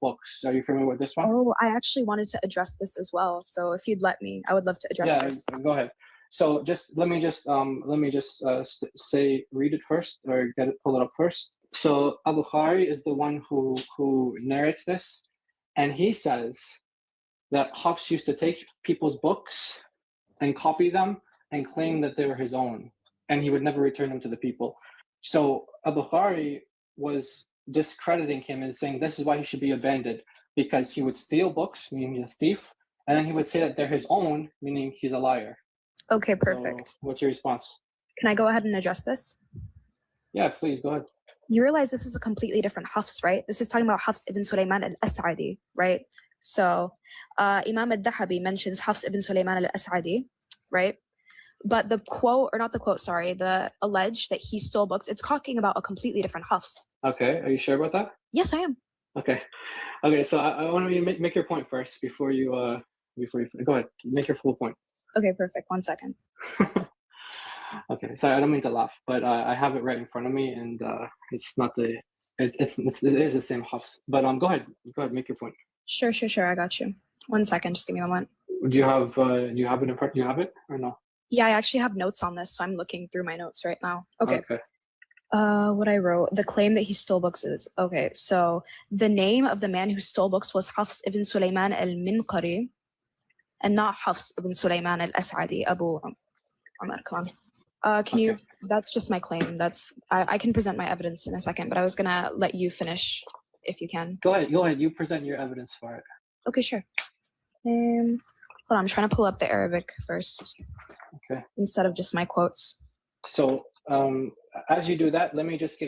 books? Are you familiar with this one? Oh, I actually wanted to address this as well. So if you'd let me, I would love to address this. Yeah, go ahead. So let me just read it first, or pull it up first. So Al-Bukhari is the one who narrates this, and he says that Hafs used to take people's books and copy them and claim that they were his own, and he would never return them to the people. So Al-Bukhari was discrediting him and saying this is why he should be abandoned, because he would steal books, meaning he's a thief, and then he would say that they're his own, meaning he's a liar. Okay, perfect. So what's your response? Can I go ahead and address this? Yeah, please, go ahead. You realize this is a completely different Hafs, right? This is talking about Hafs ibn Sulaiman al-As'adi, right? So Imam al-Dahabi mentions Hafs ibn Sulaiman al-As'adi, right? But the allege that he stole books, it's talking about a completely different Hafs. Okay, are you sure about that? Yes, I am. Okay, so I want you to make your point first before you go ahead, make your full point. Okay, perfect. 1 second. Okay, sorry, I don't mean to laugh, but I have it right in front of me, and it's not it is the same Hafs. But go ahead, make your point. Sure, I got you. 1 second, just give me a moment. Do you have it in front? Do you have it or no? Yeah, I actually have notes on this, so I'm looking through my notes right now. Okay. What I wrote, the claim that he stole books is, okay, so the name of the man who stole books was Hafs ibn Sulaiman al-Minqari, and not Hafs ibn Sulaiman al-As'adi, Abu Umar Khan. That's just my claim. I can present my evidence in a second, but I was gonna let you finish if you can. Go ahead, you present your evidence for it. Okay, sure. Hold on, I'm trying to pull up the Arabic first. Okay. Instead of just my quotes. So as you do that, let me just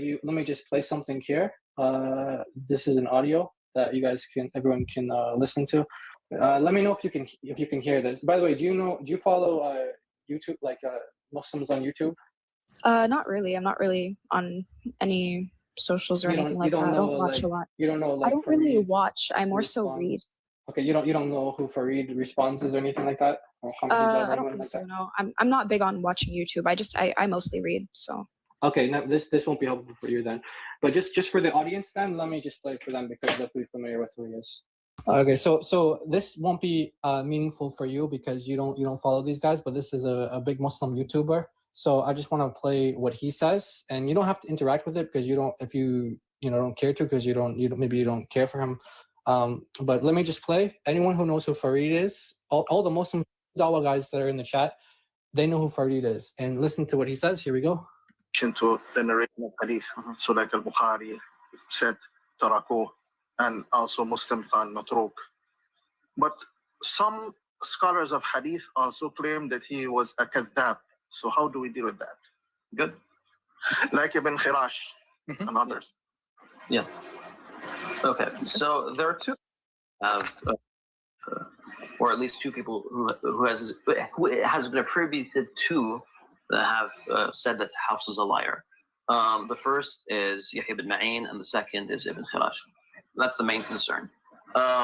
play something here. This is an audio that everyone can listen to. Let me know if you can hear this. By the way, do you follow YouTube, like Muslims on YouTube? Not really. I'm not really on any socials or anything like that. I don't watch a lot. You don't know. I don't really watch. I more so read. Okay, you don't know who Farid responds is or anything like that? Or I don't think so. No, I'm not big on watching YouTube. I mostly read. So Okay, no, this won't be helpful for you then. But just for the audience then, let me just play it for them because they'll be familiar with who he is. Okay, so this won't be meaningful for you because you don't follow these guys, but this is a big Muslim YouTuber. So I just want to play what he says, and you don't have to interact with it because you don't, if you don't care to, because you don't maybe you don't care for him. But let me just play. Anyone who knows who Farid is, all the Muslim Dawa guys that are in the chat, they know who Farid is. And listen to what he says. Here we go. To the narration of hadith. So like al-Bukhari said, Taraku, and also Muslim Khan Matruk. But some scholars of hadith also claim that he was a kadhab. So how do we deal with that? Good. Like Ibn Khirash and others. Yeah. Okay. So there are two, or at least two people who it has been attributed to that have said that Hafs is a liar. The first is Yahya ibn Ma'in, and the second is Ibn Khirash. That's the main concern,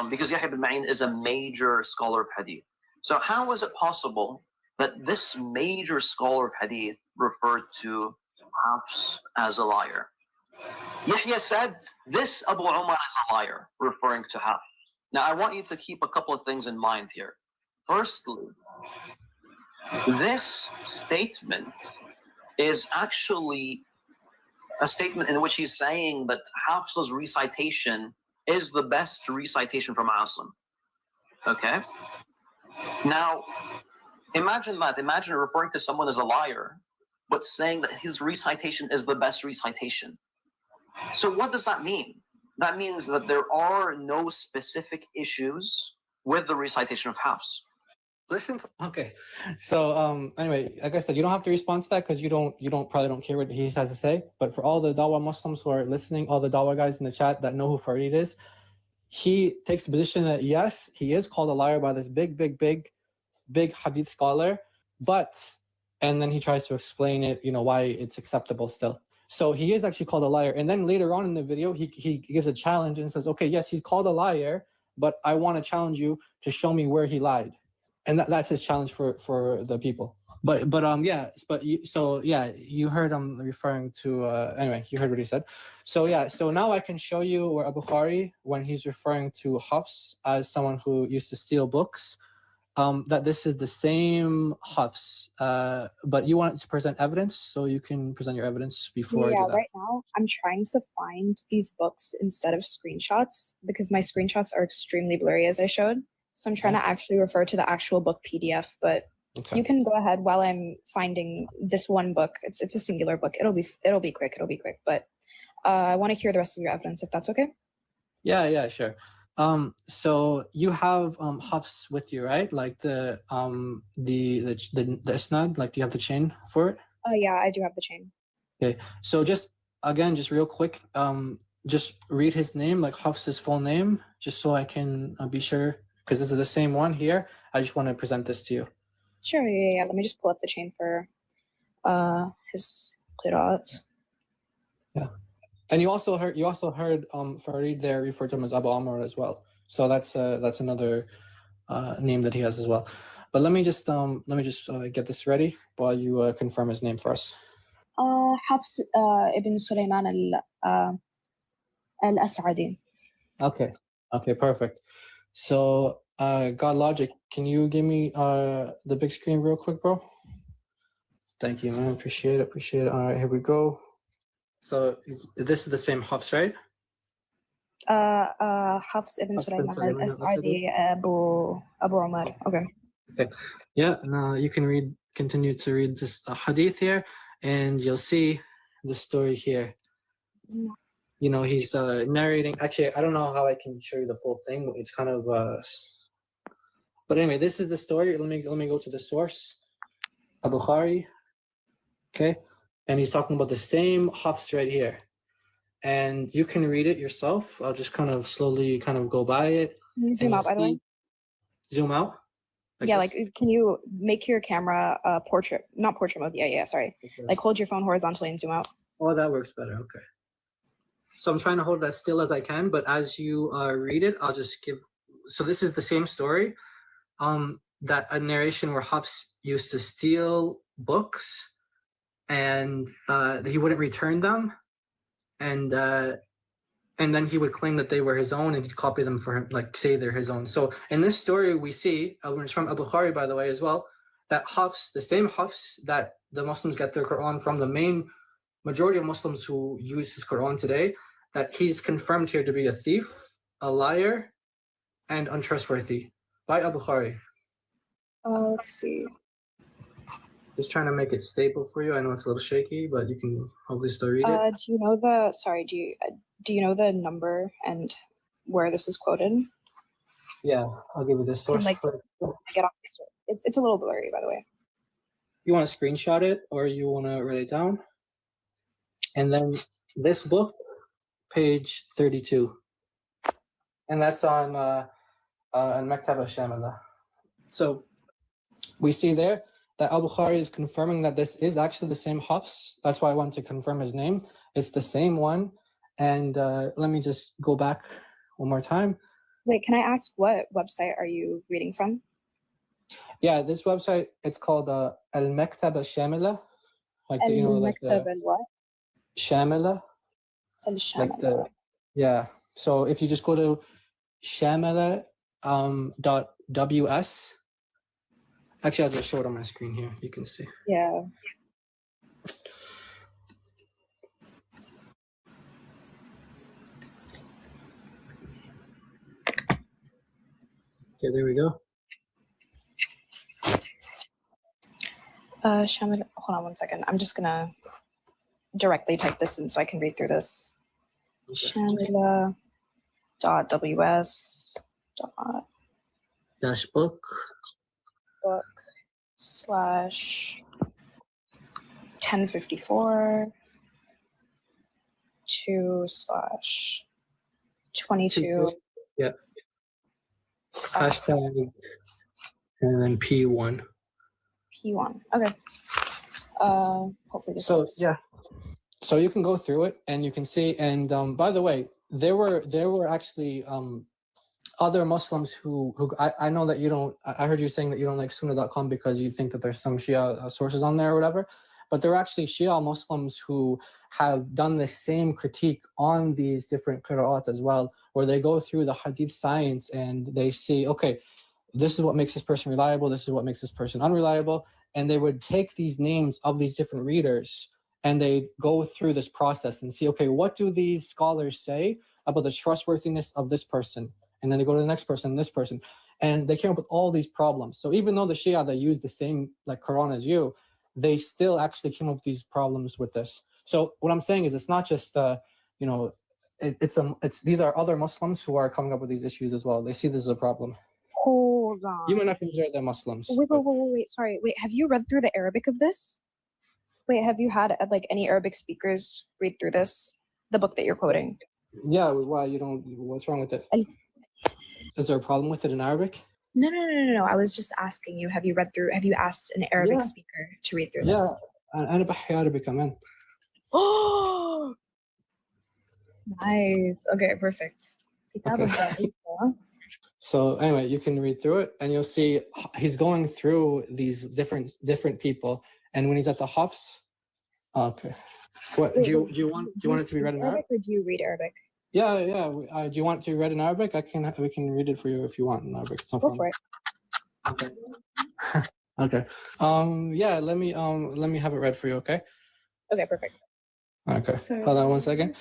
because Yahya ibn Ma'in is a major scholar of hadith. So how is it possible that this major scholar of hadith referred to Hafs as a liar? Yahya said, this Abu Umar is a liar, referring to Hafs. Now, I want you to keep a couple of things in mind here. Firstly, this statement is actually a statement in which he's saying that Hafs's recitation is the best recitation from Asim. Okay? Now, imagine that. Imagine referring to someone as a liar, but saying that his recitation is the best recitation. So what does that mean? That means that there are no specific issues with the recitation of Hafs. Listen. Okay. So anyway, like I said, you don't have to respond to that because you probably don't care what he has to say. But for all the Dawa Muslims who are listening, all the Dawa guys in the chat that know who Farid is, he takes the position that yes, he is called a liar by this big hadith scholar, and then he tries to explain it, why it's acceptable still. So he is actually called a liar. And then later on in the video, he gives a challenge and says, okay, yes, he's called a liar, but I want to challenge you to show me where he lied. And that's his challenge for the people. You heard him referring to, anyway, you heard what he said. So now I can show you where Bukhari, when he's referring to Hafs as someone who used to steal books, that this is the same Hafs, but you want to present evidence, so you can present your evidence before I do that. Right now I'm trying to find these books instead of screenshots because my screenshots are extremely blurry, as I showed. So I'm trying to actually refer to the actual book PDF, but you can go ahead while I'm finding this one book. It's a singular book. It'll be quick. But I want to hear the rest of your evidence, if that's okay. Yeah, sure. So you have Hafs with you, right? Like the isnad, like do you have the chain for it? Yeah, I do have the chain. Okay. So just real quick, just read his name, like Hafs's full name, just so I can be sure, because this is the same one here. I just want to present this to you. Sure, yeah. Let me just pull up the chain for his qira'at. Yeah. And you also heard Farid there refer to him as Abu Amr as well. So that's another name that he has as well. But let me just get this ready while you confirm his name for us. Hafs ibn Sulaiman al-As'adi. Okay, perfect. So God Logic, can you give me the big screen real quick, bro? Thank you, man. Appreciate it. All right, here we go. So this is the same Hafs, right? Hafs ibn Sulaiman al-As'adi Abu Umar. Okay. Yeah, now you can continue to read this hadith here, and you'll see the story here. He's narrating. Actually, I don't know how I can show you the full thing. It's kind of but anyway, this is the story. Let me go to the source. Bukhari. Okay. And he's talking about the same Hafs right here. And you can read it yourself. I'll just kind of slowly go by it. Can you zoom out, by the way? Zoom out? Can you make your camera portrait, not portrait mode? Yeah, sorry. Like hold your phone horizontally and zoom out. Oh, that works better. Okay. So I'm trying to hold it as still as I can, but as you read it, I'll just give so this is the same story. That a narration where Hafs used to steal books, and he wouldn't return them, and then he would claim that they were his own, and he'd copy them for him, like say they're his own. So in this story, we see, it's from Al-Bukhari, by the way, as well, that Hafs, the same Hafs that the Muslims get their Quran from, the main majority of Muslims who use his Quran today, that he's confirmed here to be a thief, a liar, and untrustworthy by Al-Bukhari. Let's see. Just trying to make it stable for you. I know it's a little shaky, but you can hopefully still read it. Do you know the? Sorry, do you know the number and where this is quoted? Yeah, I'll give you this source. Like, get off the story. It's a little blurry, by the way. You want to screenshot it, or you want to write it down? And then this book, page 32, and that's on Maktab al-Shamila. So we see there that Al-Bukhari is confirming that this is actually the same Hafs. That's why I wanted to confirm his name. It's the same one. And let me just go back one more time. Wait, can I ask what website are you reading from? Yeah, this website, it's called Al-Maktab al-Shamila. Like, And you know, like Maktab the what? Shamila. Like the, yeah. So if you just go to Shamila .ws. Actually, I'll just show it on my screen here. You can see. Yeah. Okay, there we go. Shamila, hold on one second. I'm just gonna directly type this in so I can read through this. Shamila.ws. Dash book. Book / 1054 2/22. Yeah. Hashtag and then P1. P1. Okay. Hopefully this So works. yeah. So you can go through it and you can see. And by the way, there were actually other Muslims who I know that you don't. I heard you saying that you don't like Sunnah.com because you think that there's some Shia sources on there or whatever. But there are actually Shia Muslims who have done the same critique on these different qira'at as well, where they go through the hadith science and they see, okay, this is what makes this person reliable, this is what makes this person unreliable, and they would take these names of these different readers and they go through this process and see, okay, what do these scholars say about the trustworthiness of this person? And then they go to the next person, this person, and they came up with all these problems. So even though the Shia, they use the same like Quran as you, they still actually came up with these problems with this. So what I'm saying is, it's not just you know, it's these are other Muslims who are coming up with these issues as well. They see this as a problem. Hold on. You might not consider them Muslims. Wait. Sorry. Wait, have you read through the Arabic of this? Wait, have you had like any Arabic speakers read through this? The book that you're quoting? Yeah. Why you don't? What's wrong with it? Is there a problem with it in Arabic? No. I was just asking you, have you asked an Arabic speaker to read through this? Yeah. أنا بحكي عربي كمان. Oh, nice. Okay, perfect. Okay. So anyway, you can read through it and you'll see he's going through these different people, and when he's at the Hafs, okay. What Wait, do you want it to be read in Arabic? Or do you read Arabic? Yeah. Do you want it to be read in Arabic? We can read it for you if you want in Arabic. It's no problem. Go for it. Okay. Okay. Yeah. Let me have it read for you. Okay. Okay, perfect. Okay. Sorry. Hold on one second.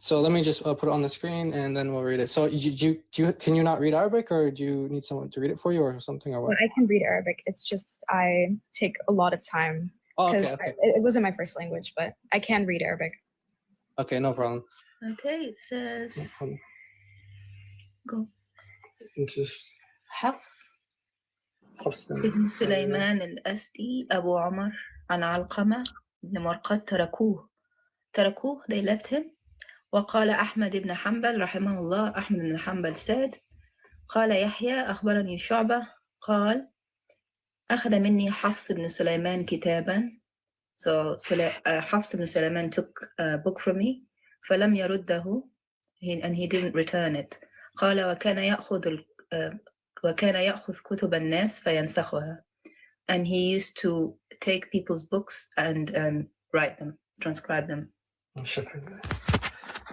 So let me just put it on the screen and then we'll read it. So can you not read Arabic, or do you need someone to read it for you or something, or what? Well, I can read Arabic. It's just I take a lot of time because Okay. it wasn't my first language, but I can read Arabic. Okay, no problem. Okay, it says go. Just حفص Hafs. ابن سليمان الأسدي أبو عمر عن علقمة بن مرقد تركوه they left him. وقال أحمد بن حنبل رحمه الله أحمد بن حنبل said قال يحيى أخبرني شعبة قال أخذ مني حفص بن سليمان كتابا. So حفص بن سليمان took a book from me فلم يرده and he didn't return it. قال وكان يأخذ وكان يأخذ كتب الناس فينسخها. And he used to take people's books and write them, transcribe them.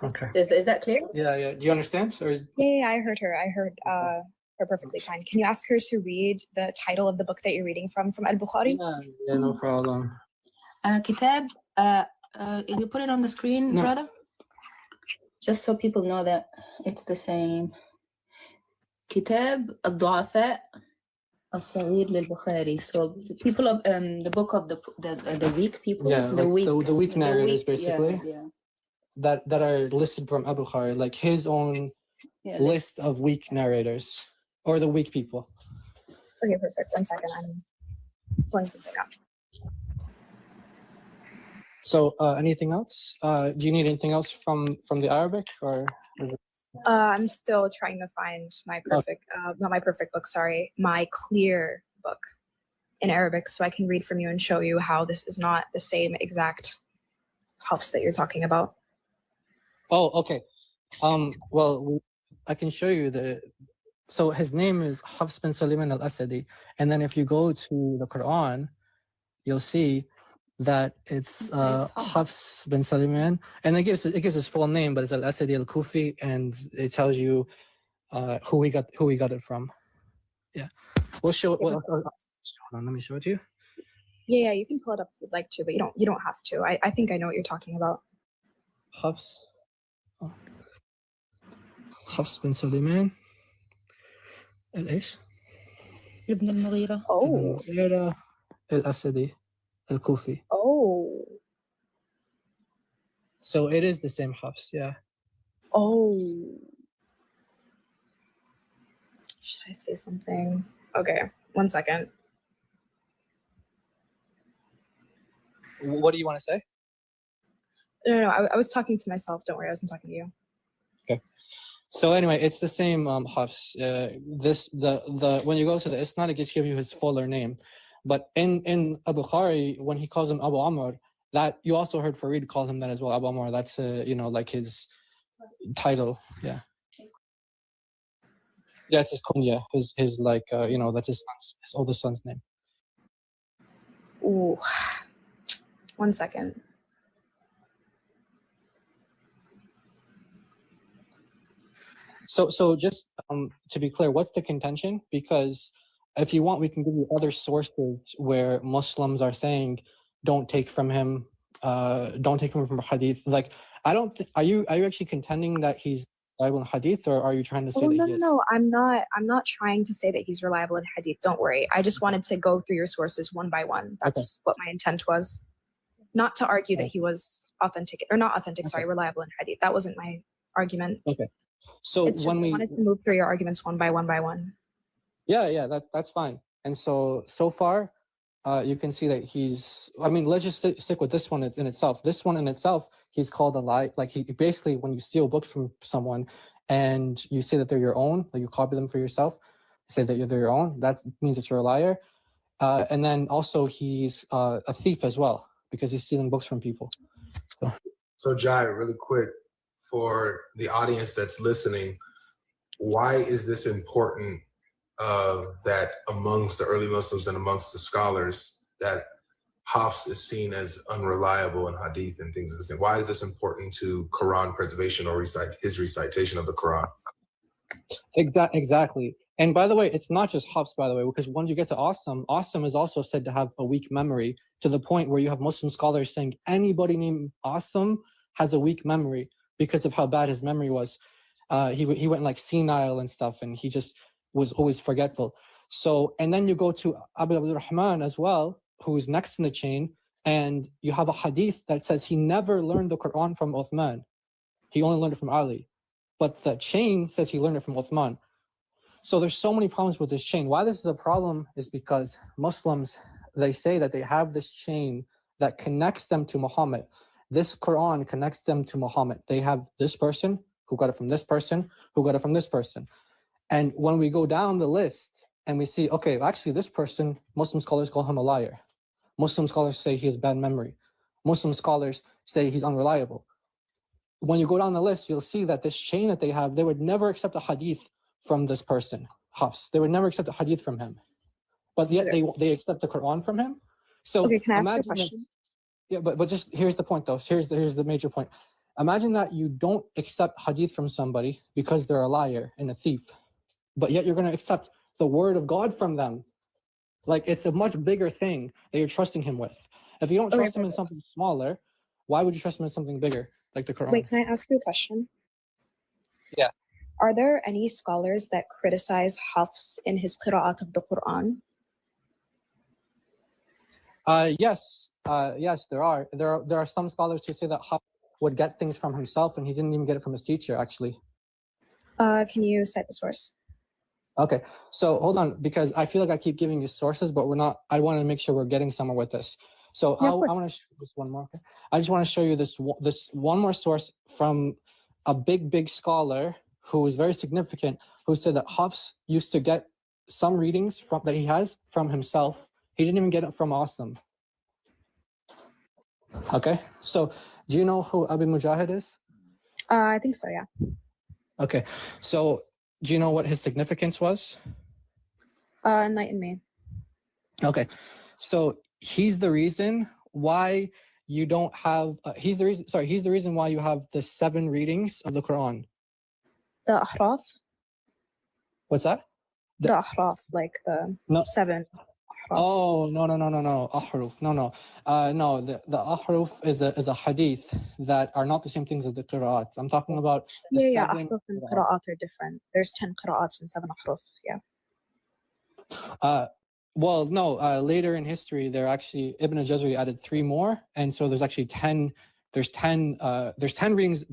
Okay. Is that clear? Yeah. Do you understand? Or Yeah, I heard her. I heard her perfectly fine. Can you ask her to read the title of the book that you're reading from Al-Bukhari? yeah, no problem. Kitab, you put it on the screen, No. brother? Just so people know that it's the same. كتاب الضعفاء الصغير للبخاري. So people of the book of the weak people. Yeah, the weak narrators basically. Yeah. That are listed from Abu Bukhari, like his own list of weak narrators or the weak people. Okay, perfect. 1 second. I'm pulling something up. So anything else? Do you need anything else from the Arabic or is it... I'm still trying to find my perfect, not my perfect book, sorry, my clear book in Arabic so I can read from you and show you how this is not the same exact Huffs that you're talking about. Oh, okay. Well, I can show you so his name is Hafs bin Sulaiman al-Asadi. And then if you go to the Quran, you'll see that it's Hafs bin Sulaiman, and it gives his full name, but it's al-Asadi al-Kufi, and it tells you who we got it from. Yeah, we'll show it. Hold on, let me show it to you. Yeah, you can pull it up if you'd like to, but you don't have to. I think I know what you're talking about. Hafs bin Sulaiman al-Ish ابن المغيرة. Oh. المغيرة al-Asadi al-Kufi. Oh. So it is the same Hafs, yeah. Oh. Should I say something? Okay, 1 second. What do you want to say? No, I was talking to myself. Don't worry, I wasn't talking to you. Okay. So anyway, it's the same Hafs. When you go to the Isnad, it just gives you his fuller name. But in Abu Bukhari, when he calls him Abu Amr, that you also heard Farid call him that as well, Abu Amr. That's like his title. Yeah. Yeah, it's his kunya. His like that's his oldest son's name. Ooh. 1 second. So just to be clear, what's the contention? Because if you want, we can give you other sources where Muslims are saying, don't take from him from hadith. Like, I don't. Are you actually contending that he's reliable in hadith, or are you trying to say that he is? No, I'm not trying to say that he's reliable in hadith. Don't worry. I just wanted to go through your sources one by one. That's what my intent was. Not to argue that he was authentic or not authentic. Sorry, reliable in hadith. That wasn't my argument. Okay. So it's when we wanted to move through your arguments one by one. Yeah, that's fine. And so far, you can see that he's. I mean, let's just stick with this one in itself. This one in itself, he's called a lie. Like he basically, when you steal books from someone, and you say that they're your own, like you copy them for yourself, say that they're your own. That means that you're a liar. And then also he's a thief as well because he's stealing books from people. So Jai, really quick, for the audience that's listening, why is this important that amongst the early Muslims and amongst the scholars that Hafs is seen as unreliable in hadith and things of this nature? Why is this important to Quran preservation or his recitation of the Quran? Exactly. And by the way, it's not just Hafs, by the way, because once you get to Asim is also said to have a weak memory to the point where you have Muslim scholars saying anybody named Asim has a weak memory because of how bad his memory was. He went like senile and stuff, and he just was always forgetful. So, and then you go to Abu Abdurrahman as well, who is next in the chain, and you have a hadith that says he never learned the Quran from Uthman. He only learned it from Ali. But the chain says he learned it from Uthman. So there's so many problems with this chain. Why this is a problem is because Muslims, they say that they have this chain that connects them to Muhammad. This Quran connects them to Muhammad. They have this person who got it from this person, who got it from this person. And when we go down the list and we see, okay, actually this person, Muslim scholars call him a liar. Muslim scholars say he has bad memory. Muslim scholars say he's unreliable. When you go down the list, you'll see that this chain that they have, they would never accept a hadith from this person. Hafs. They would never accept a hadith from him, but yet they accept the Quran from him. So Okay, can I ask you a imagine question? this. Yeah, but just here's the point though. Here's the major point. Imagine that you don't accept hadith from somebody because they're a liar and a thief, but yet you're going to accept the word of God from them. Like, it's a much bigger thing that you're trusting him with. If you don't trust him in something smaller, why would you trust him in something bigger, like the Quran? Wait, can I ask you a question? Yeah. Are there any scholars that criticize Hafs in his qira'at of the Quran? Yes, there are. There are some scholars who say that Huff would get things from himself, and he didn't even get it from his teacher, actually. Can you cite the source? Okay, so hold on, because I feel like I keep giving you sources, but we're not. I want to make sure we're getting somewhere with this. So Yeah, I want to show you this one more. Okay? I just want to show you this one more source from a big scholar who is very significant, who said that Hafs used to get some readings that he has from himself. He didn't even get it from Asim. Okay, so do you know who Abi Mujahid is? I think so, yeah. Okay, so do you know what his significance was? Enlighten me. Okay, so he's the reason why you don't have. He's the reason why you have the 7 readings of the Quran. The ahraf? What's that? The ahraf, like the 7. Oh, no. Ahruf. No. The ahruf is a hadith that are not the same things as the qira'at. I'm talking about the Yeah, 7 ahruf and qira'at are different. There's 10 qira'ats and 7 ahruf, yeah. Well, no, later in history, there actually, Ibn al-Jazari added 3 more. And so there's actually 10, there's 10 readings,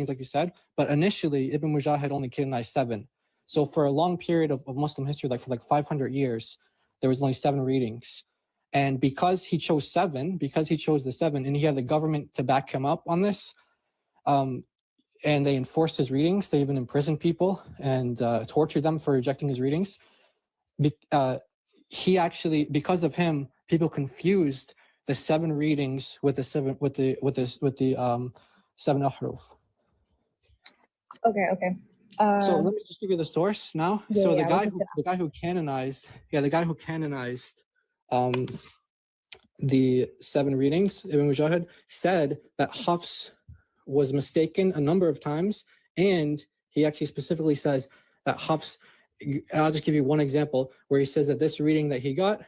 like you said, but initially Ibn Mujahid only canonized 7. So for a long period of Muslim history, like for 500 years, there was only 7 readings. And because he chose the 7, and he had the government to back him up on this, and they enforced his readings, they even imprisoned people and tortured them for rejecting his readings. He actually, because of him, people confused the 7 readings with the 7 ahruf. Okay. So let me just give you the source now. Yeah, so yeah, the guy who canonized the 7 readings, Ibn Mujahid, said that Hafs was mistaken a number of times, and he actually specifically says that Hafs, I'll just give you one example where he says that this reading that he got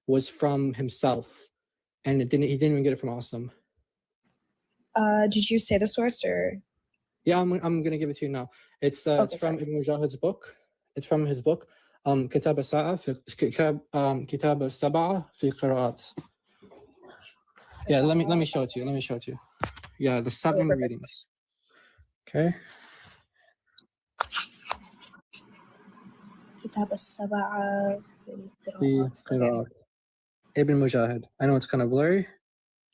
was from himself, and he didn't even get it from Asim. Did you say the source or? Yeah, I'm gonna give it to you now. It's from Ibn Mujahid's book. It's from his book, Kitab al-Sab'a fi Qira'at. Yeah, let me show it to you. Yeah, the 7 readings. Okay. Kitab al-Sab'a fi Qira'at. Ibn Mujahid. I know it's kind of blurry.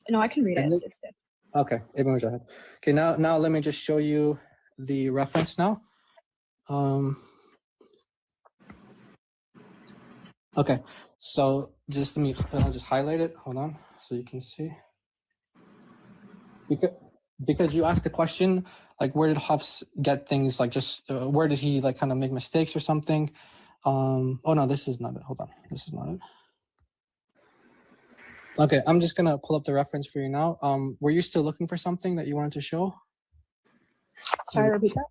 No, I can read it. It's good. Okay, Ibn Mujahid. Okay, now let me just show you the reference now. Okay, so I'll just highlight it. Hold on, so you can see. Because you asked the question, like, where did Hafs get things? Like, just where did he kind of make mistakes or something? Oh no, this is not it. Hold on, this is not it. Okay, I'm just gonna pull up the reference for you now. Were you still looking for something that you wanted to show? Sorry, repeat that.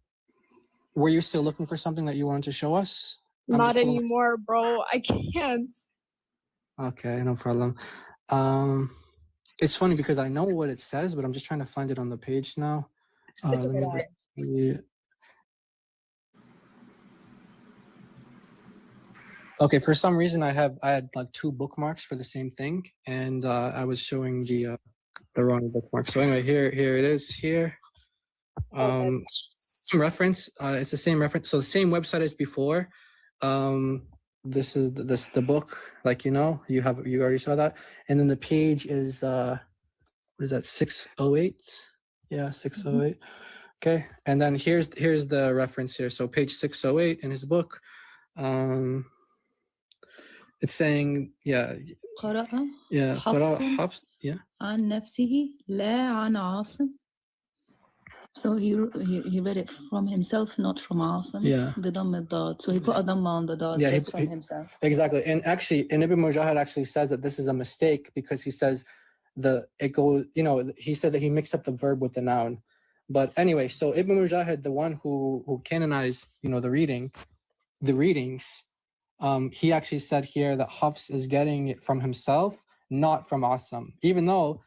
Were you still looking for something that you wanted to show us? Not anymore, bro. I can't. Okay, no problem. It's funny because I know what it says, but I'm just trying to find it on the page now. Okay, for some reason I had like 2 bookmarks for the same thing, and I was showing the wrong bookmark. So anyway, here it is here. Same reference. It's the same reference. So the same website as before. This is the book, like, you already saw that, and then the page is what is that, 608? Yeah, 608. Okay, and then here's the reference here. So page 608 in his book. It's saying, قرأ Hafs, عن نفسه لا عن عاصم. So he read it from himself, not from Asim. Yeah. The Dhamma Dad. So he put a Dhamma on the Dad Yeah, just from himself. Exactly. And actually, and Ibn Mujahid actually says that this is a mistake because he says it goes, he said that he mixed up the verb with the noun. But anyway, so Ibn Mujahid, the one who canonized, the readings, he actually said here that Hafs is getting it from himself, not from Asim, even though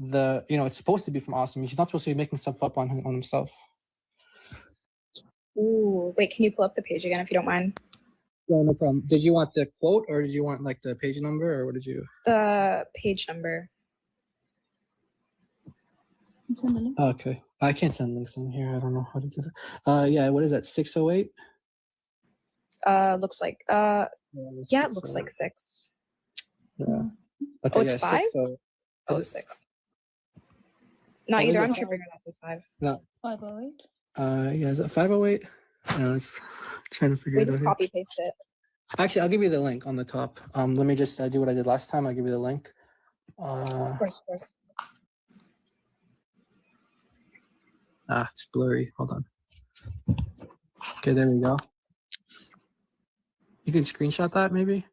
it's supposed to be from Asim. He's not supposed to be making stuff up on himself. Ooh, wait, can you pull up the page again if you don't mind? Yeah, no problem. Did you want the quote or did you want like the page number or what did you? The page number. Okay. I can't send links in here. I don't know how to do that. Yeah, what is that? 608? Looks like yeah, it looks like 6. Yeah. Okay, oh, it's 5? Oh, it's 6. Not either. I'm tripping. That says 5. No. 508. Yeah, is it 508? No, it's trying to figure it out. Just copy paste it. Actually, I'll give you the link on the top. Let me just do what I did last time. I'll give you the link. Of course. It's blurry. Hold on. Okay, there we go. You can screenshot that, maybe?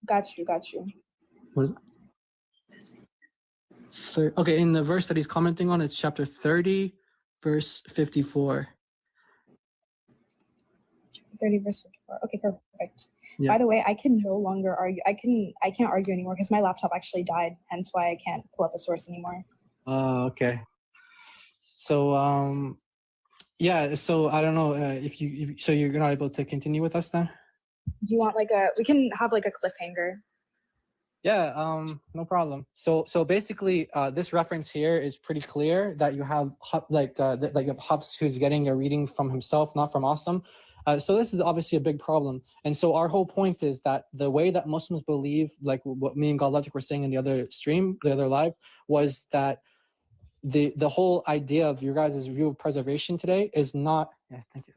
Got you. What is it? Okay, in the verse that he's commenting on, it's chapter 30, verse 54. 30 verse 54. Okay, perfect. Yeah. By the way, I can no longer argue. I can't argue anymore because my laptop actually died, hence why I can't pull up a source anymore. Oh, okay. So yeah, so I don't know if you're not able to continue with us then? Do you want we can have like a cliffhanger? Yeah, no problem. So basically, this reference here is pretty clear that you have Hafs who's getting a reading from himself, not from Asim. So this is obviously a big problem. And so our whole point is that the way that Muslims believe, like what me and God Logic were saying in the other stream, the other live, was that the whole idea of your guys' view of preservation today is not. Yeah, thank you.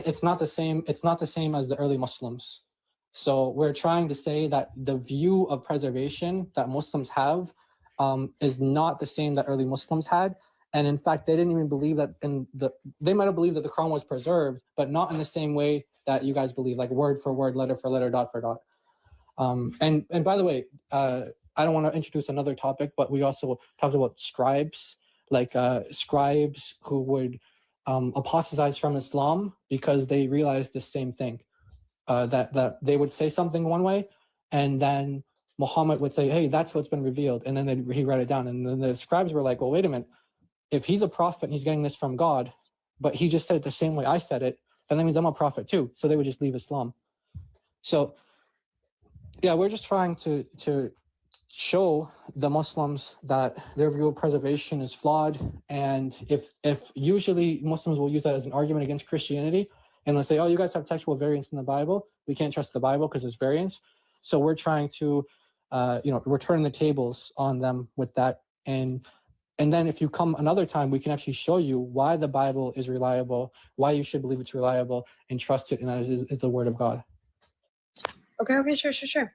It's not the same. It's not the same as the early Muslims. So we're trying to say that the view of preservation that Muslims have is not the same that early Muslims had. And in fact, they didn't even believe that they might have believed that the Quran was preserved, but not in the same way that you guys believe, like word for word, letter for letter, dot for dot. And by the way, I don't want to introduce another topic, but we also talked about scribes, like scribes who would apostatize from Islam because they realized the same thing. That they would say something one way, and then Muhammad would say, "Hey, that's what's been revealed," and then he write it down. And then the scribes were like, "Well, wait a minute. If he's a prophet and he's getting this from God, but he just said it the same way I said it, then that means I'm a prophet too." So they would just leave Islam. So yeah, we're just trying to show the Muslims that their view of preservation is flawed, and if usually Muslims will use that as an argument against Christianity. And let's say, oh, you guys have textual variants in the Bible. We can't trust the Bible because there's variants. So we're trying to, we're turning the tables on them with that. And then if you come another time, we can actually show you why the Bible is reliable, why you should believe it's reliable and trust it, and that is the word of God. Okay, sure.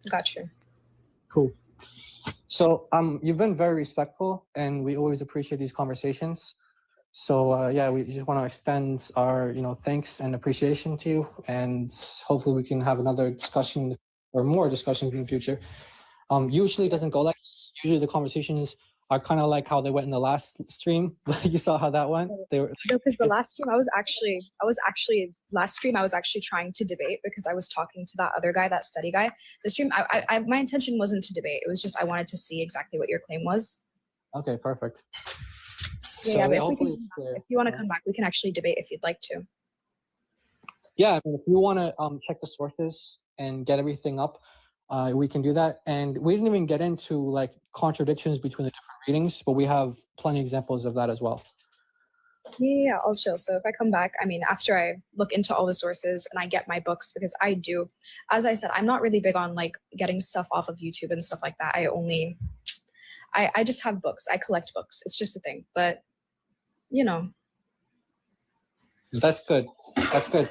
Got you. Cool. So you've been very respectful, and we always appreciate these conversations. So yeah, we just want to extend our thanks and appreciation to you, and hopefully we can have another discussion or more discussions in the future. Usually it doesn't go like this. Usually the conversations are kind of like how they went in the last stream. You saw how that went. They were because the last stream I was actually trying to debate because I was talking to that other guy, that study guy. The stream, my intention wasn't to debate. It was just I wanted to see exactly what your claim was. Okay, perfect. Yeah, So but hopefully it's clear. if you want to come back, we can actually debate if you'd like to. Yeah, I mean, if you want to check the sources and get everything up, we can do that. And we didn't even get into like contradictions between the different readings, but we have plenty of examples of that as well. Yeah, I'll chill. So if I come back, I mean, after I look into all the sources and I get my books, because I do, as I said, I'm not really big on like getting stuff off of YouTube and stuff like that. I just have books. I collect books. It's just a thing. But, That's good. That's good.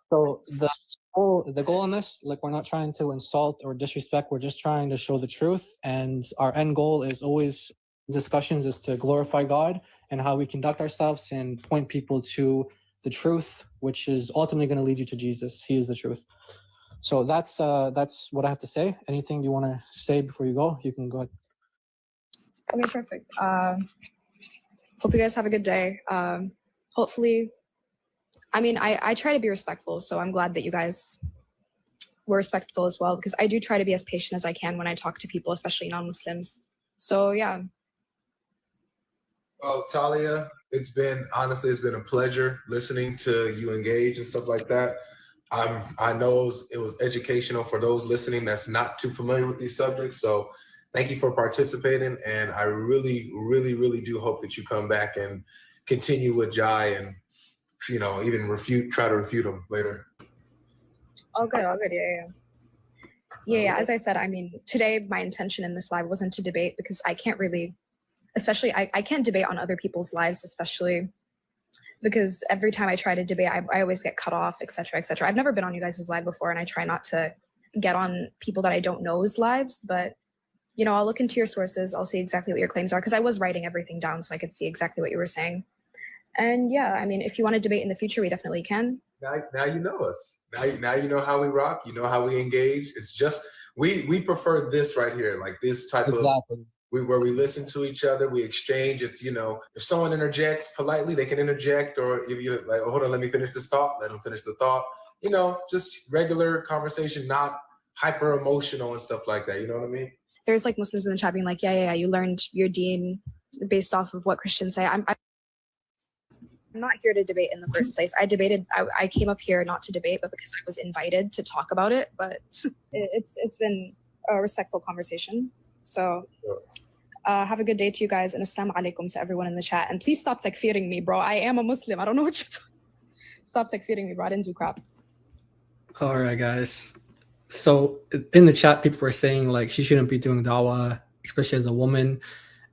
So the goal in this, like, we're not trying to insult or disrespect. We're just trying to show the truth, and our end goal is always discussions is to glorify God and how we conduct ourselves and point people to the truth, which is ultimately going to lead you to Jesus. He is the truth. So that's what I have to say. Anything you want to say before you go? You can go ahead. Okay, perfect. Hope you guys have a good day. Hopefully, I mean, I try to be respectful, so I'm glad that you guys were respectful as well, because I do try to be as patient as I can when I talk to people, especially non-Muslims. So yeah. Well, Talia, it's been a pleasure listening to you engage and stuff like that. I know it was educational for those listening that's not too familiar with these subjects. So thank you for participating. And I really, really, really do hope that you come back and continue with Jai and, you know, even try to refute them later. All good. Yeah. As I said, I mean, today my intention in this live wasn't to debate, because I can't really, especially I can't debate on other people's lives, especially because every time I try to debate, I always get cut off, etc., etc. I've never been on you guys' live before, and I try not to get on people that I don't know's lives, but you know, I'll look into your sources. I'll see exactly what your claims are, because I was writing everything down so I could see exactly what you were saying. And yeah, I mean, if you want to debate in the future, we definitely can. Now you know us. Now you know how we rock. You know how we engage. It's just we prefer this right here, like this type of where we listen to each other, we exchange. It's, you know, if someone interjects politely, they can interject, or if you're like, oh, hold on, let me finish this thought. Let them finish the thought. You know, just regular conversation, not hyper emotional and stuff like that. You know what I mean? There's like Muslims in the chat being like, yeah, you learned your deen based off of what Christians say. I'm not here to debate in the first place. I came up here not to debate, but because I was invited to talk about it. But it's been a respectful conversation. So have a good day to you guys, and assalamu alaikum to everyone in the chat. And please stop takfiring me, bro. I am a Muslim. I don't know what you're talking. Stop takfiring me, bro. I didn't do crap. All right, guys. So in the chat, people were saying like she shouldn't be doing Dawa, especially as a woman,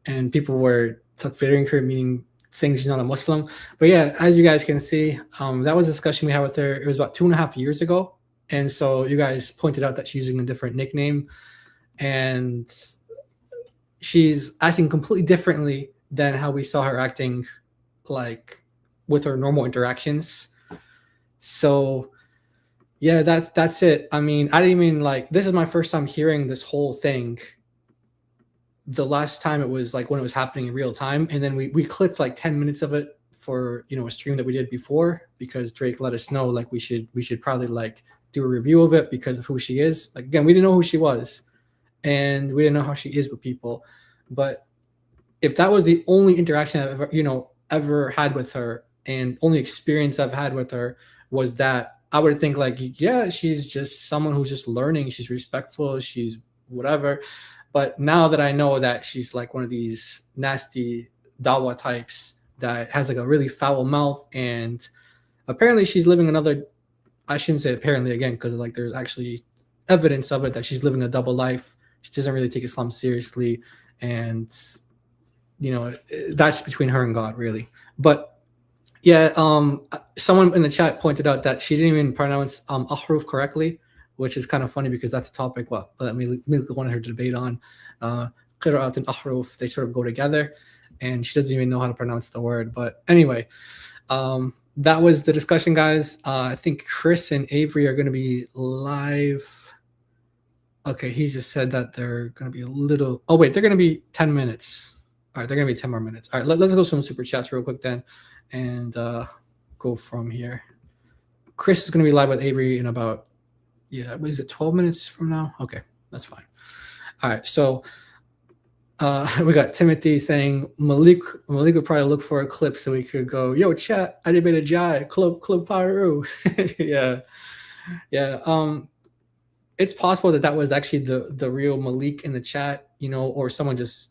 and people were takfiring her, meaning saying she's not a Muslim. But yeah, as you guys can see, that was a discussion we had with her. It was about 2.5 years ago, and so you guys pointed out that she's using a different nickname, and she's acting completely differently than how we saw her acting, like with her normal interactions. So yeah, that's it. I mean, I didn't even like, this is my first time hearing this whole thing. The last time it was like when it was happening in real time, and then we clipped like 10 minutes of it for, you know, a stream that we did before, because Drake let us know like we should probably like do a review of it because of who she is. Like, again, we didn't know who she was, and we didn't know how she is with people. But if that was the only interaction I've ever had with her, and only experience I've had with her was that, I would think like, yeah, she's just someone who's just learning. She's respectful. She's whatever. But now that I know that she's like one of these nasty Dawa types that has like a really foul mouth, and apparently she's living another, I shouldn't say apparently again, because like there's actually evidence of it, that she's living a double life. She doesn't really take Islam seriously. And, you know, that's between her and God, really. But yeah, someone in the chat pointed out that she didn't even pronounce ahruf correctly, which is kind of funny because that's a topic that Malik wanted her to debate on. Qira'at and ahruf, they sort of go together, and she doesn't even know how to pronounce the word. But anyway, that was the discussion, guys. I think Chris and Avery are going to be live. Okay, he just said that they're going to be a little... Oh, wait, they're going to be 10 minutes. All right, they're going to be 10 more minutes. All right, let's go some super chats real quick then, and go from here. Chris is going to be live with Avery in about, yeah, what is it, 12 minutes from now? Okay, that's fine. All right, so we got Timothy saying Malik would probably look for a clip so we could go, yo, chat, I debated Jai, Club Paru. Yeah. It's possible that was actually the real Malik in the chat, you know, or someone just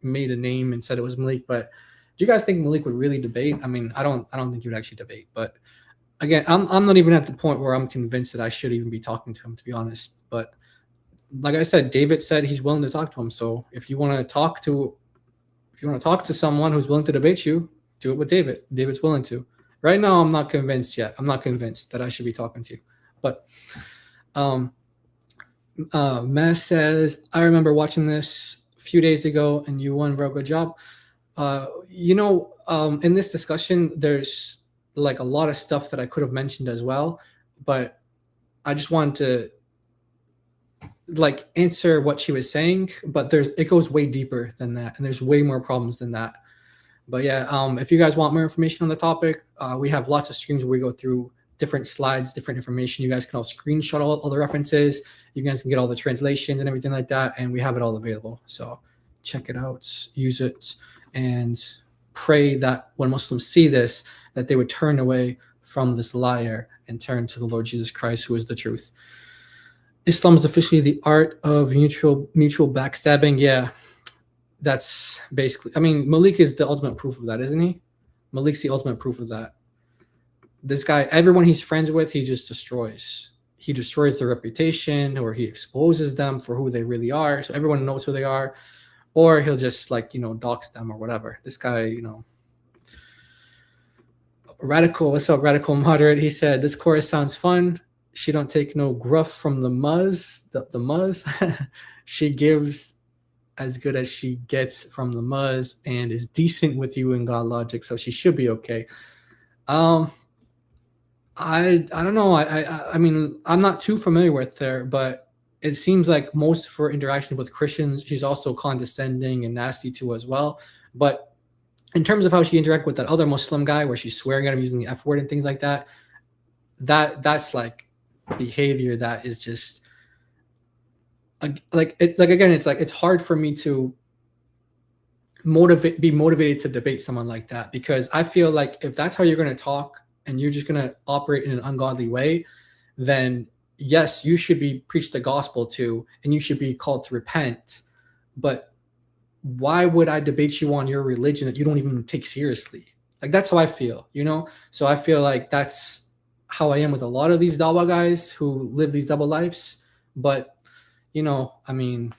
made a name and said it was Malik. But do you guys think Malik would really debate? I mean, I don't think he would actually debate. But again, I'm not even at the point where I'm convinced that I should even be talking to him, to be honest. But like I said, David said he's willing to talk to him. So if you want to talk to someone who's willing to debate you, do it with David. David's willing to, Right now, I'm not convinced yet. I'm not convinced that I should be talking to you. But Matt says, I remember watching this a few days ago, and you won a very good job. In this discussion, there's like a lot of stuff that I could have mentioned as well, but I just wanted to like answer what she was saying, but it goes way deeper than that, and there's way more problems than that. But yeah, if you guys want more information on the topic, we have lots of streams where we go through different slides, different information. You guys can all screenshot all the references. You guys can get all the translations and everything like that, and we have it all available. So check it out, use it, and pray that when Muslims see this, that they would turn away from this liar and turn to the Lord Jesus Christ, who is the truth. Islam is officially the art of mutual backstabbing. Yeah, that's basically, I mean, Malik is the ultimate proof of that, isn't he? Malik's the ultimate proof of that. This guy, everyone he's friends with, he just destroys. He destroys their reputation, or he exposes them for who they really are, so everyone knows who they are, or he'll just dox them or whatever. This guy, Radical, what's up, Radical Moderate? He said, this chorus sounds fun. She don't take no gruff from the muzz. The muzz. She gives as good as she gets from the muzz and is decent with you in God logic, so she should be okay. I don't know. I mean, I'm not too familiar with her, but it seems like most of her interaction with Christians, she's also condescending and nasty to as well. But in terms of how she interacted with that other Muslim guy, where she's swearing at him using the F word and things like that, that's like behavior that is just it's hard for me to be motivated to debate someone like that, because I feel like if that's how you're going to talk and you're just going to operate in an ungodly way, then yes, you should be preached the gospel to, and you should be called to repent. But why would I debate you on your religion that you don't even take seriously? Like, that's how I feel, So I feel like that's how I am with a lot of these Dawa guys who live these double lives. But, I mean,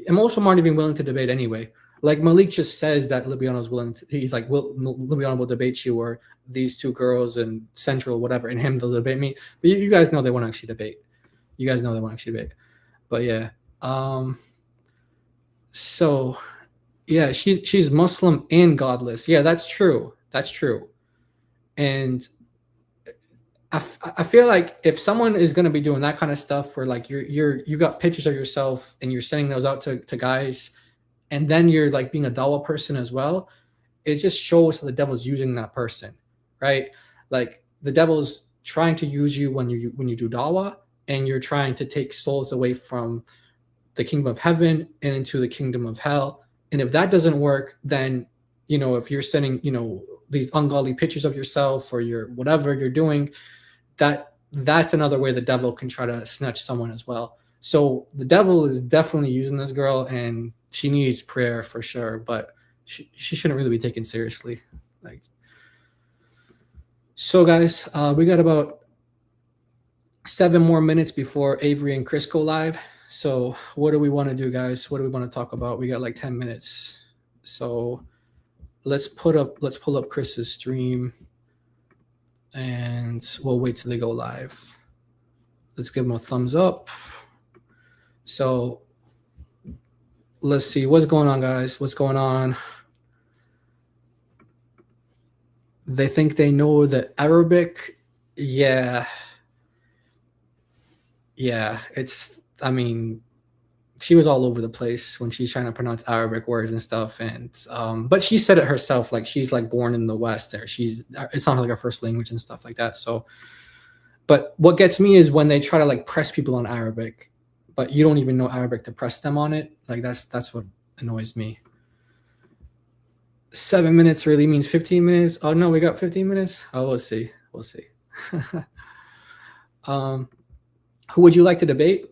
most of them aren't even willing to debate anyway. Like, Malik just says that Libyano is willing to, he's like, Libyano will debate you, or these two girls in Central, whatever, and him, they'll debate me. But you guys know they won't actually debate. But yeah. So yeah, she's Muslim and godless. Yeah, that's true. And I feel like if someone is going to be doing that kind of stuff, where like you got pictures of yourself and you're sending those out to guys, and then you're like being a Dawa person as well, it just shows how the devil's using that person, right? Like, the devil's trying to use you when you do Dawa, and you're trying to take souls away from the kingdom of heaven and into the kingdom of hell. And if that doesn't work, then if you're sending these ungodly pictures of yourself, or your whatever you're doing, that's another way the devil can try to snatch someone as well. So the devil is definitely using this girl, and she needs prayer for sure, but she shouldn't really be taken seriously. So guys, we got about 7 more minutes before Avery and Chris go live. So what do we want to do, guys? What do we want to talk about? We got like 10 minutes. So let's pull up Chris's stream, and we'll wait till they go live. Let's give them a thumbs up. So let's see what's going on, guys. What's going on? They think they know the Arabic. Yeah. I mean, she was all over the place when she's trying to pronounce Arabic words and stuff. And but she said it herself, like she's like born in the West there. It's not like her first language and stuff like that. So, but what gets me is when they try to like press people on Arabic, but you don't even know Arabic to press them on it. Like that's what annoys me. 7 minutes really means 15 minutes. Oh no, we got 15 minutes. Oh, we'll see. Who would you like to debate?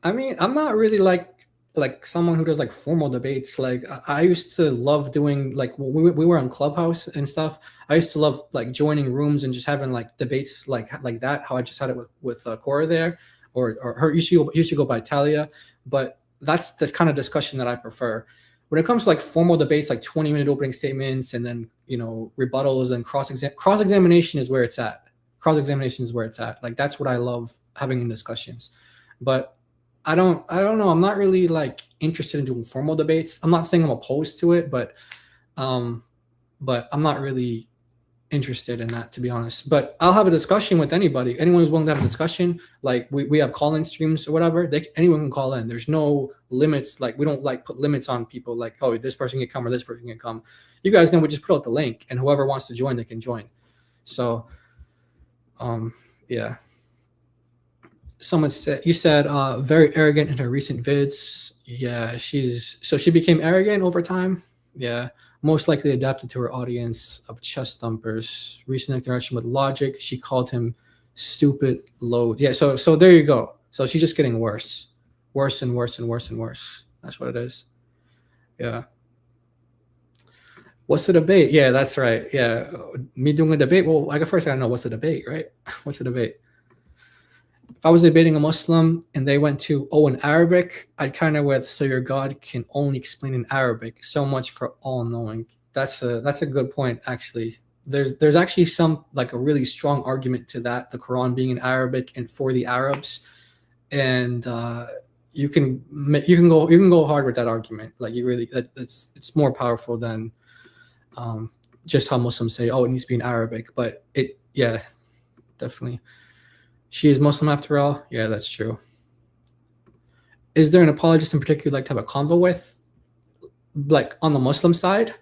I mean, I'm not really like someone who does like formal debates. Like I used to love doing, like when we were on Clubhouse and stuff, I used to love like joining rooms and just having like debates like that, how I just had it with Kora there, or her used to go by Talia. But that's the kind of discussion that I prefer. when it comes to like formal debates, like 20-minute opening statements and then, rebuttals and cross-examination is where it's at. Cross-examination is where it's at. Like, that's what I love having in discussions. But I don't know. I'm not really like interested in doing formal debates. I'm not saying I'm opposed to it, but I'm not really interested in that, to be honest. But I'll have a discussion with anybody. Anyone who's willing to have a discussion, like we have call-in streams or whatever. Anyone can call in. There's no limits. Like, we don't like put limits on people. Like, oh, this person can come or this person can come. You guys know we just put out the link, and whoever wants to join, they can join. So, yeah. Someone said, you said very arrogant in her recent vids. Yeah, she became arrogant over time. Yeah. Most likely adapted to her audience of chest thumpers. Recent interaction with Logic, she called him stupid load. Yeah, so there you go. So she's just getting worse. Worse and worse and worse and worse. That's what it is. Yeah. What's the debate? Yeah, that's right. Yeah. Me doing a debate? Well, like, at first I gotta know what's the debate, right? What's the debate? If I was debating a Muslim and they went to, in Arabic, I'd kind of with, so your God can only explain in Arabic. So much for all knowing. That's a good point, actually. There's actually some, like, a really strong argument to that, the Quran being in Arabic and for the Arabs. And you can go hard with that argument. Like, you really, it's more powerful than just how Muslims say, it needs to be in Arabic. But yeah, definitely. She is Muslim after all. Yeah, that's true. Is there an apologist in particular you'd like to have a convo with? Like, on the Muslim side?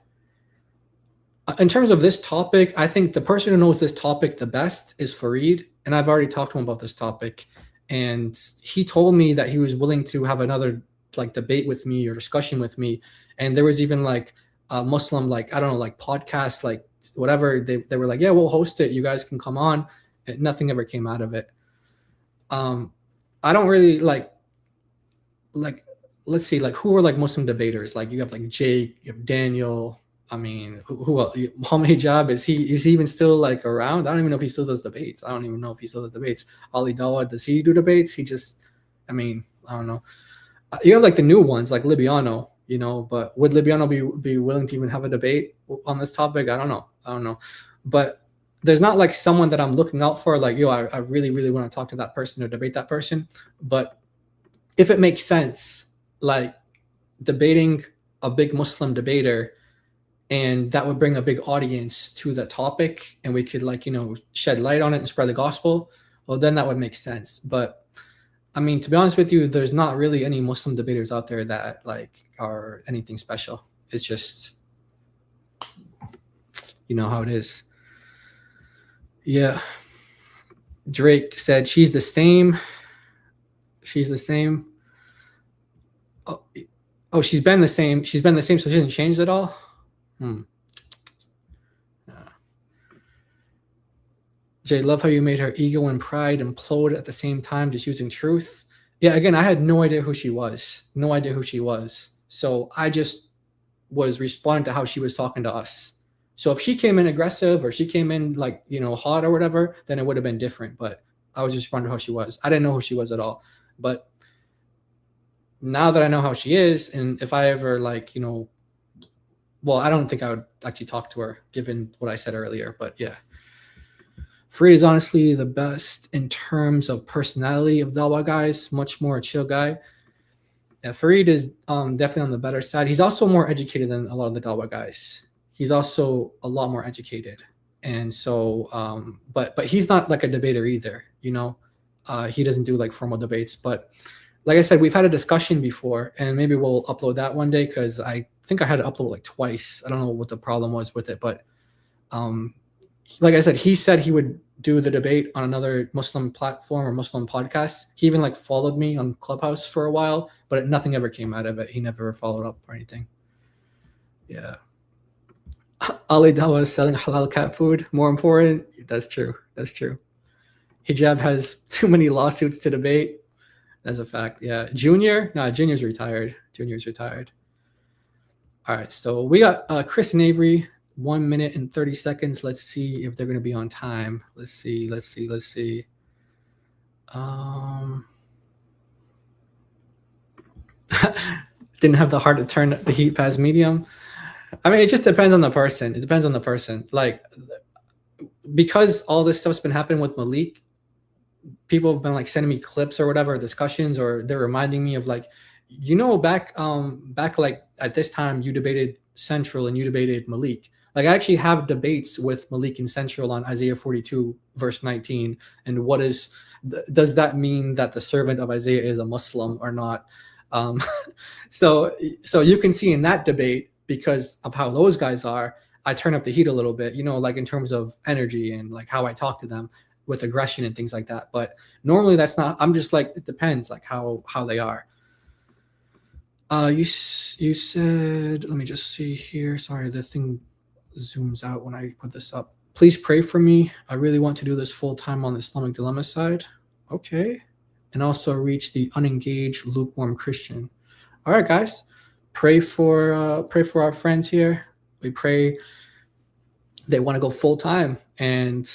In terms of this topic, I think the person who knows this topic the best is Farid. And I've already talked to him about this topic. And he told me that he was willing to have another, like, debate with me or discussion with me. And there was even, like, a Muslim, like, I don't know, like, podcast, like, whatever. They were like, yeah, we'll host it. You guys can come on. And nothing ever came out of it. I don't really like let's see, like, who are like Muslim debaters? Like, you have like Jake, you have Daniel. I mean, who else? Muhammad Hijab, is he even still like around? I don't even know if he still does debates. Ali Dawa, does he do debates? He just, I mean, I don't know. You have like the new ones like Libyano, but would Libyano be willing to even have a debate on this topic? I don't know. But there's not like someone that I'm looking out for, like, I really, really want to talk to that person or debate that person. But if it makes sense, like debating a big Muslim debater, and that would bring a big audience to the topic, and we could, like, shed light on it and spread the gospel, well, then that would make sense. But I mean, to be honest with you, there's not really any Muslim debaters out there that like are anything special. It's just, how it is. Yeah. Drake said she's the same. Oh, she's been the same. So she hasn't changed at all. Jay, love how you made her ego and pride implode at the same time, just using truth. Yeah, again, I had no idea who she was. So I just was responding to how she was talking to us. So if she came in aggressive or she came in like, hot or whatever, then it would have been different. But I was just responding to how she was. I didn't know who she was at all. But now that I know how she is, and if I ever like, well, I don't think I would actually talk to her given what I said earlier. But yeah. Farid is honestly the best in terms of personality of Dawa guys, much more a chill guy. Yeah, Farid is definitely on the better side. He's also more educated than a lot of the Dawa guys. He's also a lot more educated. And so, but he's not like a debater either, he doesn't do like formal debates. But like I said, we've had a discussion before, and maybe we'll upload that one day, because I think I had to upload like twice. I don't know what the problem was with it, but like I said, he said he would do the debate on another Muslim platform or Muslim podcast. He even like followed me on Clubhouse for a while, but nothing ever came out of it. He never followed up or anything. Yeah. Ali Dawa is selling halal cat food. More important. That's true. Hijab has too many lawsuits to debate. That's a fact. Yeah. Junior's retired. All right. So we got Chris and Avery. 1 minute and 30 seconds. Let's see if they're going to be on time. Let's see. didn't have the heart to turn the heat past medium. I mean, it just depends on the person. It depends on the person. Like, because all this stuff's been happening with Malik, people have been like sending me clips or whatever, discussions, or they're reminding me of like, you know, back like at this time you debated Central and you debated Malik. Like, I actually have debates with Malik and Central on Isaiah 42 verse 19, and what is, does that mean that the servant of Isaiah is a Muslim or not? So you can see in that debate, because of how those guys are, I turn up the heat a little bit, you know, like in terms of energy and like how I talk to them with aggression and things like that. But normally that's not, I'm just like, it depends like how they are. You said, let me just see here. Sorry, the thing zooms out when I put this up. Please pray for me. I really want to do this full time on the Islamic dilemma side. Okay. And also reach the unengaged, lukewarm Christian. All right, guys, pray for our friends here. We pray they want to go full time and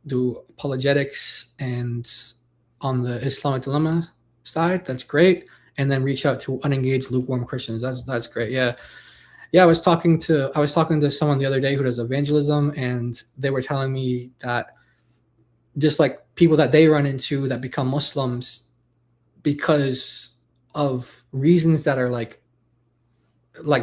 do apologetics and on the Islamic dilemma side. That's great. And then reach out to unengaged, lukewarm Christians. That's great. Yeah. I was talking to someone the other day who does evangelism, and they were telling me that just like people that they run into that become Muslims because of reasons that are like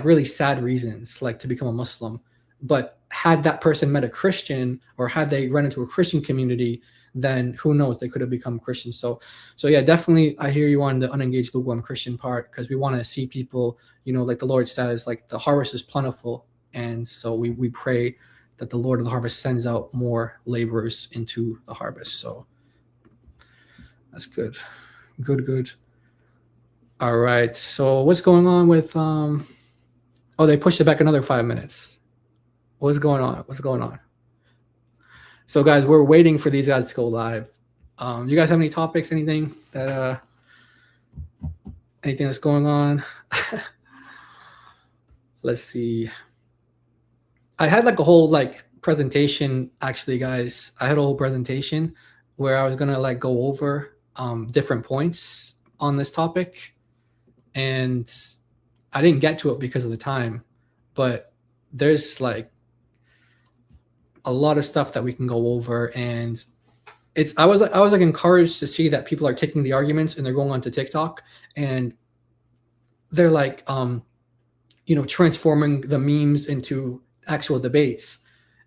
really sad reasons, like to become a Muslim. But had that person met a Christian, or had they run into a Christian community, then who knows, they could have become Christians. So yeah, definitely I hear you on the unengaged, lukewarm Christian part, because we want to see people, you know, like the Lord says, like the harvest is plentiful. And so we pray that the Lord of the harvest sends out more laborers into the harvest. So that's good. Good. All right. So what's going on with, oh, they pushed it back another 5 minutes. What's going on? So guys, we're waiting for these guys to go live. You guys have any topics, anything that's going on? Let's see. I had like a whole like presentation, actually, guys. I had a whole presentation where I was gonna like go over different points on this topic, and I didn't get to it because of the time. But there's like a lot of stuff that we can go over, and I was like encouraged to see that people are taking the arguments and they're going onto TikTok and they're like you know, transforming the memes into actual debates.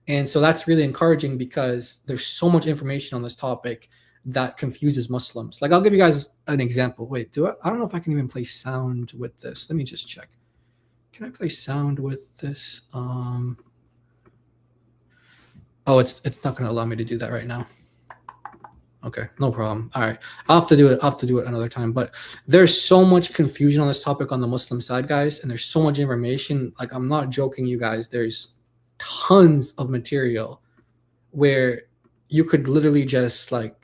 And so that's really encouraging, because there's so much information on this topic that confuses Muslims. Like, I'll give you guys an example. Wait, I don't know if I can even play sound with this. Let me just check. Can I play sound with this? Oh, it's not going to allow me to do that right now. Okay, no problem. All right, I'll have to do it another time. But there's so much confusion on this topic on the Muslim side, guys, and there's so much information. Like, I'm not joking, you guys. There's tons of material where you could literally just like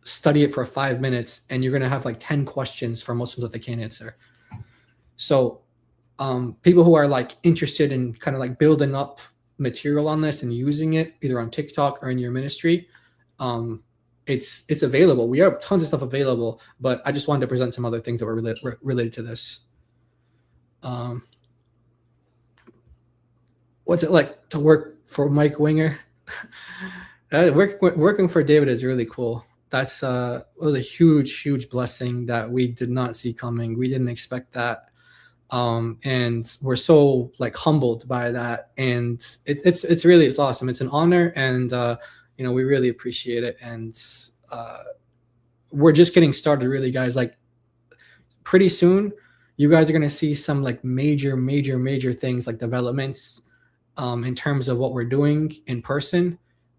study it for 5 minutes, and you're gonna have like 10 questions for Muslims that they can't answer. So, people who are like interested in kind of like building up material on this and using it either on TikTok or in your ministry, it's available. We have tons of stuff available, but I just wanted to present some other things that were related to this. What's it like to work for Mike Winger? Working for David is really cool. That's was a huge blessing that we did not see coming. We didn't expect that. And we're so like humbled by that, and it's awesome. It's an honor, and you know, we really appreciate it. And we're just getting started, really, guys. Like, pretty soon you guys are going to see some like major things, like developments in terms of what we're doing in person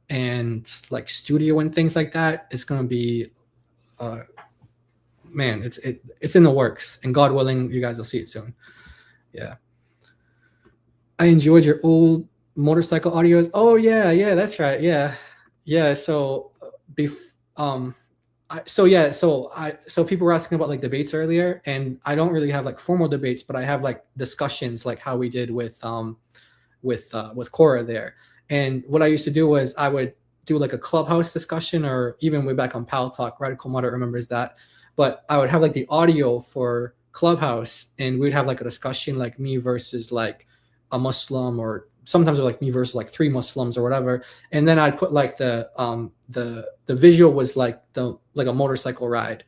and like studio and things like that. It's going to be man, it's in the works, and God willing, you guys will see it soon. Yeah. I enjoyed your old motorcycle audios. Oh yeah, that's right. Yeah. So so people were asking about like debates earlier, and I don't really have like formal debates, but I have like discussions like how we did with Kora there. And what I used to do was I would do like a clubhouse discussion, or even way back on Pal Talk. Radical Moderate remembers that. But I would have like the audio for Clubhouse, and we'd have like a discussion, like me versus like a Muslim, or sometimes like me versus like 3 Muslims or whatever. And then I'd put like the visual was like a motorcycle ride,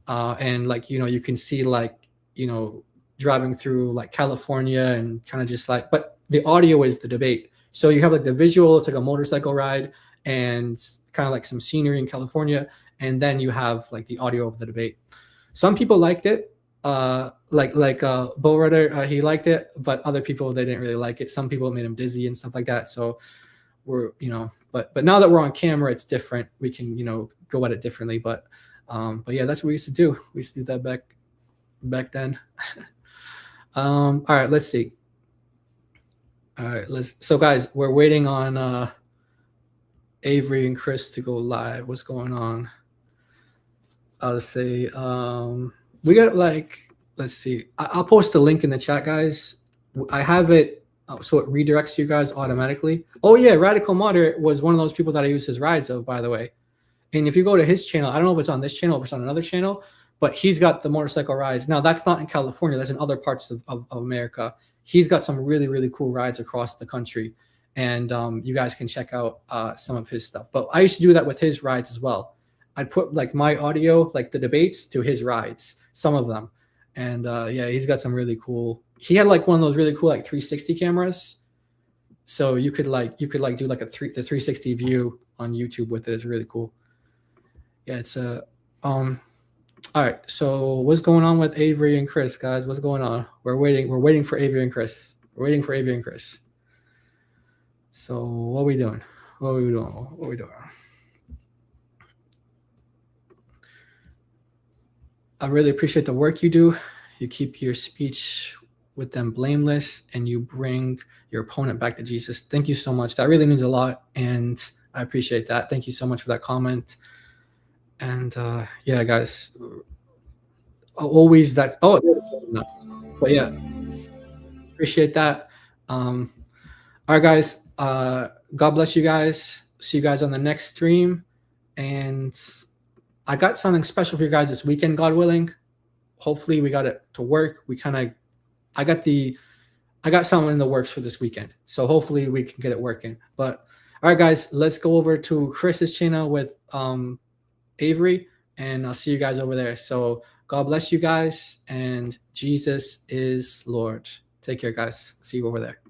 and like, you know, you can see like, you know, driving through like California and kind of just like, but the audio is the debate. So you have like the visual, it's like a motorcycle ride and kind of like some scenery in California, and then you have like the audio of the debate. Some people liked it, like Bo Rudder, he liked it, but other people, they didn't really like it. Some people, it made them dizzy and stuff like that. So we're, you know, but now that we're on camera, it's different. We can, you know, go at it differently. But yeah, that's what we used to do. We used to do that back then. All right, let's see. All right, so guys, we're waiting on Avery and Chris to go live. What's going on? I'll say we got like, let's see. I'll post the link in the chat, guys. I have it so it redirects you guys automatically. Oh yeah, Radical Moderate was one of those people that I used his rides of, by the way. And if you go to his channel, I don't know if it's on this channel or if it's on another channel, but he's got the motorcycle rides. Now that's not in California, that's in other parts of America. He's got some really, really cool rides across the country. And you guys can check out some of his stuff. But I used to do that with his rides as well. I'd put like my audio, like the debates, to his rides, some of them. And yeah, he's got some really cool. He had like one of those really cool like 360 cameras. So you could do like the 360 view on YouTube with it. It's really cool. Yeah, it's all right. So what's going on with Avery and Chris, guys? What's going on? We're waiting for Avery and Chris. We're waiting for Avery and Chris. So what are we doing? What are we doing? I really appreciate the work you do. You keep your speech with them blameless, and you bring your opponent back to Jesus. Thank you so much. That really means a lot, and I appreciate that. Thank you so much for that comment. And yeah, guys, always that's no. But yeah, appreciate that. All right, guys. God bless you guys. See you guys on the next stream. And I got something special for you guys this weekend, God willing. Hopefully we got it to work. I got something in the works for this weekend. So hopefully we can get it working. But all right, guys, let's go over to Chris's channel with Avery, and I'll see you guys over there. So God bless you guys, and Jesus is Lord. Take care, guys. See you over there.